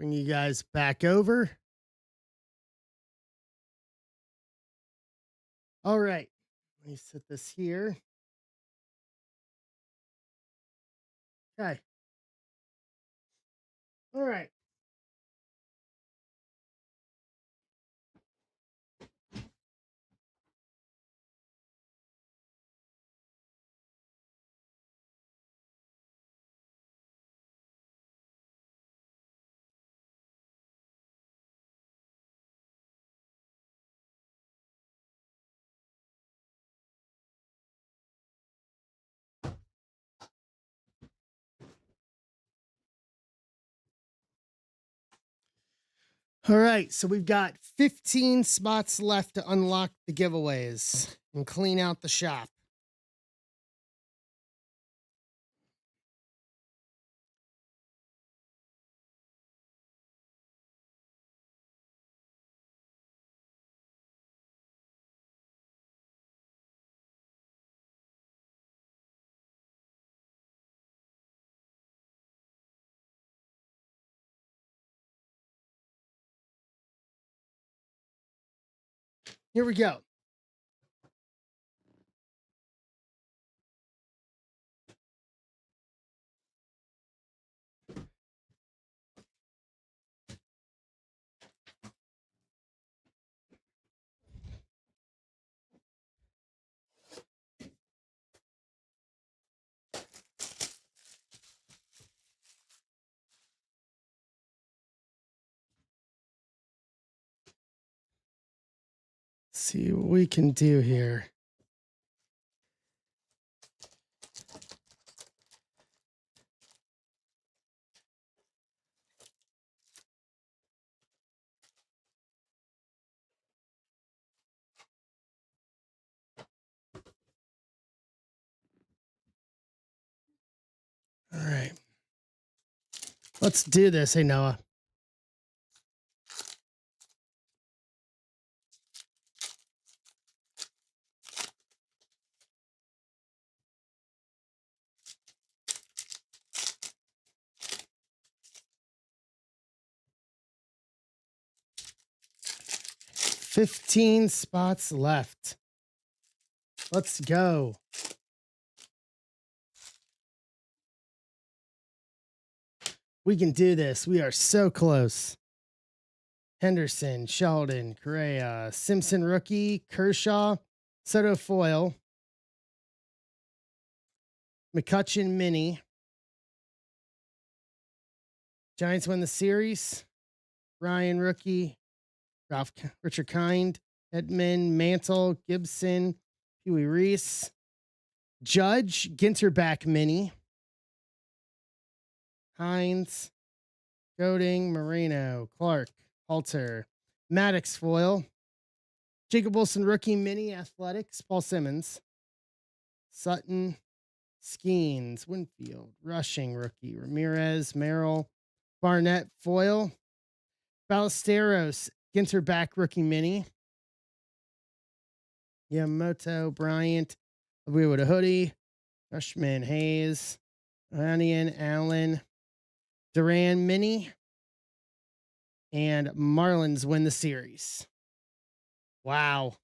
Speaker 1: Bring you guys back over. All right. Let me set this here. Okay. All right. All right. So we've got 15 spots left to unlock the giveaways and clean out the shop. Here we go. See what we can do here. Let's do this. Hey, Noah. $15 spots left. Let's go. We can do this. We are so close. Henderson, Sheldon, Correa, Simpson rookie, Kershaw, Soto foil, McCutcheon mini. Giants win the series. Ryan rookie, Richard Kind, Edmund, Mantle, Gibson, Huey Reese, Judge, Ginterback mini, Hines, Golding, Moreno, Clark, Halter, Maddox foil, Jacob Wilson rookie mini athletics, Paul Simmons, Sutton, Skeens, Winfield, rushing rookie, Ramirez, Merrill, Barnett foil, Ballesteros, Ginterback rookie mini, Yamamoto, Bryant, we would a hoodie, Rushman, Hayes, Onion, Allen, Duran mini, and Marlins win the series. Wow.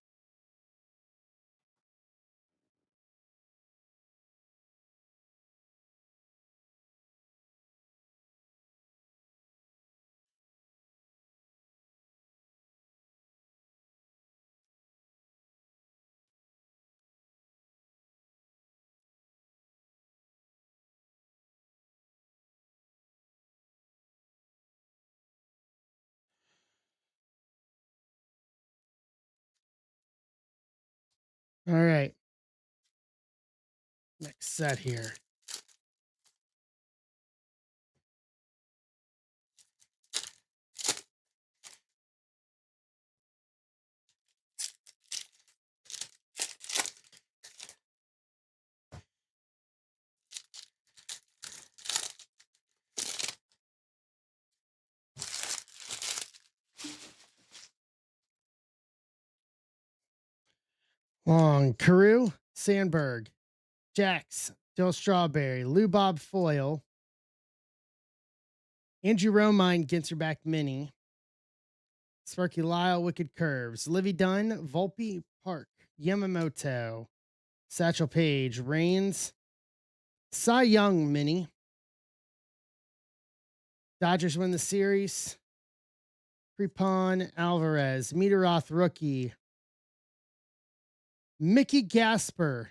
Speaker 1: All right. Next set here. Long, Carew, Sandberg, Jax, Dill Strawberry, Lou Bob Foil, Andrew Romine, Ginterback Mini, Sparky Lyle, Wicked Curves, Livy Dunn, Volpe, Park, Yamamoto, Satchel Page, Reigns, Cy Young Mini, Dodgers win the series, Prepon, Alvarez, Meteroth Rookie, Mickey Gasper,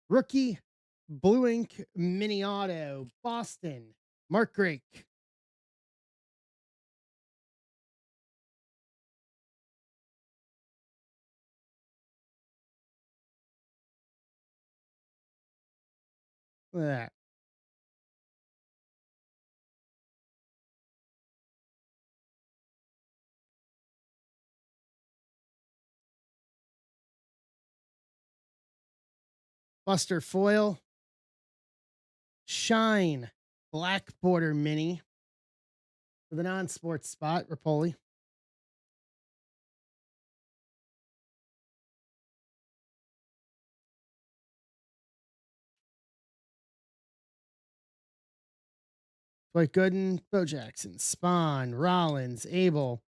Speaker 1: Rookie, Blue Ink Mini Auto, Boston, Mark Drake. Look at that. Buster Foil, Shine, Black Border Mini for the non-sports spot, Rapoli. Dwight Gooden, Bo Jackson, Spawn, Rollins, Abel,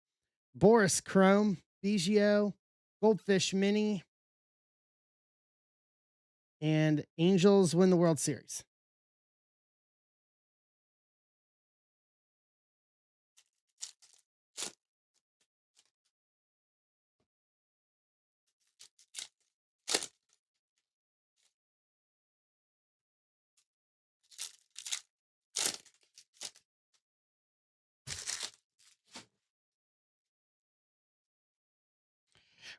Speaker 1: Boris Chrome, Biggio, Goldfish Mini, and Angels win the World Series.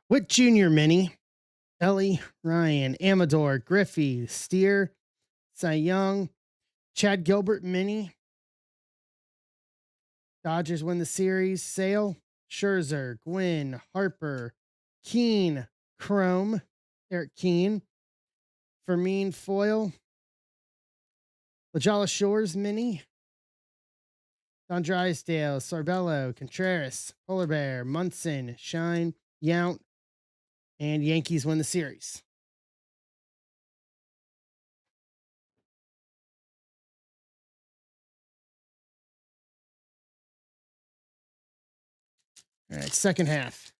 Speaker 1: Witt Jr. Mini, Ellie, Ryan, Amador, Griffey, Steer, Cy Young, Chad Gilbert Mini. Dodgers win the series. Sale, Scherzer, Gwynn, Harper, Keene, Chrome, Eric Keene, Fermin Foil, LaJala Shores Mini, Don Drysdale, Sarbello, Contreras, Polar Bear, Munson, Shine, Yount, and Yankees win the series. All right, second half.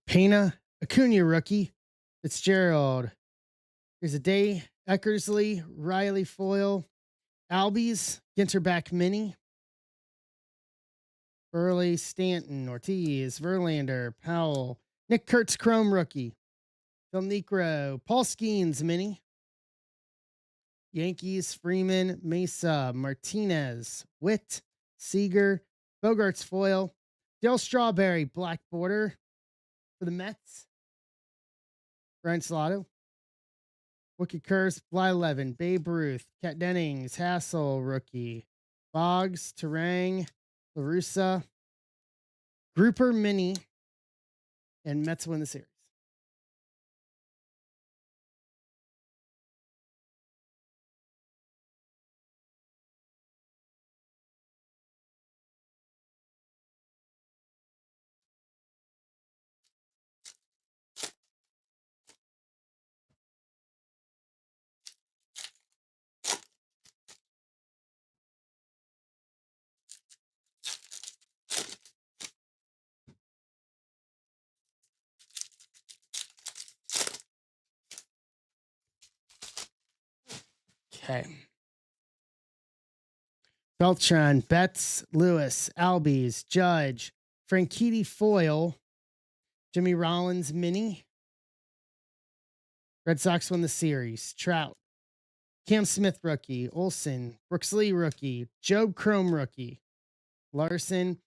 Speaker 1: Pena, Acuna rookie, Fitzgerald. Here's a day, Eckersley, Riley foil, Albies, Ginterback mini, Burley, Stanton, Ortiz, Verlander, Powell, Nick Kurtz Chrome rookie, Phil Necro, Paul Skeens mini, Yankees, Freeman, Mesa, Martinez, Witt, Seager, Bogarts foil, Dale Strawberry, black border for the Mets, Brian Salato, Wicked Curse, Bly 11, Babe Ruth, Cat Dennings, Hassel, rookie, Boggs, Terang, LaRussa, Grouper Mini, and Mets win the series. Okay. Beltran, Betts, Lewis, Albies, Judge, Franchitti foil, Jimmy Rollins mini. Red Sox win the series. Trout, Cam Smith rookie, Olson, Brooks Lee rookie, Job Chrome rookie, Larson,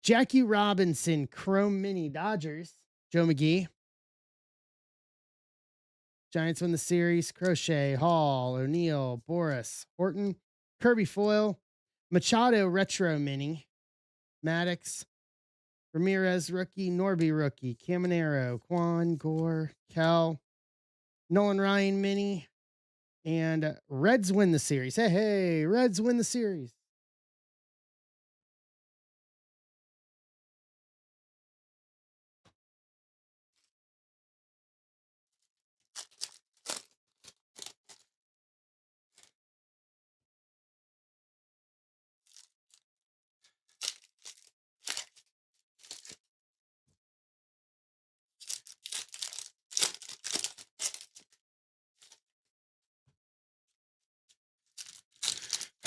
Speaker 1: Jackie Robinson Chrome mini Dodgers, Joe McGee. Giants win the series. Crochet, Hall, O'Neill, Boris, Horton, Kirby foil, Machado retro mini, Maddox, Ramirez rookie, Norby rookie, Caminero, Quan, Gore, Cal, Nolan Ryan mini, and Reds win the series. Hey, Reds win the series.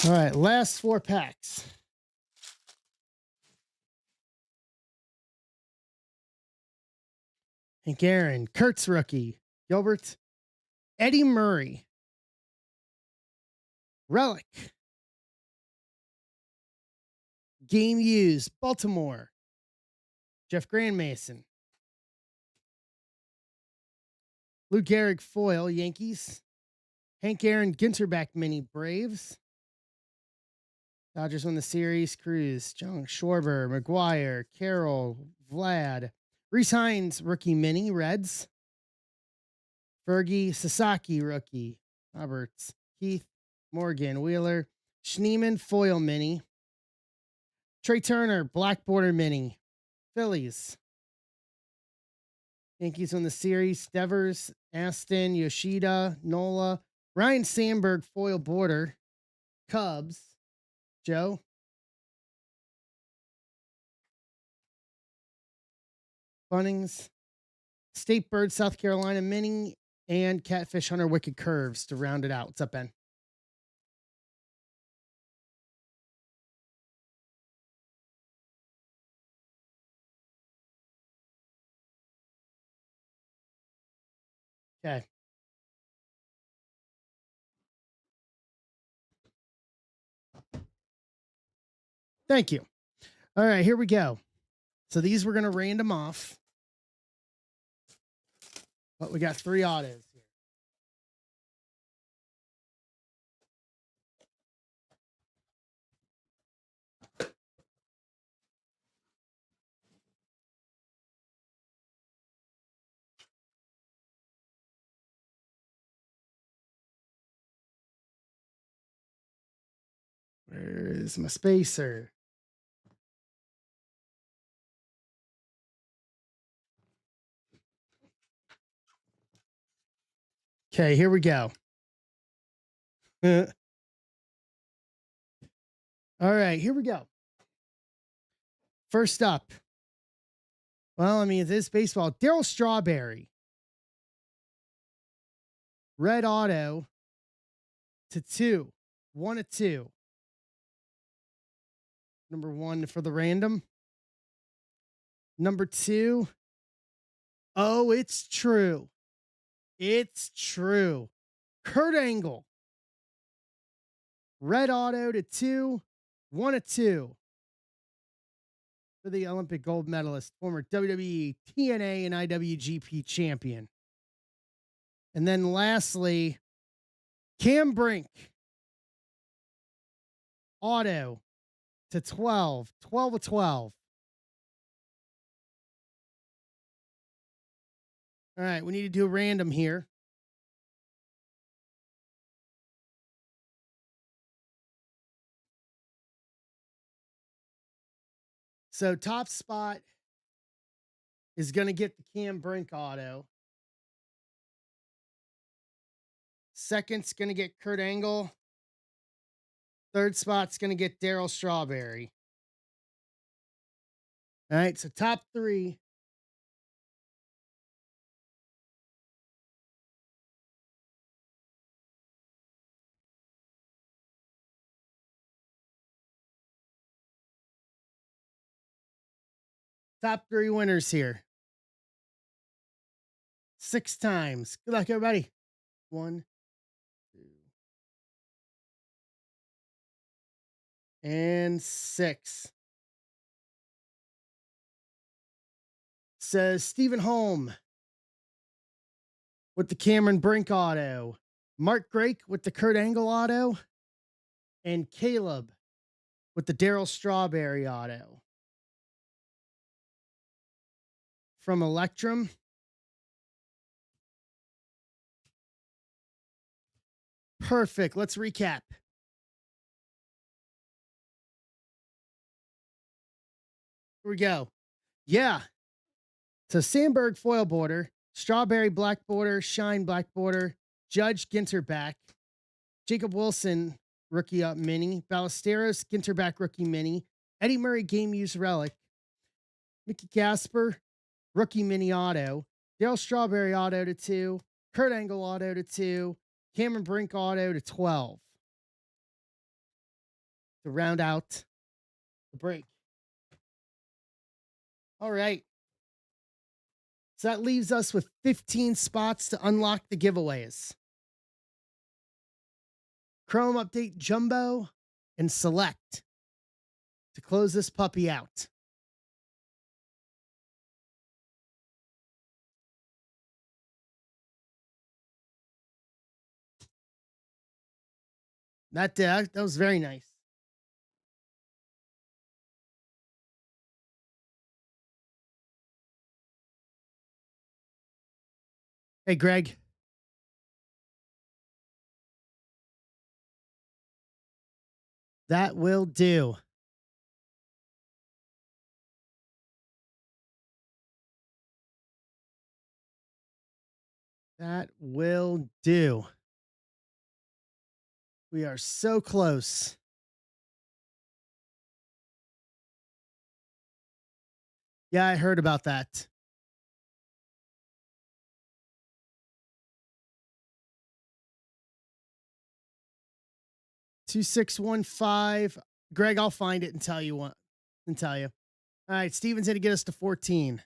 Speaker 1: All right, last 4 packs. Hank Aaron, Kurtz rookie, Gilbert, Eddie Murray, Relic, Game Used, Baltimore, Jeff Grandmason, Lou Gehrig foil, Yankees, Hank Aaron, Ginterback mini, Braves, Dodgers win the series. Cruz, John Schwarber, McGuire, Carroll, Vlad, Reese Hines rookie mini, Reds, Fergie, Sasaki rookie, Roberts, Keith, Morgan, Wheeler, Schneeman foil mini, Trey Turner, black border mini, Phillies. Yankees win the series. Devers, Aston, Yoshida, Nola, Ryan Sandberg foil border, Cubs, Joe, Bunnings, State Bird, South Carolina mini, and Catfish Hunter Wicked Curves to round it out. What's up, Ben? Okay. Thank you. All right, here we go. So these we're going to random off. But we got 3 autos here. Where is my spacer? Okay, here we go. All right, here we go. First up. Well, I mean, it is baseball. Darryl Strawberry. Red auto to 2. 1 of 2. Number 1 for the random. Number 2. Oh, it's true. It's true. Kurt Angle. Red auto to 2. 1 of 2. For the Olympic gold medalist, former WWE, TNA, and IWGP champion. And then lastly, Cam Brink. Auto to 12. 12 of 12. All right, we need to do a random here. So top spot is going to get the Cam Brink auto. Second's going to get Kurt Angle. Third spot's going to get Darryl Strawberry. All right, so top 3. Top 3 winners here. 6 times. Good luck, everybody. 1, 2, and 6. Says Stephen Holm with the Cameron Brink auto, Mark Drake with the Kurt Angle auto, and Caleb with the Darryl Strawberry auto. From Electrum. Perfect. Let's recap. Here we go. Yeah. So Sandberg foil border, Strawberry black border, Shine black border, Judge Ginterback, Jacob Wilson rookie up mini, Ballesteros Ginterback rookie mini, Eddie Murray game use relic, Mickey Casper rookie mini auto, Darryl Strawberry auto to 2, Kurt Angle auto to 2, Cameron Brink auto to 12. To round out the break. All right. So that leaves us with 15 spots to unlock the giveaways. Chrome Update Jumbo and Select to close this puppy out. That was very nice. Hey, Greg. That will do. That will do. We are so close. Yeah, I heard about that. $2615. Greg, I'll find it and tell you what. And tell you. All right, Steven's going to get us to 14.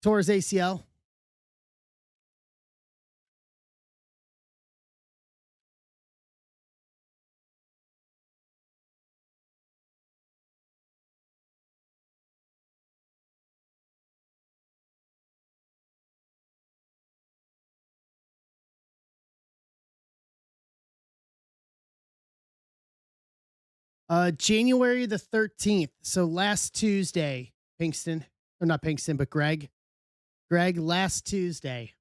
Speaker 1: Torres ACL. January the 13th. So last Tuesday, Pinkston, or not Pinkston, but Greg. Greg, last Tuesday.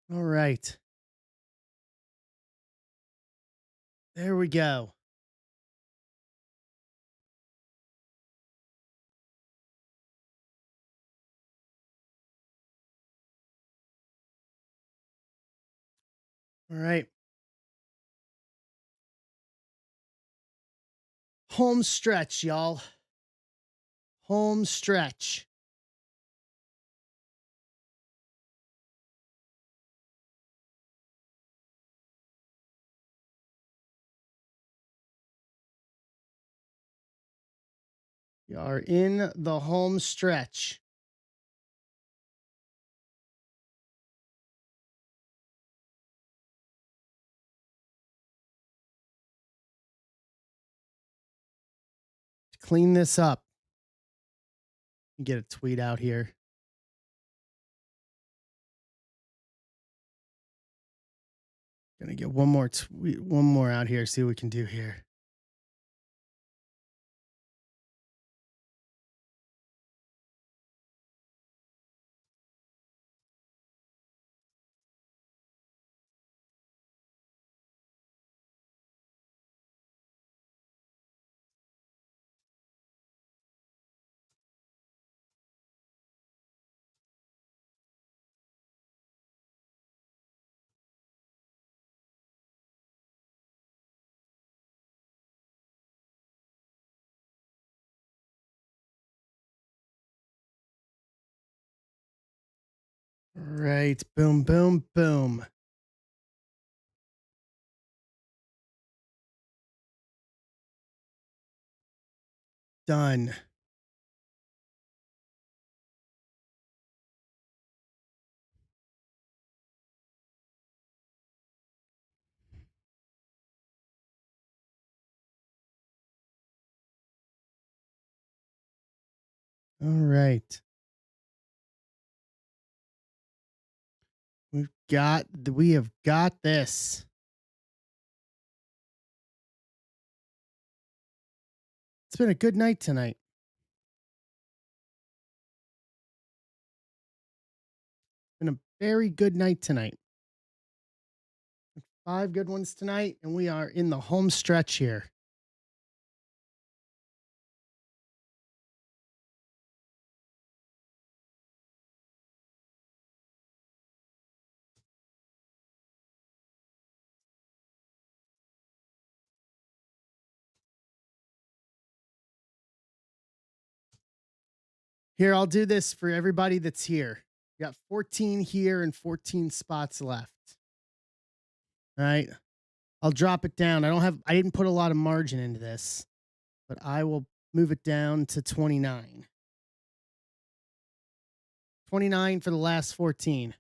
Speaker 1: All right. There we go. All right. Home stretch, y'all. Home stretch. We are in the home stretch. Clean this up. Get a tweet out here. Gonna get one more tweet, one more out here. See what we can do here. All right. Boom, boom, boom. Done. All right. We have got this. It's been a good night tonight. Been a very good night tonight. 5 good ones tonight, and we are in the home stretch here. Here, I'll do this for everybody that's here. We got 14 here and 14 spots left. All right. I'll drop it down. I didn't put a lot of margin into this, but I will move it down to 29. 29 for the last 14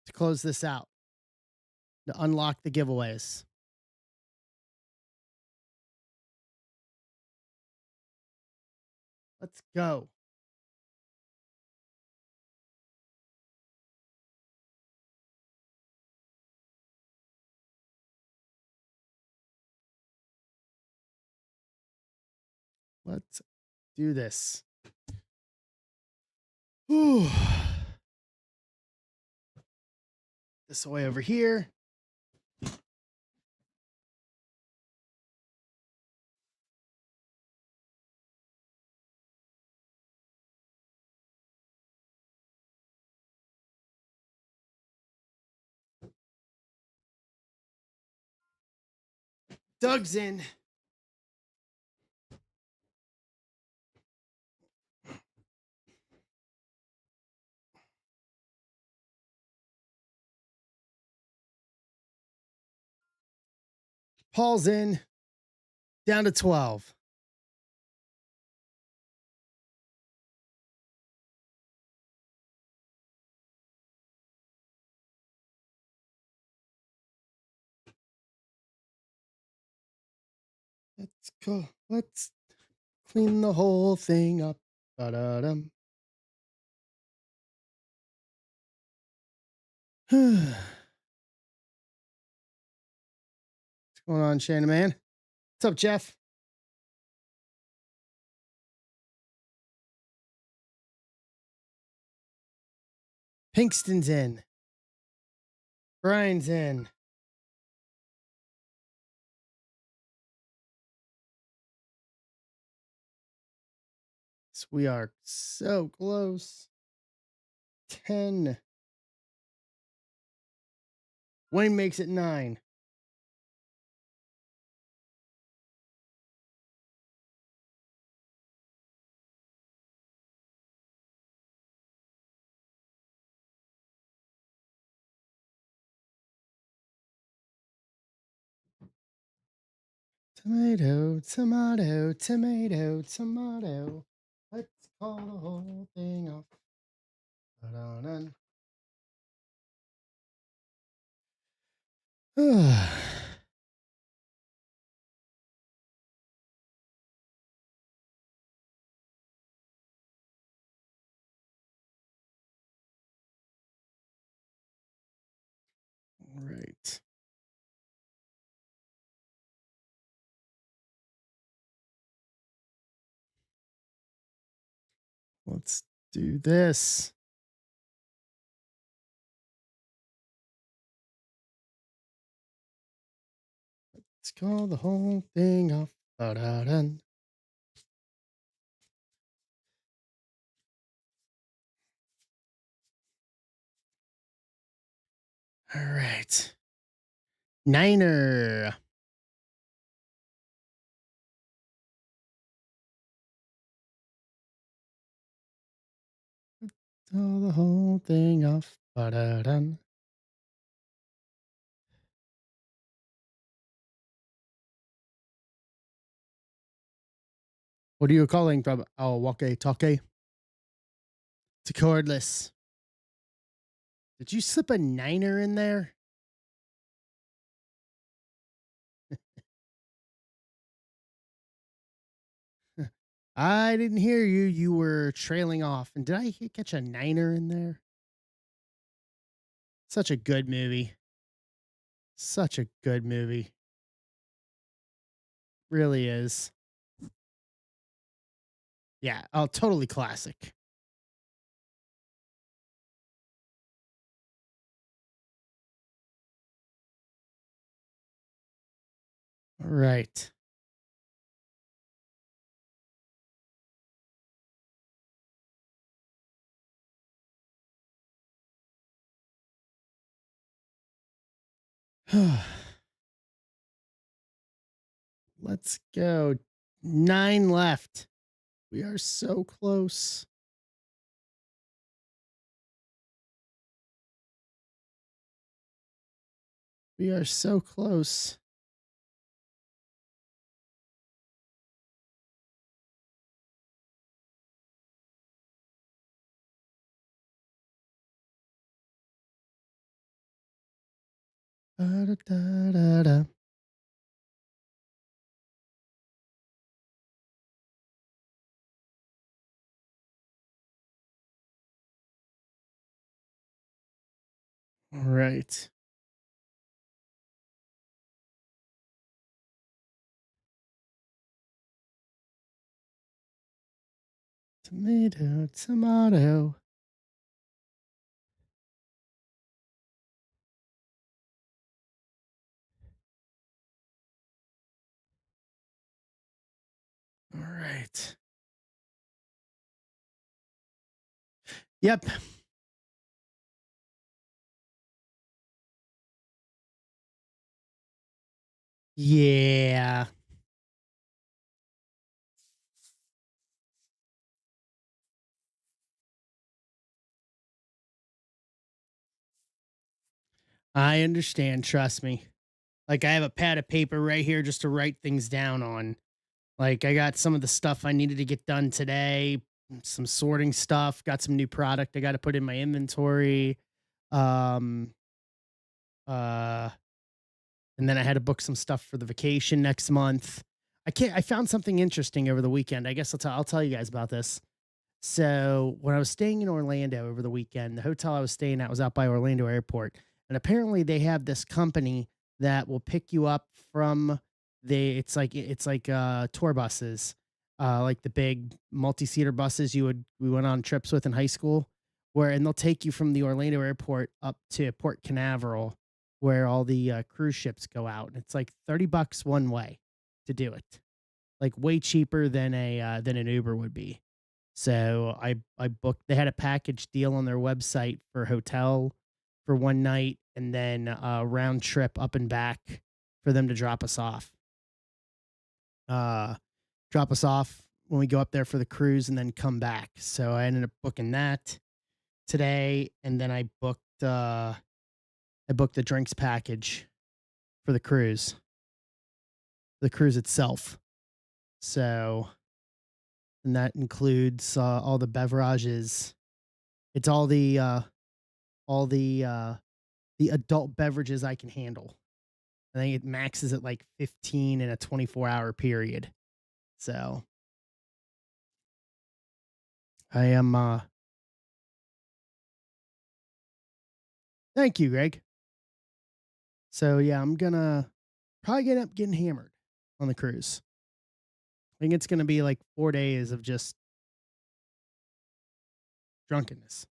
Speaker 1: to close this out, to unlock the giveaways. Let's go. Let's do this. Whew. This way over here. Doug's in. Paul's in. Down to 12. Let's go. Let's Clean the whole thing up. Ba-da-dum. What's going on, Shannon man? What's up, Jeff? Pinkston's in. Brian's in. We are so close. 10. Wayne makes it 9. Tomato, tomato, tomato, tomato. Let's call the whole thing off. Da-da-dun. All right. Let's do this. Let's call the whole thing off. Da-da-dun. All right. Niner. Call the whole thing off. Da-da-dun. What are you calling from? Oh, walkie-talkie. It's cordless. Did you slip a niner in there? I didn't hear you. You were trailing off. And did I catch a niner in there? Such a good movie. Such a good movie. Really is. Yeah. Oh, totally classic. All right. Let's go. 9 left. We are so close. We are so close. Da-da-da-da-da. All right. Tomato, tomato. All right. Yep. Yeah. I understand. Trust me. Like, I have a pad of paper right here just to write things down on. Like, I got some of the stuff I needed to get done today, some sorting stuff, got some new product I got to put in my inventory. Um, uh, and then I had to book some stuff for the vacation next month. I can't. I found something interesting over the weekend. I guess I'll tell you guys about this. So when I was staying in Orlando over the weekend, the hotel I was staying at was out by Orlando Airport, and apparently they have this company that will pick you up from the. It's like tour buses, like the big multi-seater buses we went on trips with in high school, where and they'll take you from the Orlando Airport up to Port Canaveral, where all the cruise ships go out, and it's like $30 one way to do it, like way cheaper than an Uber would be. So I booked. They had a package deal on their website for hotel for one night, and then a round trip up and back for them to uh, drop us off when we go up there for the cruise, and then come back. So I ended up booking that today, and then I booked the drinks package for the cruise itself. So and that includes all the beverages. It's all the adult beverages I can handle. I think it maxes at like 15 in a 24-hour period. So I am thank you, Greg. So yeah, I'm gonna probably get up getting hammered on the cruise. I think it's gonna be like 4 days of just drunkenness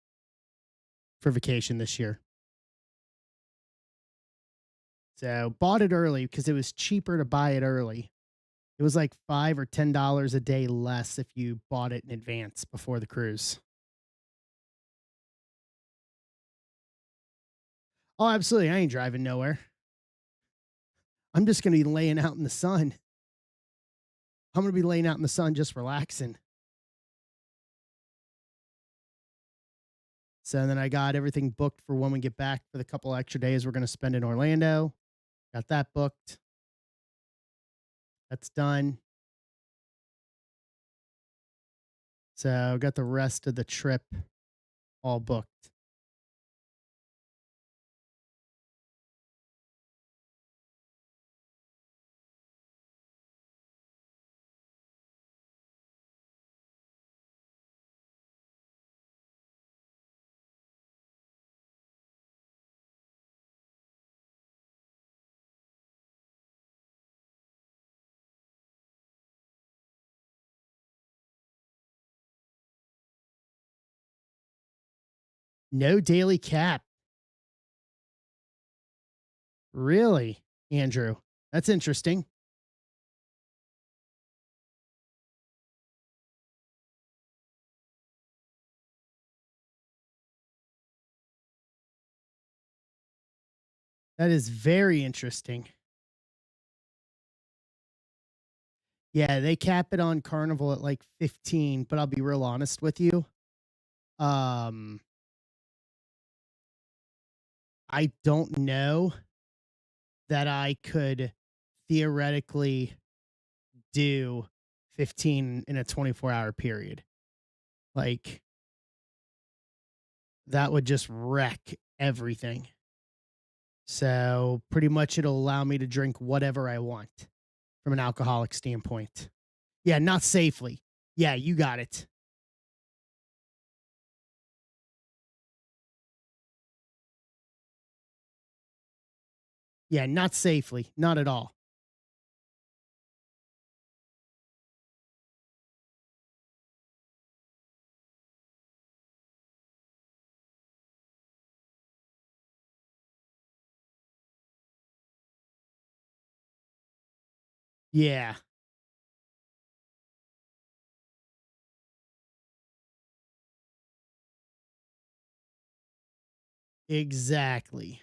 Speaker 1: for vacation this year. So bought it early because it was cheaper to buy it early. It was like $5 or $10 a day less if you bought it in advance before the cruise. Oh, absolutely. I ain't driving nowhere. I'm just going to be laying out in the sun. I'm going to be laying out in the sun just relaxing. So then I got everything booked for when we get back for the couple extra days we're going to spend in Orlando. Got that booked. That's done. So got the rest of the trip all booked. No daily cap. Really, Andrew? That's interesting. That is very interesting. Yeah, they cap it on Carnival at like 15, but I'll be real honest with you. Um, I don't know that I could theoretically do 15 in a 24-hour period. Like that would just wreck everything. So pretty much it'll allow me to drink whatever I want from an alcoholic standpoint. Yeah, not safely. Yeah, you got it. Yeah, not safely. Not at all. Yeah, exactly.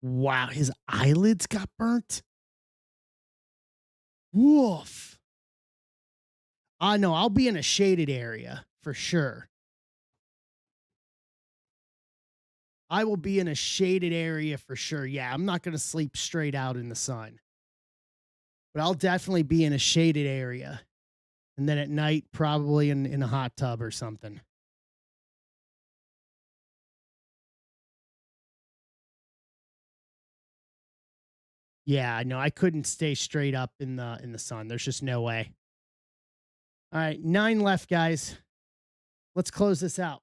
Speaker 1: Wow, his eyelids got burnt? Woof. I know, I'll be in a shaded area for sure. I will be in a shaded area for sure. Yeah, I'm not going to sleep straight out in the sun, but I'll definitely be in a shaded area. And then at night, probably in a hot tub or something. Yeah, no, I couldn't stay straight up in the sun. There's just no way. All right, 9 left, guys. Let's close this out.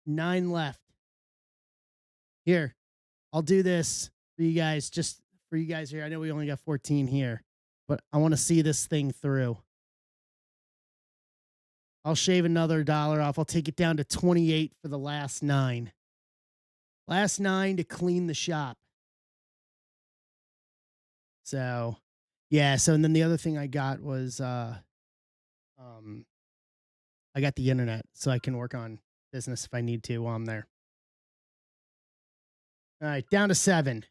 Speaker 1: 9 left. Here, I'll do this for you guys, just for you guys here. I know we only got 14 here, but I want to see this thing through. I'll shave another dollar off. I'll take it down to 28 for the last 9. Last 9 to clean the shop. So, yeah, so and then the other thing I got was um I got the internet so I can work on business if I need to while I'm there. All right, down to 7.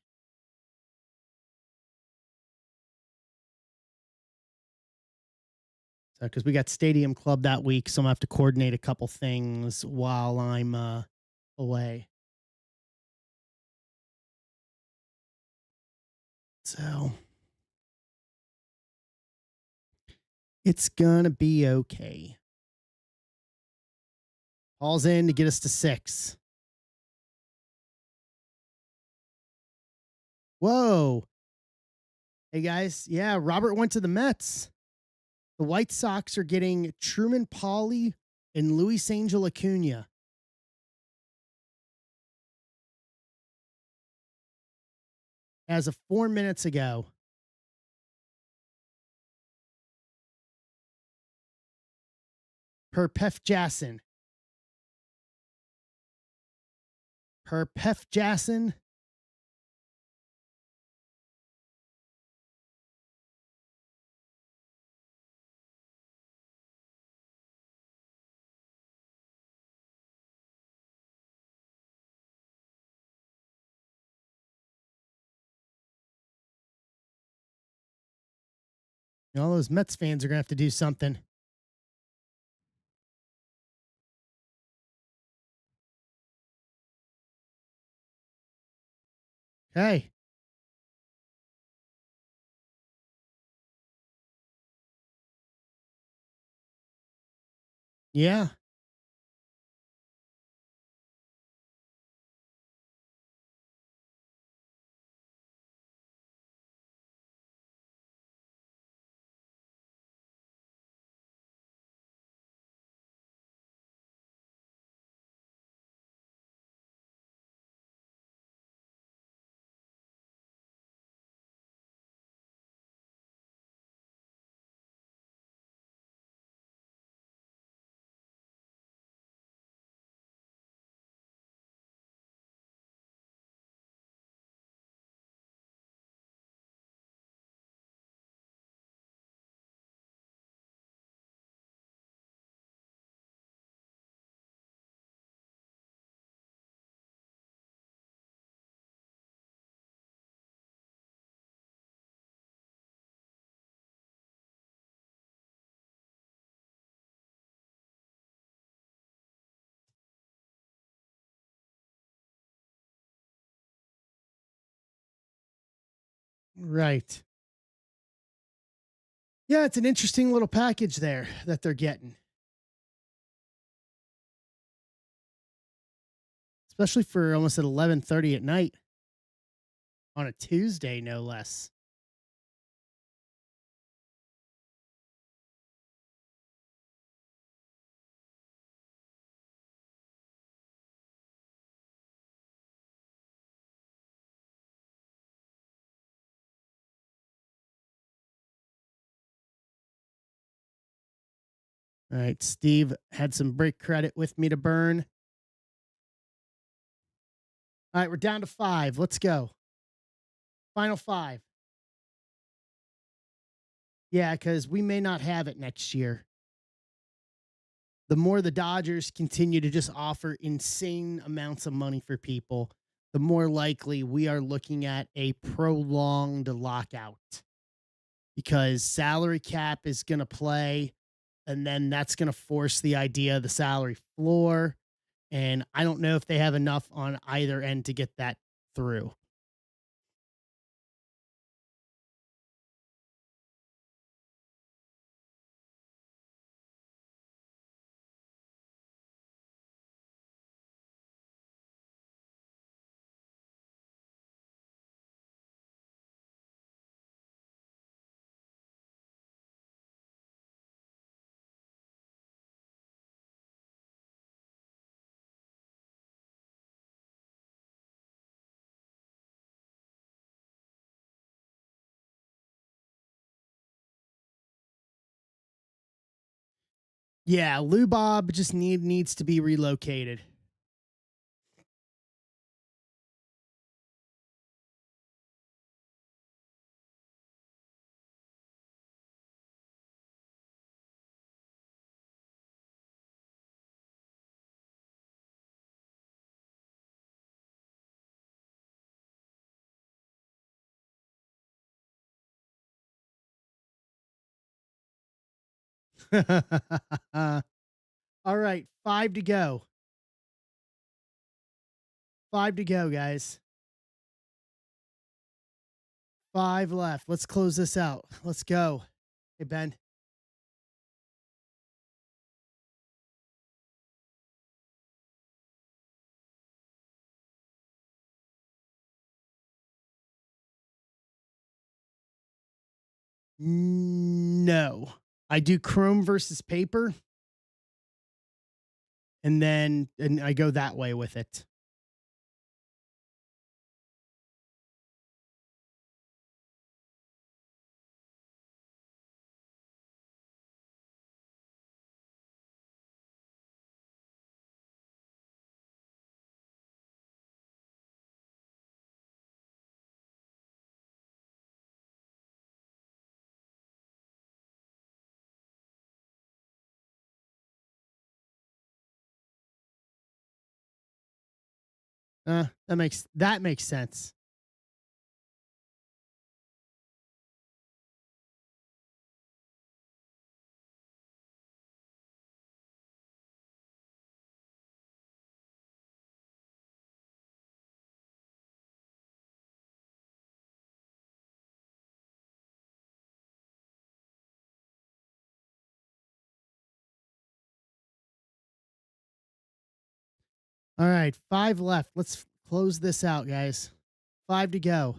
Speaker 1: So because we got Stadium Club that week, so I'm gonna have to coordinate a couple things while I'm away. So it's gonna be okay. Paul's in to get us to 6. Whoa. Hey guys, yeah, Robert went to the Mets. The White Sox are getting Truman Pauly and Luis Angel Acuna as of 4 minutes ago. Per Pef Jason. Per Pef Jason. All those Mets fans are gonna have to do something. Hey, yeah, right. Yeah, it's an interesting little package there that they're getting, especially for almost at 11:30 at night on a Tuesday, no less. All right, Steve had some break credit with me to burn. All right, we're down to 5. Let's go. Final 5. Yeah, because we may not have it next year. The more the Dodgers continue to just offer insane amounts of money for people, the more likely we are looking at a prolonged lockout because salary cap is going to play, and then that's going to force the idea of the salary floor. And I don't know if they have enough on either end to get that through. Yeah, Lou Bob just needs to be relocated. All right, 5 to go. 5 to go, guys. 5 left. Let's close this out. Let's go. Hey, Ben. No. I do Chrome versus paper, and I go that way with it. That makes sense. All right, 5 left. Let's close this out, guys. 5 to go.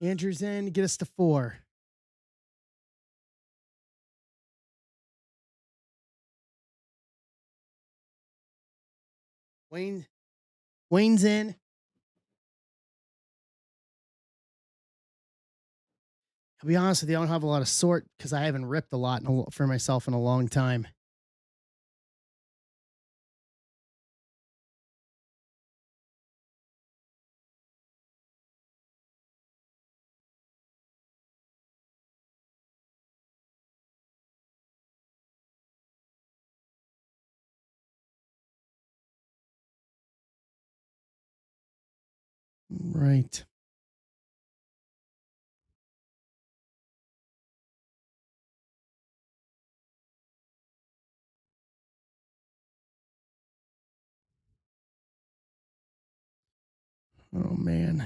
Speaker 1: Andrew's in, get us to 4. Wayne Wayne's in. I'll be honest with you, I don't have a lot of sort because I haven't ripped a lot for myself in a long time. Right. Oh man.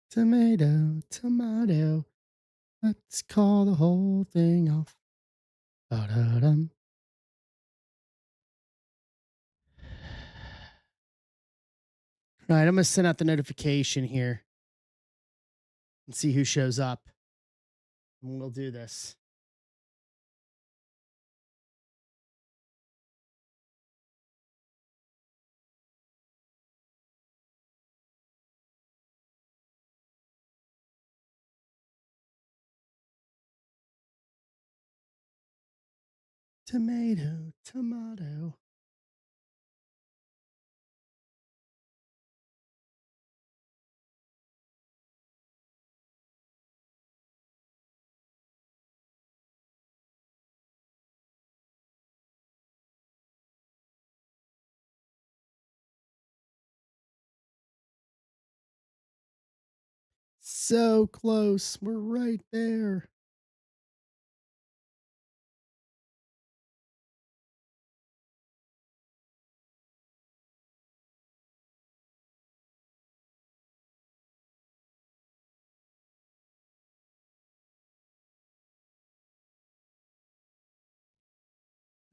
Speaker 1: Tomato, tomato. Let's call the whole thing off. Ba-da-dum. All right, I'm gonna send out the notification here and see who shows up. And we'll do this. Tomato, tomato. So close. We're right there.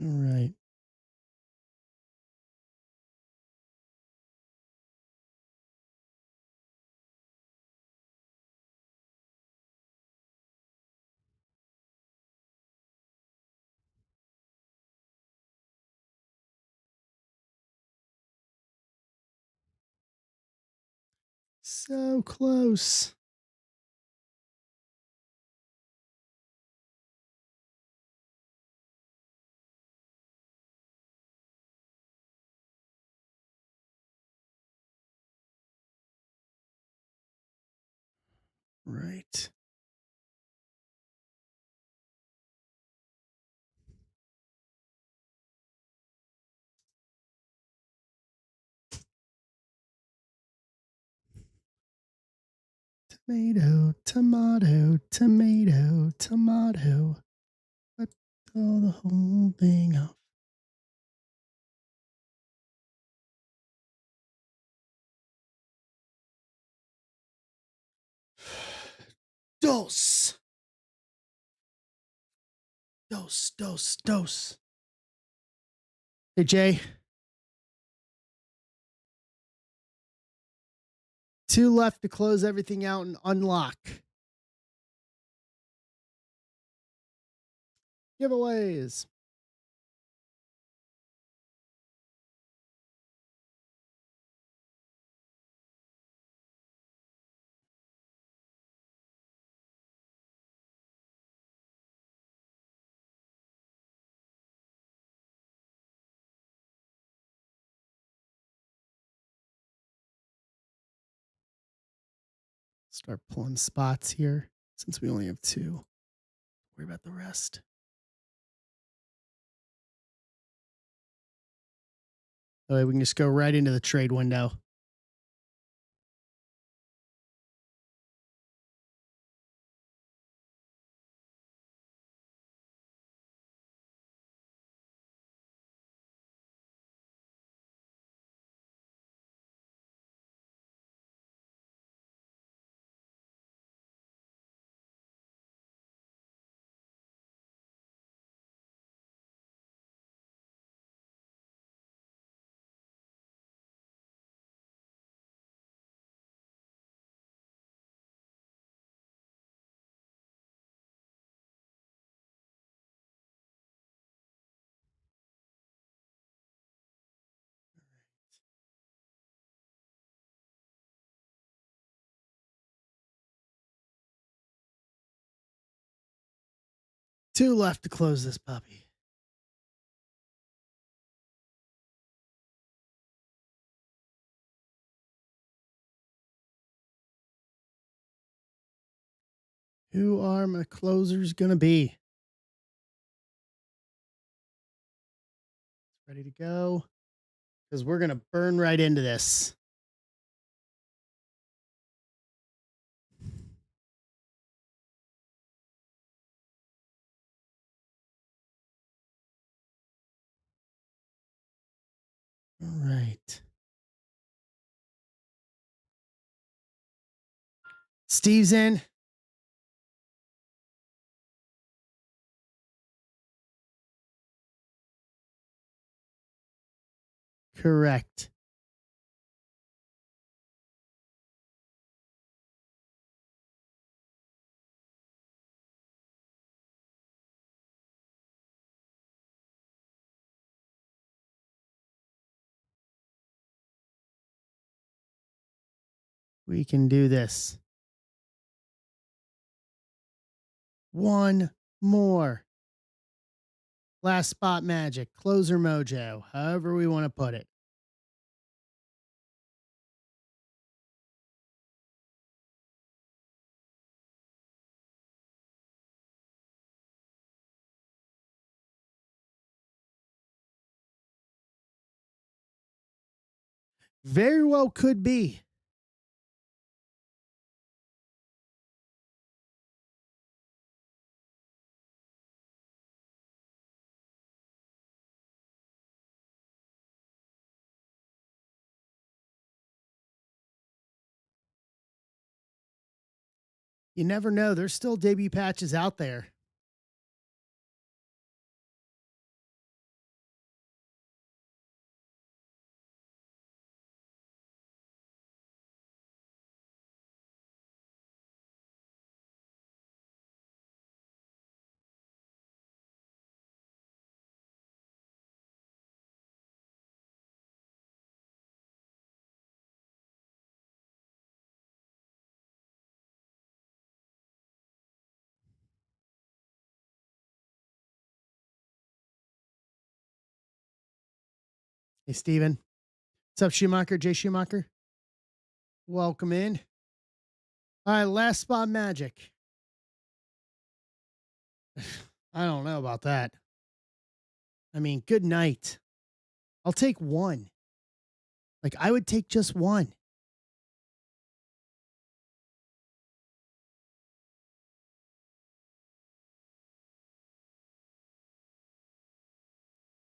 Speaker 1: All right. So close. Right. Tomato, tomato, tomato, tomato. Cut all the whole thing off. Dose. Dose, dose, dose. Hey, Jay. 2 left to close everything out and unlock. Giveaways. Start pulling spots here since we only have 2. Worry about the rest. That way we can just go right into the trade window. Two left to close this puppy. Who are my closers going to be? Ready to go? Because we're going to burn right into this. All right. Steve's in. Correct. We can do this. One more. Last spot magic, closer mojo, however we want to put it. Very well could be. You never know. There's still debut patches out there. Hey, Steven. What's up, Schumacher? Jay Schumacher? Welcome in. All right, last spot magic. I don't know about that. I mean, good night. I'll take one. Like, I would take just one.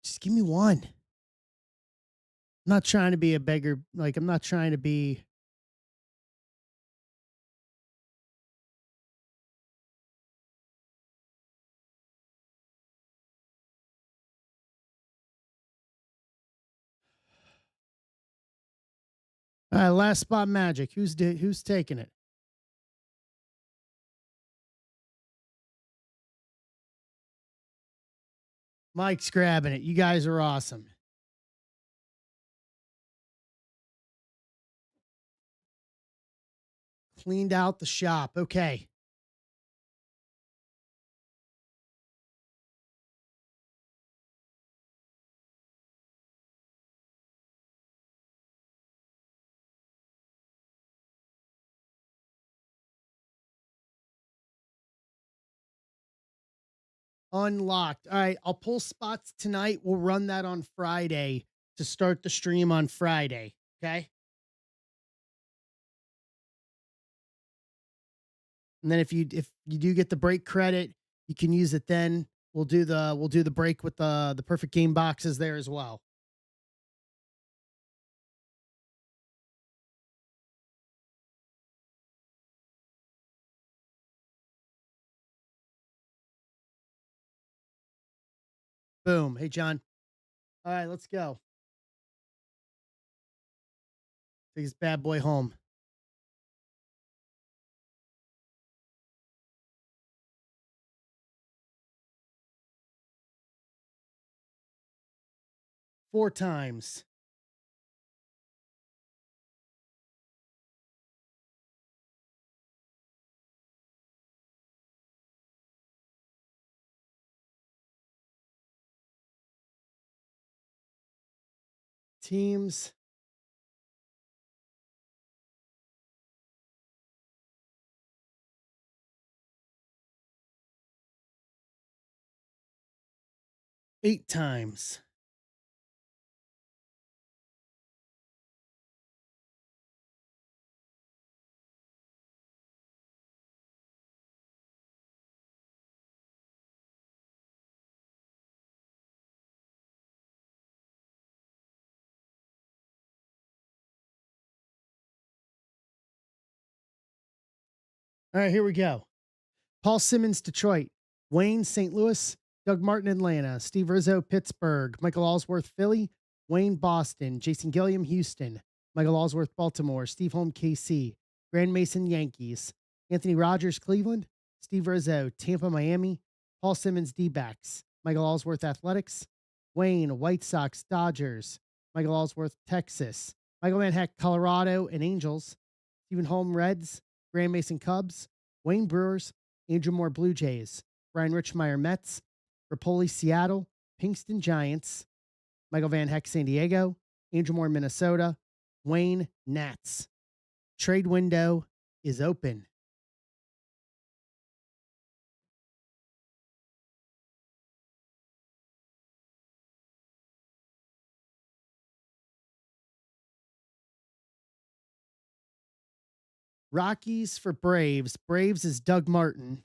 Speaker 1: Just give me one. I'm not trying to be a beggar. Like, I'm not trying to be. All right, last spot magic. Who's taking it? Mike's grabbing it. You guys are awesome. Cleaned out the shop. Okay. Unlocked. All right, I'll pull spots tonight. We'll run that on Friday to start the stream on Friday. Okay. And then if you do get the break credit, you can use it then. We'll do the break with the perfect game boxes there as well. Boom. Hey John. All right, let's go. Take this bad boy home. Four times. Teams. Eight times. All right, here we go. Paul Simmons, Detroit. Wayne, St. Louis. Doug Martin, Atlanta. Steve Rizzo, Pittsburgh. Michael Allsworth, Philly. Wayne, Boston. Jason Gilliam, Houston. Michael Allsworth, Baltimore. Steve Holm, KC. Grand Mason, Yankees. Anthony Rogers, Cleveland. Steve Rizzo, Tampa, Miami. Paul Simmons, D-backs. Michael Allsworth, Athletics. Wayne, White Sox, Dodgers. Michael Allsworth, Texas. Michael Van Heck, Colorado and Angels. Stephen Holm, Reds. Grand Mason, Cubs. Wayne, Brewers. Andrew Moore, Blue Jays. Brian Richmeyer, Mets. Rapoli, Seattle. Pinkston, Giants. Michael Van Heck, San Diego. Andrew Moore, Minnesota. Wayne, Nats. Trade window is open. Rockies for Braves. Braves is Doug Martin.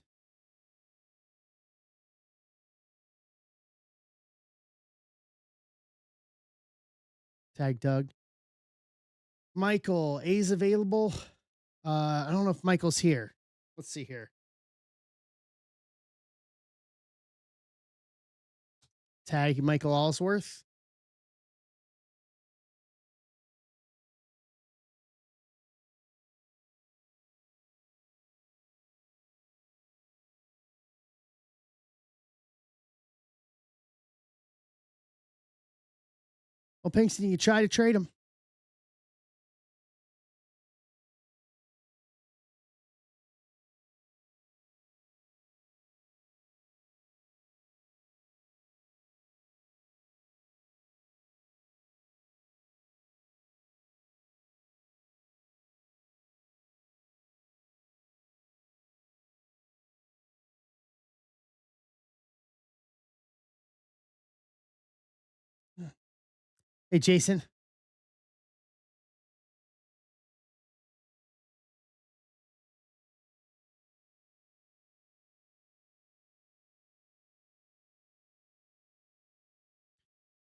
Speaker 1: Tag Doug. Michael, A's available. I don't know if Michael's here. Let's see here. Tag Michael Allsworth. Well, Pinkston, you try to trade him. Hey, Jason.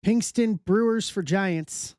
Speaker 1: Pinkston Brewers for Giants.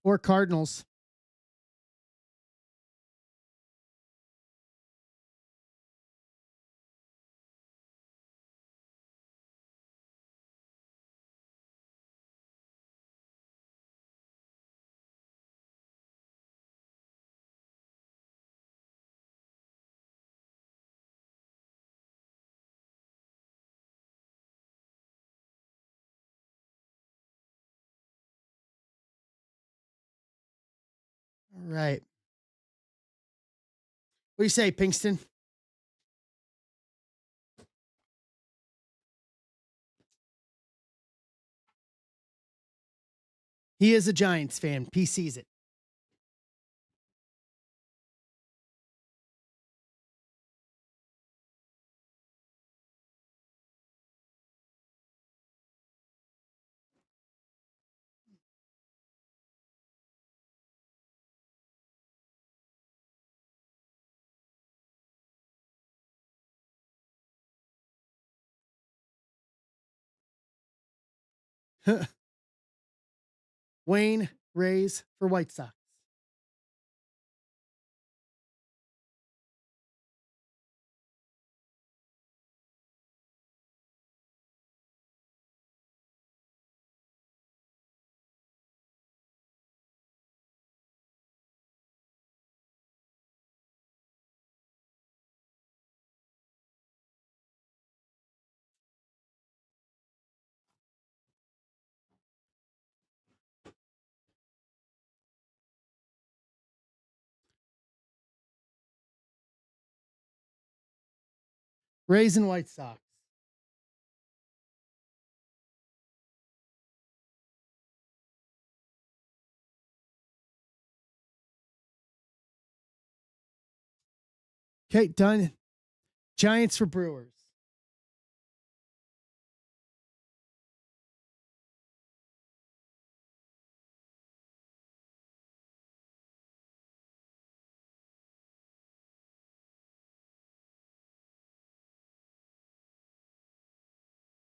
Speaker 1: Or Cardinals. All right. What do you say, Pinkston? He is a Giants fan. PC's it. Wayne Rays for White Sox. Rays and White Sox. Okay, done. Giants for Brewers.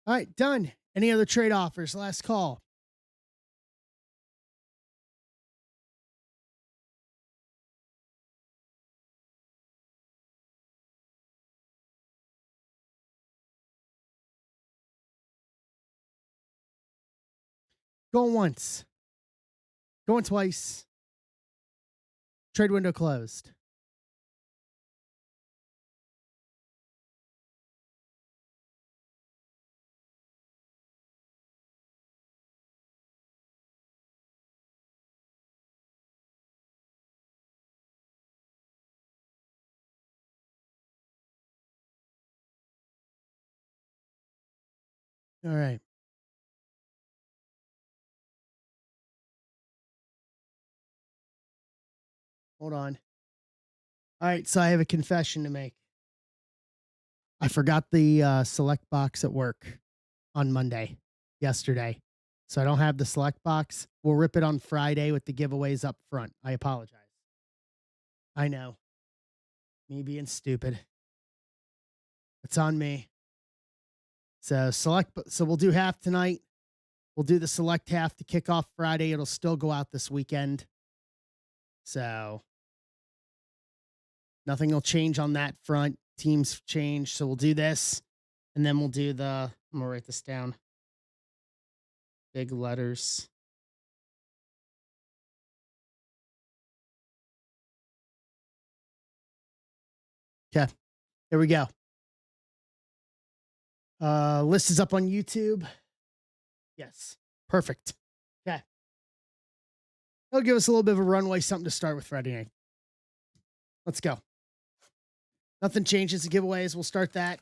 Speaker 1: All right, done. Any other trade offers? Last call. Going once. Going twice. Trade window closed. All right. Hold on. All right, so I have a confession to make. I forgot the select box at work on Monday, yesterday. So I don't have the select box. We'll rip it on Friday with the giveaways up front. I apologize. I know. Me being stupid. It's on me. So so we'll do half tonight. We'll do the select half to kick off Friday. It'll still go out this weekend. So nothing will change on that front. Teams change. So we'll do this. And then we'll do I'm gonna write this down. Big letters. Okay. Here we go. List is up on YouTube. Yes. Perfect. Okay. It'll give us a little bit of a runway, something to start with Friday night. Let's go. Nothing changes the giveaways. We'll start that.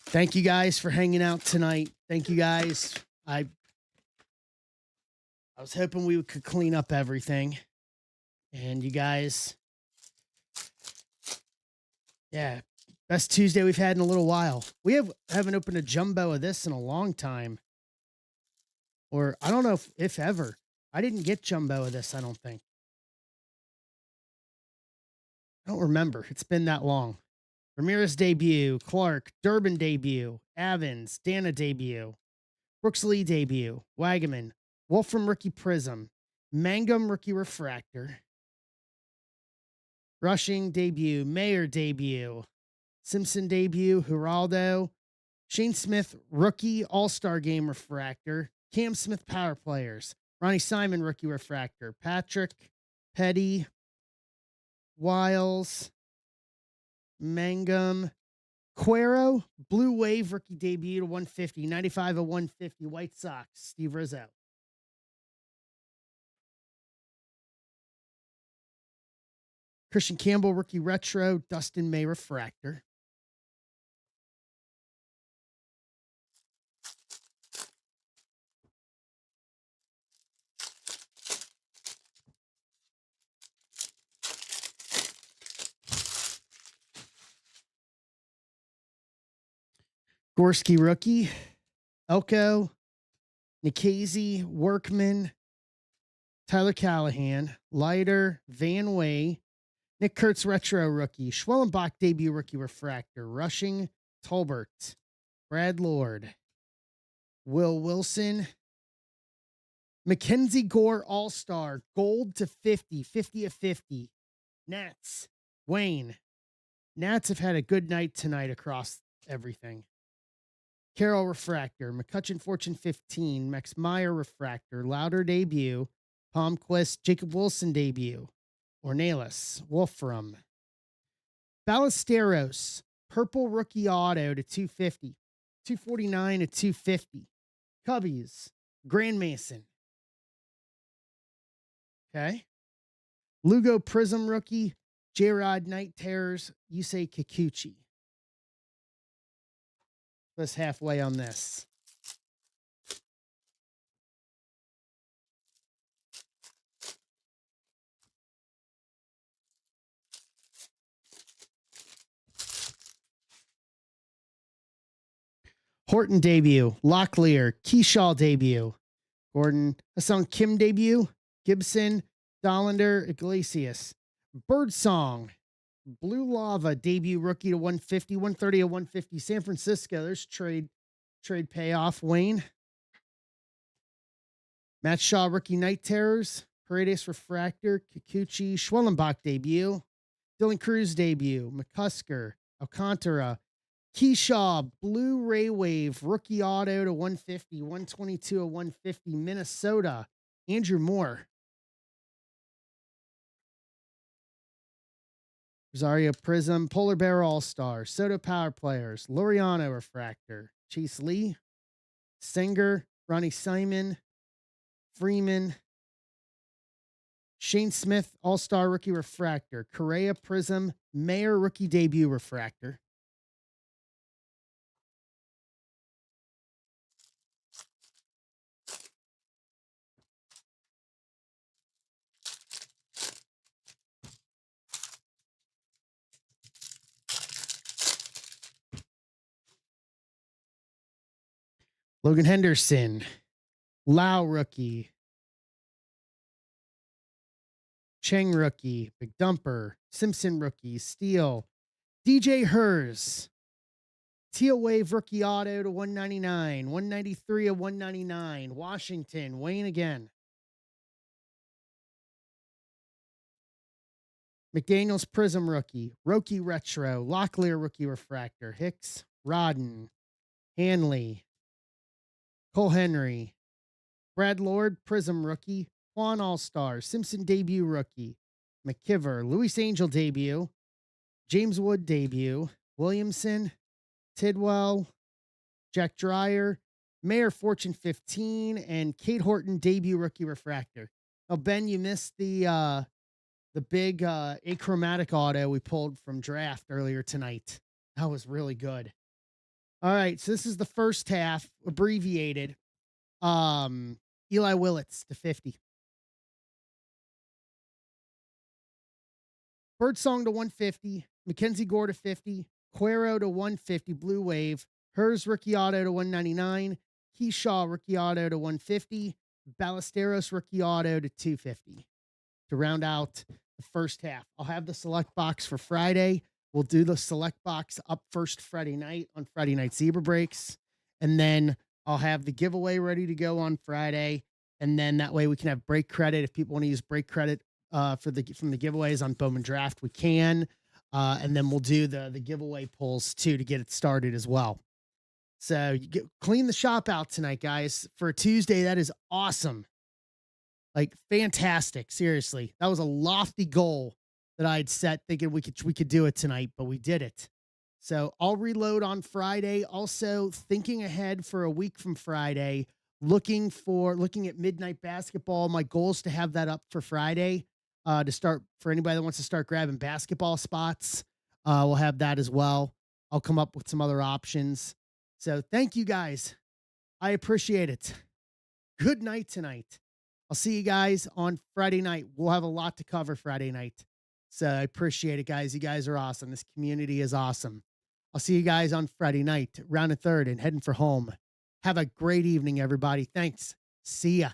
Speaker 1: Thank you guys for hanging out tonight. Thank you guys. I was hoping we could clean up everything. And you guys, yeah, best Tuesday we've had in a little while. We haven't opened a jumbo of this in a long time. Or I don't know if ever. I didn't get jumbo of this, I don't think. I don't remember. It's been that long. Ramirez debut, Clark, Durbin debut, Evans, Dana debut, Brooks Lee debut, Wagaman, Wolfram rookie prism, Mangum rookie refractor, Rushing debut, Mayer debut, Simpson debut, Geraldo, Shane Smith rookie all-star game refractor, Cam Smith power players, Ronnie Simon rookie refractor, Patrick, Petty, Wiles, Mangum, Cuero, Blue Wave rookie debut to 150, 95 of 150, White Sox, Steve Rizzo. Christian Campbell rookie retro, Dustin May refractor. Gorski rookie, Elko, Nikhazy, Workman, Tyler Callahan, Leiter, Van Way, Nick Kurtz retro rookie, Schwellenbach debut rookie refractor, Rushing, Tolbert, Brad Lord, Will Wilson, Mackenzie Gore all-star, gold to 50, 50 of 50, Nats, Wayne. Nats have had a good night tonight across everything. Carroll refractor, McCutcheon Fortune 15, Max Meyer refractor, Louder debut, Palmquist, Jacob Wilson debut, Ornelas, Wolfram, Ballesteros, purple rookie auto to 250, 249 to 250, Cubbies, Grand Mason. Okay. Lugo Prism rookie, J-Rod Night Terrors, Yusei Kikuchi. Let's halfway on this. Horton debut, Locklear, Keyshaw debut, Gordon, Hassan Kim debut, Gibson, Dollander, Iglesias, Birdsong, Blue Lava debut rookie to 150, 130 to 150, San Francisco. There's trade payoff. Wayne, Matt Shaw rookie Night Terrors, Paredes refractor, Kikuchi, Schwellenbach debut, Dylan Cruz debut, McCusker, Alcantara, Keyshaw, Blue Ray Wave, rookie auto to 150, 122 to 150, Minnesota, Andrew Moore. Rosario Prism, Polar Bear All-Star, Soto Power Players, Laureano Refractor, Chase Lee, Singer, Ronnie Simon, Freeman, Shane Smith, All-Star Rookie Refractor, Correa Prism, Mayer Rookie Debut Refractor. Logan Henderson, Lau Rookie, Cheng Rookie, Big Dumper, Simpson Rookie, Steele, DJ Hers, Teal Wave Rookie Auto to 199, 193 of 199, Washington, Wayne again. McDaniels Prism Rookie, Roki Retro, Locklear Rookie Refractor, Hicks, Rodden, Hanley, Cole Henry, Brad Lord Prism Rookie, Juan All-Star, Simpson Debut Rookie, McKiver, Luis Angel Debut, James Wood debut, Williamson, Tidwell, Jack Dreyer, Mayor Fortune 15, and Kate Horton debut rookie refractor. Oh, Ben, you missed the big achromatic auto we pulled from draft earlier tonight. That was really good. All right, so this is the first half, abbreviated. Eli Willits to 50. Birdsong to 150. Mackenzie Gore to 50. Cuero to 150. Blue Wave. Hers rookie auto to 199. Keyshaw rookie auto to 150. Ballesteros rookie auto to 250 to round out the first half. I'll have the select box for Friday. We'll do the select box up first Friday night on Friday Night Zebra Breaks. And then I'll have the giveaway ready to go on Friday. And then that way we can have break credit. If people want to use break credit from the giveaways on Bowman Draft, we can. And then we'll do the giveaway pulls too to get it started as well. So clean the shop out tonight, guys. For a Tuesday, that is awesome. Like fantastic. Seriously. That was a lofty goal that I had set thinking we could do it tonight, but we did it. So I'll reload on Friday. Also thinking ahead for a week from Friday, looking at midnight basketball. My goal is to have that up for Friday, to start for anybody that wants to start grabbing basketball spots. We'll have that as well. I'll come up with some other options. So thank you guys. I appreciate it. Good night tonight. I'll see you guys on Friday night. We'll have a lot to cover Friday night. So I appreciate it, guys. You guys are awesome. This community is awesome. I'll see you guys on Friday night, round of third and heading for home. Have a great evening, everybody. Thanks. See ya.